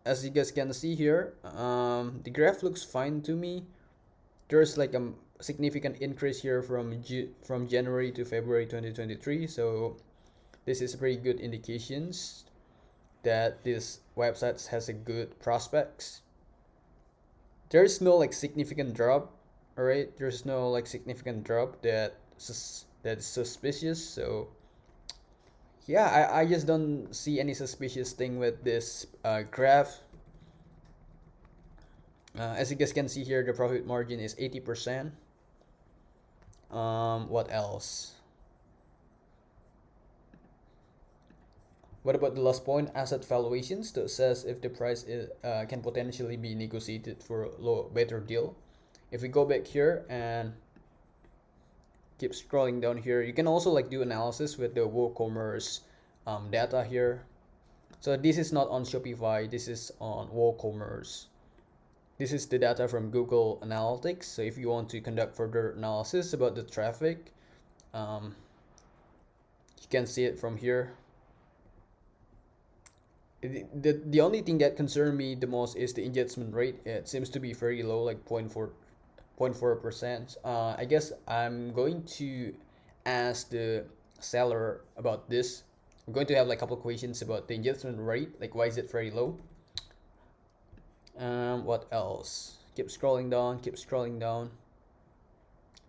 As you guys can see here, the graph looks fine to me. There's like a significant increase here from January to February 2023. So this is pretty good indications that this website has a good prospects. There's no like significant drop. All right, there's no like significant drop that's suspicious. So yeah, I just don't see any suspicious thing with this graph. As you guys can see here, the profit margin is 80%. What else? What about the last point, asset valuations, to assess if the price can potentially be negotiated for a better deal? If we go back here and keep scrolling down here, you can also like do analysis with the WooCommerce data here. So this is not on Shopify, this is on WooCommerce. This is the data from Google Analytics. So if you want to conduct further analysis about the traffic, you can see it from here. The only thing that concerned me the most is the engagement rate. It seems to be very low, like 0.4%. I guess I'm going to ask the seller about this. I'm going to have like a couple questions about the engagement rate, like why is it very low. What else? Keep scrolling down, keep scrolling down.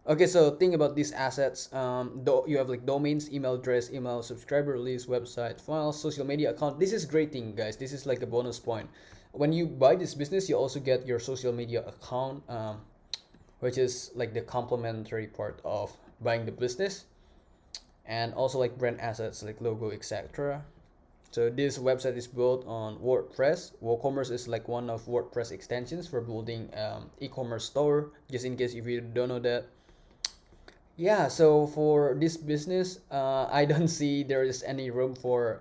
Okay, so think about these assets. You have like domains, email address, email, subscriber list, website, files, social media account. This is great thing, guys. This is like a bonus point. When you buy this business, you also get your social media account, which is like the complementary part of buying the business, and also like brand assets like logo, etc. So this website is built on WordPress. WooCommerce is like one of WordPress extensions for building e-commerce store. Just in case if you don't know that. Yeah, so for this business, I don't see there is any room for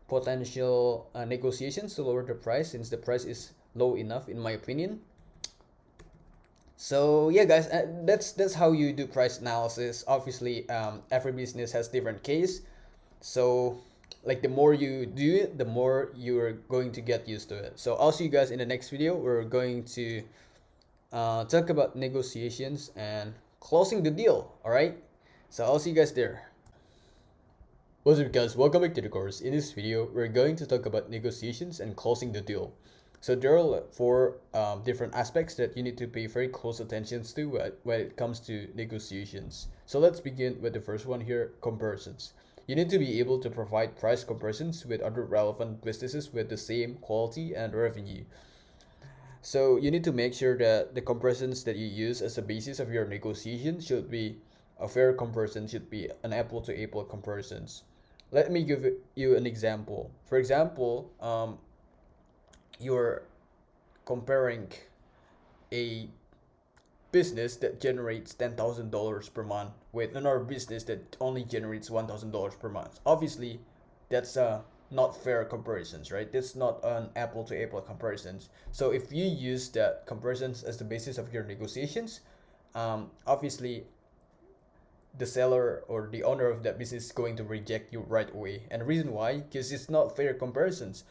potential negotiations to lower the price, since the price is low enough in my opinion. So yeah, guys, that's how you do price analysis. Obviously, every business has different case. So like the more you do it, the more you're going to get used to it. So I'll see you guys in the next video. We're going to talk about negotiations and closing the deal. All right, so I'll see you guys there. What's up, guys? Welcome back to the course. In this video, we're going to talk about negotiations and closing the deal. So there are four different aspects that you need to pay very close attention to when it comes to negotiations. So let's begin with the first one here: comparisons. You need to be able to provide price comparisons with other relevant businesses with the same quality and revenue. So you need to make sure that the comparisons that you use as a basis of your negotiation should be a fair comparison, should be an apple to apple comparisons. Let me give you an example. For example, you're comparing a business that generates $10,000 per month with another business that only generates $1,000 per month. Obviously, that's not fair comparisons, right? That's not an apple to apple comparisons. So if you use that comparisons as the basis of your negotiations, obviously the seller or the owner of that business is going to reject you right away. And the reason why, because it's not fair comparisons.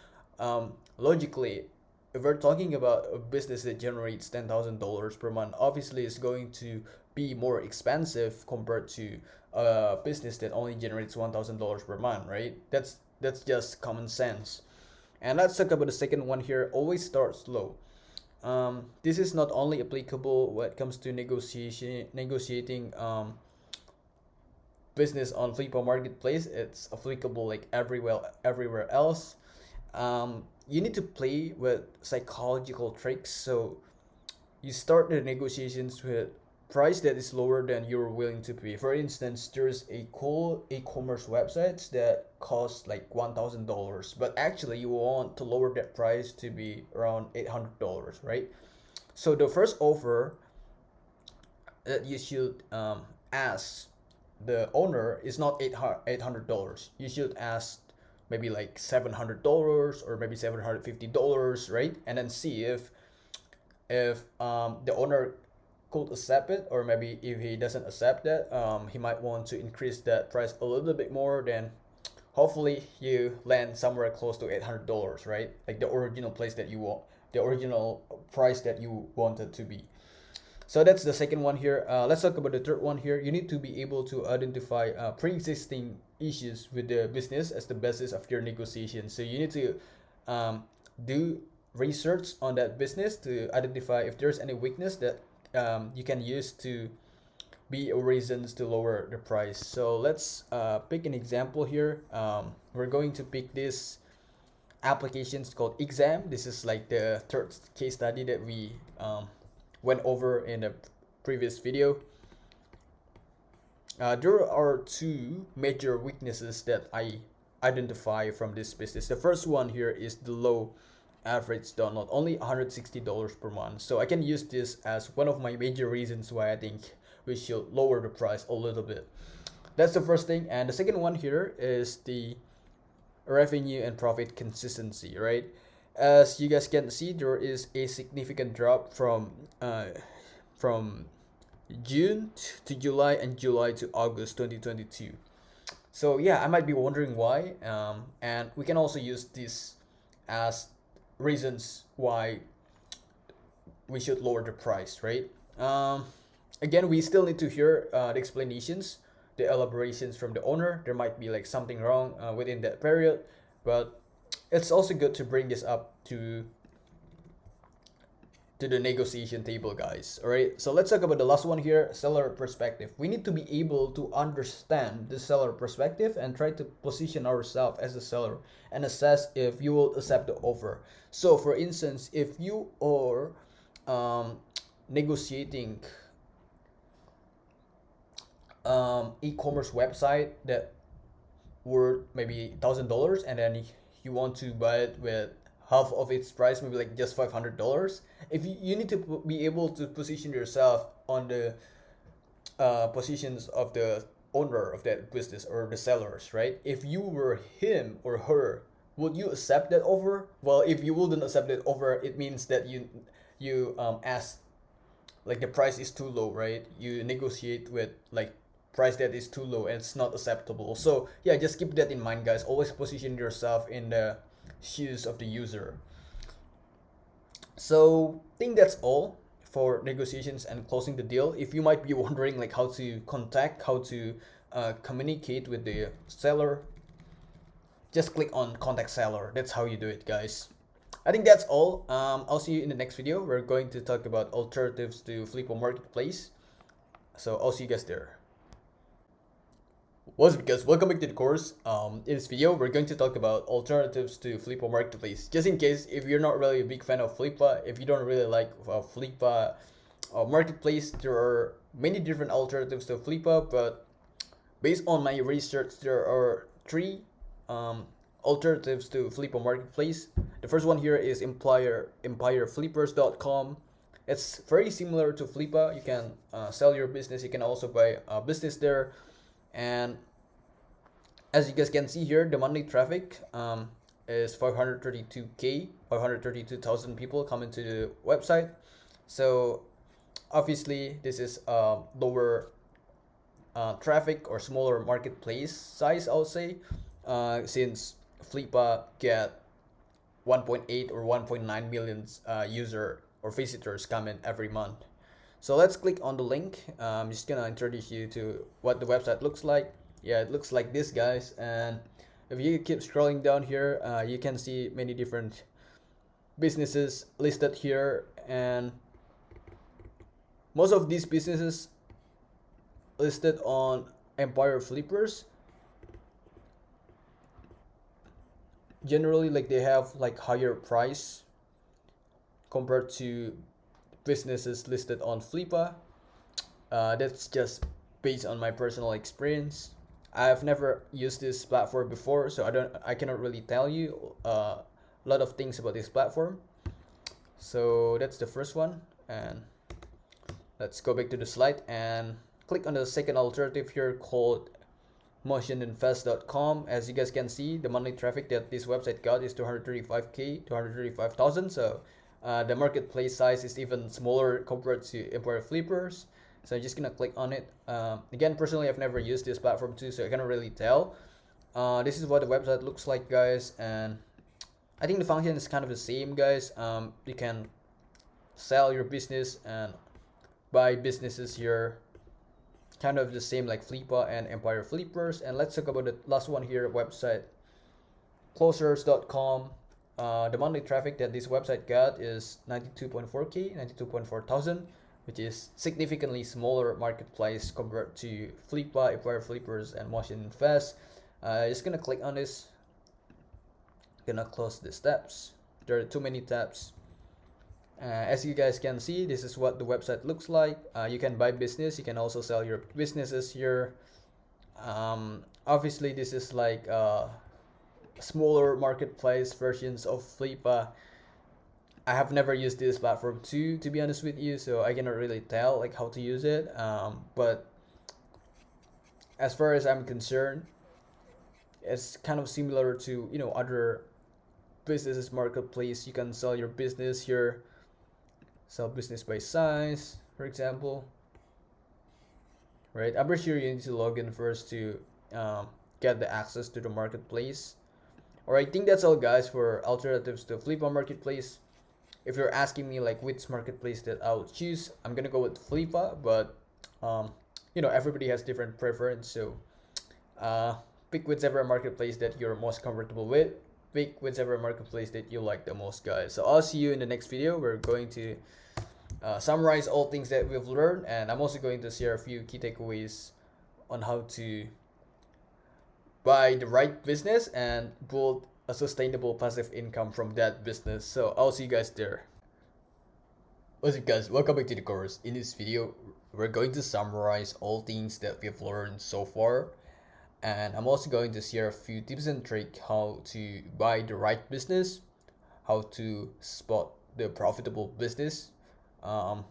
Logically, if we're talking about a business that generates $10,000 per month, obviously it's going to be more expensive compared to a business that only generates $1,000 per month, right? That's just common sense. And let's talk about the second one here: always start slow. This is not only applicable when it comes to negotiating business on Flippa Marketplace. It's applicable like everywhere else. You need to play with psychological tricks. So you start the negotiations with price that is lower than you're willing to pay. For instance, there's a cool e-commerce websites that cost like $1,000, but actually you want to lower that price to be around $800, right? So the first offer that you should ask the owner is not $800. You should ask maybe like $700 or maybe $750, right? And then see if the owner could accept it, or maybe if he doesn't accept that, he might want to increase that price a little bit more. Then hopefully you land somewhere close to $800, right? Like the original place that you want, the original price that you wanted to be. So that's the second one here. Let's talk about the third one here. You need to be able to identify pre-existing issues with the business as the basis of your negotiation. So you need to do research on that business to identify if there's any weakness that you can use to be reasons to lower the price. So let's pick an example here. We're going to pick this applications called Exam. This is like the third case study that we went over in the previous video. There are two major weaknesses that I identify from this business. The first one here is the low average download, only $160 per month. So I can use this as one of my major reasons why I think we should lower the price a little bit. That's the first thing. And the second one here is the revenue and profit consistency, right? As you guys can see, there is a significant drop from June to July and July to August 2022. So yeah, I might be wondering why, and we can also use this as reasons why we should lower the price, right? Again, we still need to hear the explanations, the elaborations from the owner. There might be like something wrong within that period, but it's also good to bring this up to the negotiation table, guys. All right, so let's talk about the last one here, seller perspective. We need to be able to understand the seller perspective and try to position ourselves as a seller and assess if you will accept the offer. So for instance, if you are negotiating e-commerce website that worth maybe $1,000, and then you want to buy it with half of its price, maybe like just $500. If you need to be able to position yourself on the positions of the owner of that business or the sellers, right? If you were him or her, would you accept that offer? Well, if you wouldn't accept that offer, it means that you ask, like, the price is too low, right? You negotiate with like price that is too low and it's not acceptable. So yeah, just keep that in mind, guys. Always position yourself in the shoes of the user. So I think that's all for negotiations and closing the deal. If you might be wondering like how to contact, how to communicate with the seller, just click on contact seller. That's how you do it, guys. I think that's all. I'll see you in the next video. We're going to talk about alternatives to Flippa Marketplace. So I'll see you guys there. What's up, guys? Welcome back to the course. In this video, we're going to talk about alternatives to Flippa Marketplace. Just in case if you're not really a big fan of Flippa, if you don't really like Flippa Marketplace, there are many different alternatives to Flippa, but based on my research, there are three alternatives to Flippa Marketplace. The first one here is empireflippers.com. It's very similar to Flippa. You can sell your business. You can also buy a business there. And as you guys can see here, the monthly traffic is 532,000 people coming to the website. So obviously this is lower traffic or smaller marketplace size, I'll say, since Flippa get 1.8 or 1.9 million user or visitors coming every month. So let's click on the link. I'm just gonna introduce you to what the website looks like. Yeah, it looks like this, guys. And if you keep scrolling down here, you can see many different businesses listed here, and most of these businesses listed on Empire Flippers, generally like they have like higher price compared to businesses listed on Flippa. That's just based on my personal experience. I've never used this platform before, so I cannot really tell you a lot of things about this platform. So that's the first one, and let's go back to the slide and click on the second alternative here called motioninvest.com. As you guys can see, the monthly traffic that this website got is 235,000. So the marketplace size is even smaller compared to Empire Flippers. So I'm just gonna click on it. Again, personally, I've never used this platform too, so I cannot really tell. This is what the website looks like, guys, and I think the function is kind of the same, guys. You can sell your business and buy businesses here, kind of the same like Flippa and Empire Flippers. And let's talk about the last one here, website closers.com. The monthly traffic that this website got is 92.4 thousand, which is significantly smaller marketplace compared to Flippa, Empire Flippers, and Motion Invest. Just gonna click on this. Gonna close the tabs. There are too many tabs. As you guys can see, this is what the website looks like. You can buy business. You can also sell your businesses here. Obviously, this is like smaller marketplace versions of Flippa. I have never used this platform too, to be honest with you, so I cannot really tell like how to use it. But as far as I'm concerned, It's kind of similar to other businesses marketplace. You can sell your business here, sell business by size, for example, right? I'm pretty sure you need to log in first to um, get the access to the marketplace. All right, I think that's all, guys, for alternatives to Flippa Marketplace. If you're asking me like which marketplace that I'll choose, I'm gonna go with Flippa, but um, everybody has different preference, so uh, pick whichever marketplace that you're most comfortable with. Pick whichever marketplace that you like the most, guys. So I'll see you in the next video. We're going to summarize all things that we've learned, and I'm also going to share a few key takeaways on how to buy the right business and build a sustainable passive income from that business. So I'll see you guys there. What's up, guys? Welcome back to the course. In this video, we're going to summarize all things that we've learned so far, and I'm also going to share a few tips and tricks how to buy the right business, how to spot the profitable business, um,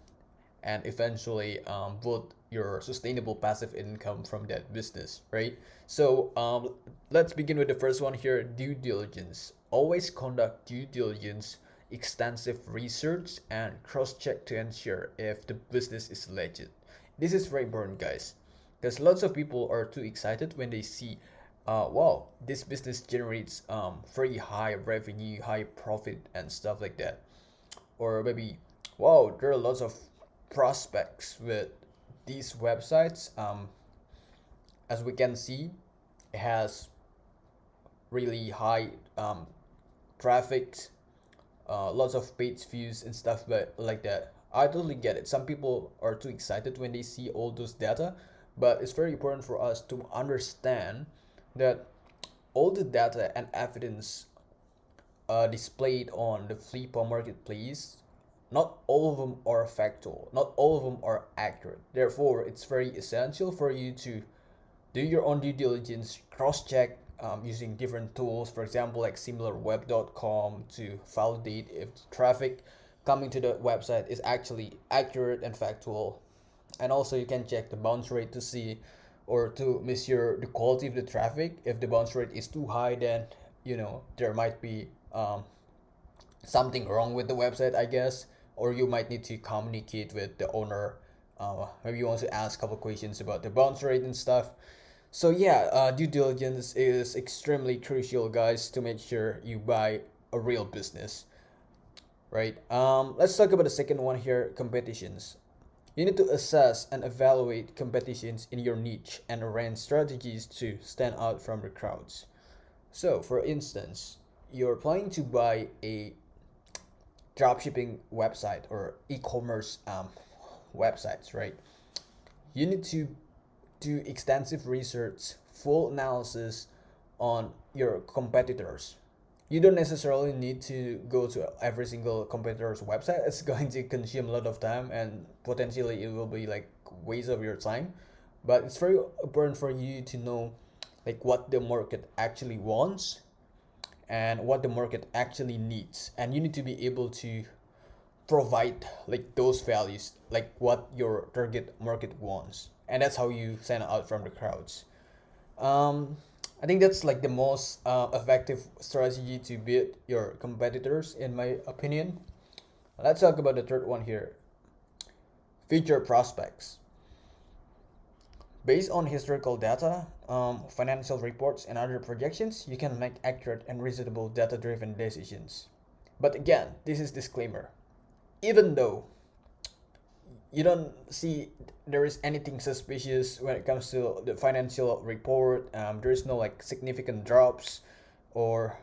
and eventually build your sustainable passive income from that business, right? So let's begin with the first one here: due diligence. Always conduct due diligence, extensive research, and cross-check to ensure if the business is legit. This is very important, guys, because lots of people are too excited when they see wow, this business generates very high revenue, high profit, and stuff like that. Or maybe, wow, there are lots of prospects with these websites. As we can see, it has really high traffic, lots of page views and stuff like that. I totally get it. Some people are too excited when they see all those data, but it's very important for us to understand that all the data and evidence displayed on the Flippa marketplace, not all of them are factual, not all of them are accurate. Therefore, it's very essential for you to do your own due diligence, cross-check using different tools, for example, like similarweb.com, to validate if the traffic coming to the website is actually accurate and factual. And also you can check the bounce rate to see or to measure the quality of the traffic. If the bounce rate is too high, then there might be something wrong with the website, I guess, or you might need to communicate with the owner. Maybe you want to ask a couple questions about the bounce rate and stuff. So yeah, due diligence is extremely crucial, guys, to make sure you buy a real business, right? Let's talk about the second one here: competitions. You need to assess and evaluate competitions in your niche and arrange strategies to stand out from the crowds. So, for instance, you're planning to buy a dropshipping website or e-commerce websites, right? You need to do extensive research, full analysis on your competitors. You don't necessarily need to go to every single competitor's website. It's going to consume a lot of time, and potentially it will be like waste of your time. But it's very important for you to know like what the market actually wants and what the market actually needs, and you need to be able to provide like those values, like what your target market wants, and that's how you stand out from the crowds. um, I think that's like the most effective strategy to beat your competitors, in my opinion. Let's talk about the third one here: future prospects. Based on historical data, financial reports, and other projections, you can make accurate and reasonable data-driven decisions. But again, this is disclaimer. Even though you don't see there is anything suspicious when it comes to the financial report, there is no like significant drops, or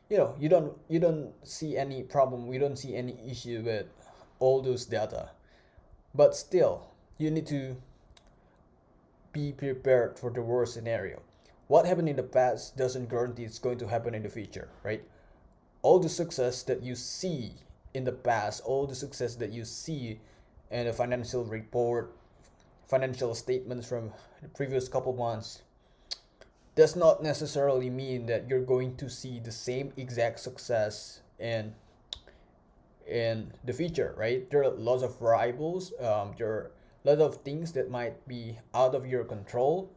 you don't see any problem, we don't see any issue with all those data. But still, you need to be prepared for the worst scenario. What happened in the past doesn't guarantee it's going to happen in the future, right? All the success that you see in the past, all the success that you see in a financial report, financial statements from the previous couple months, does not necessarily mean that you're going to see the same exact success in the future, right? There are lots of variables. There are a lot of things that might be out of your control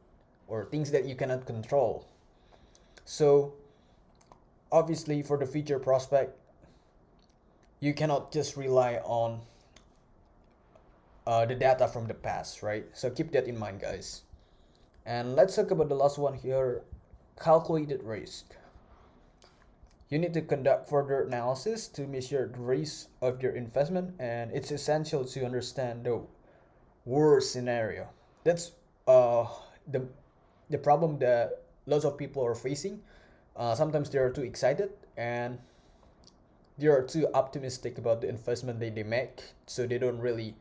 or things that you cannot control. So obviously for the future prospect, you cannot just rely on the data from the past, right? So keep that in mind, guys. And let's talk about the last one here, calculated risk. You need to conduct further analysis to measure the risk of your investment, and it's essential to understand the worst scenario. That's uh, the the problem that lots of people are facing. Sometimes they are too excited and they are too optimistic about the investment they make, so they don't really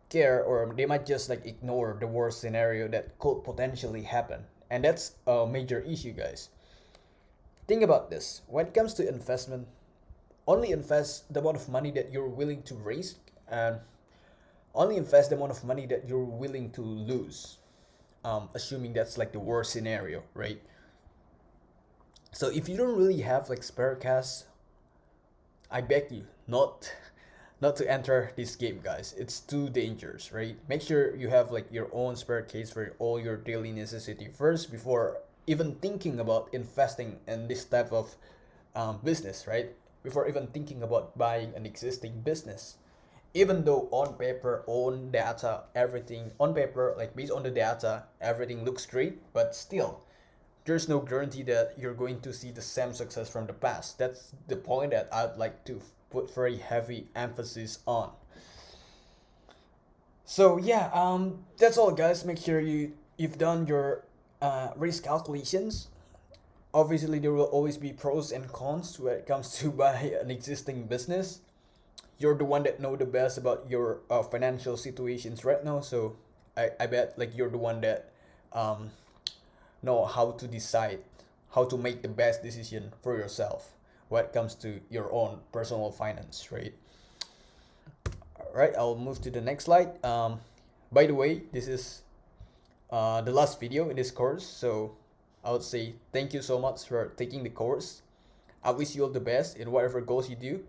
care, or they might just like ignore the worst scenario that could potentially happen. And that's a major issue, guys. Think about this. When it comes to investment, only invest the amount of money that you're willing to risk, and only invest the amount of money that you're willing to lose. Assuming that's like the worst scenario, right? So if you don't really have like spare cash, I beg you not to enter this game, guys. It's too dangerous, right? Make sure you have like your own spare case for all your daily necessity first before even thinking about investing in this type of business, right? Before even thinking about buying an existing business. Even though on paper, on data, everything on paper, like based on the data, everything looks great, but still, there's no guarantee that you're going to see the same success from the past. That's the point that I'd like to put very heavy emphasis on. So yeah, that's all, guys. Make sure you've done your risk calculations. Obviously, there will always be pros and cons when it comes to buy an existing business. You're the one that know the best about your financial situations right now, so I bet like you're the one that um, know how to decide, how to make the best decision for yourself when it comes to your own personal finance, right? All right, I'll move to the next slide. By the way, this is the last video in this course, so I would say thank you so much for taking the course. I wish you all the best in whatever goals you do.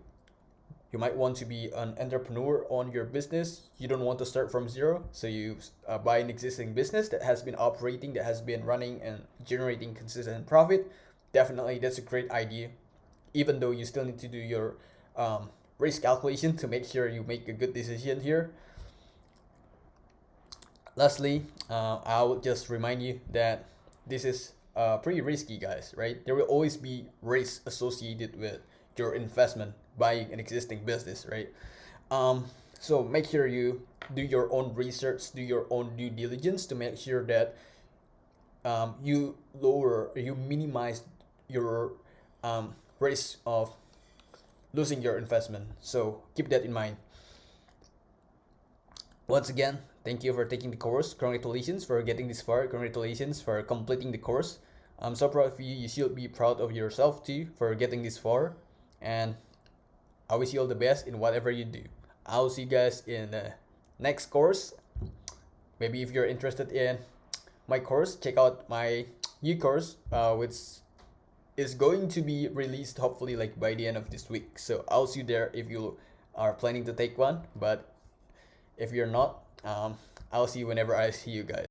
You might want to be an entrepreneur on your business. You don't want to start from zero, so you buy an existing business that has been operating, that has been running and generating consistent profit. Definitely, that's a great idea. Even though you still need to do your risk calculation to make sure you make a good decision here. Lastly, I would just remind you that this is pretty risky, guys, right? There will always be risk associated with your investment buying an existing business, right? So make sure you do your own research, do your own due diligence to make sure that you minimize your risk of losing your investment. So keep that in mind. Once again, thank you for taking the course. Congratulations for getting this far. Congratulations for completing the course. I'm so proud of you. You should be proud of yourself too for getting this far. And I wish you all the best in whatever you do. I'll see you guys in the next course. Maybe if you're interested in my course, check out my new course, which is going to be released hopefully like by the end of this week. So I'll see you there if you are planning to take one. But if you're not, I'll see you whenever I see you guys.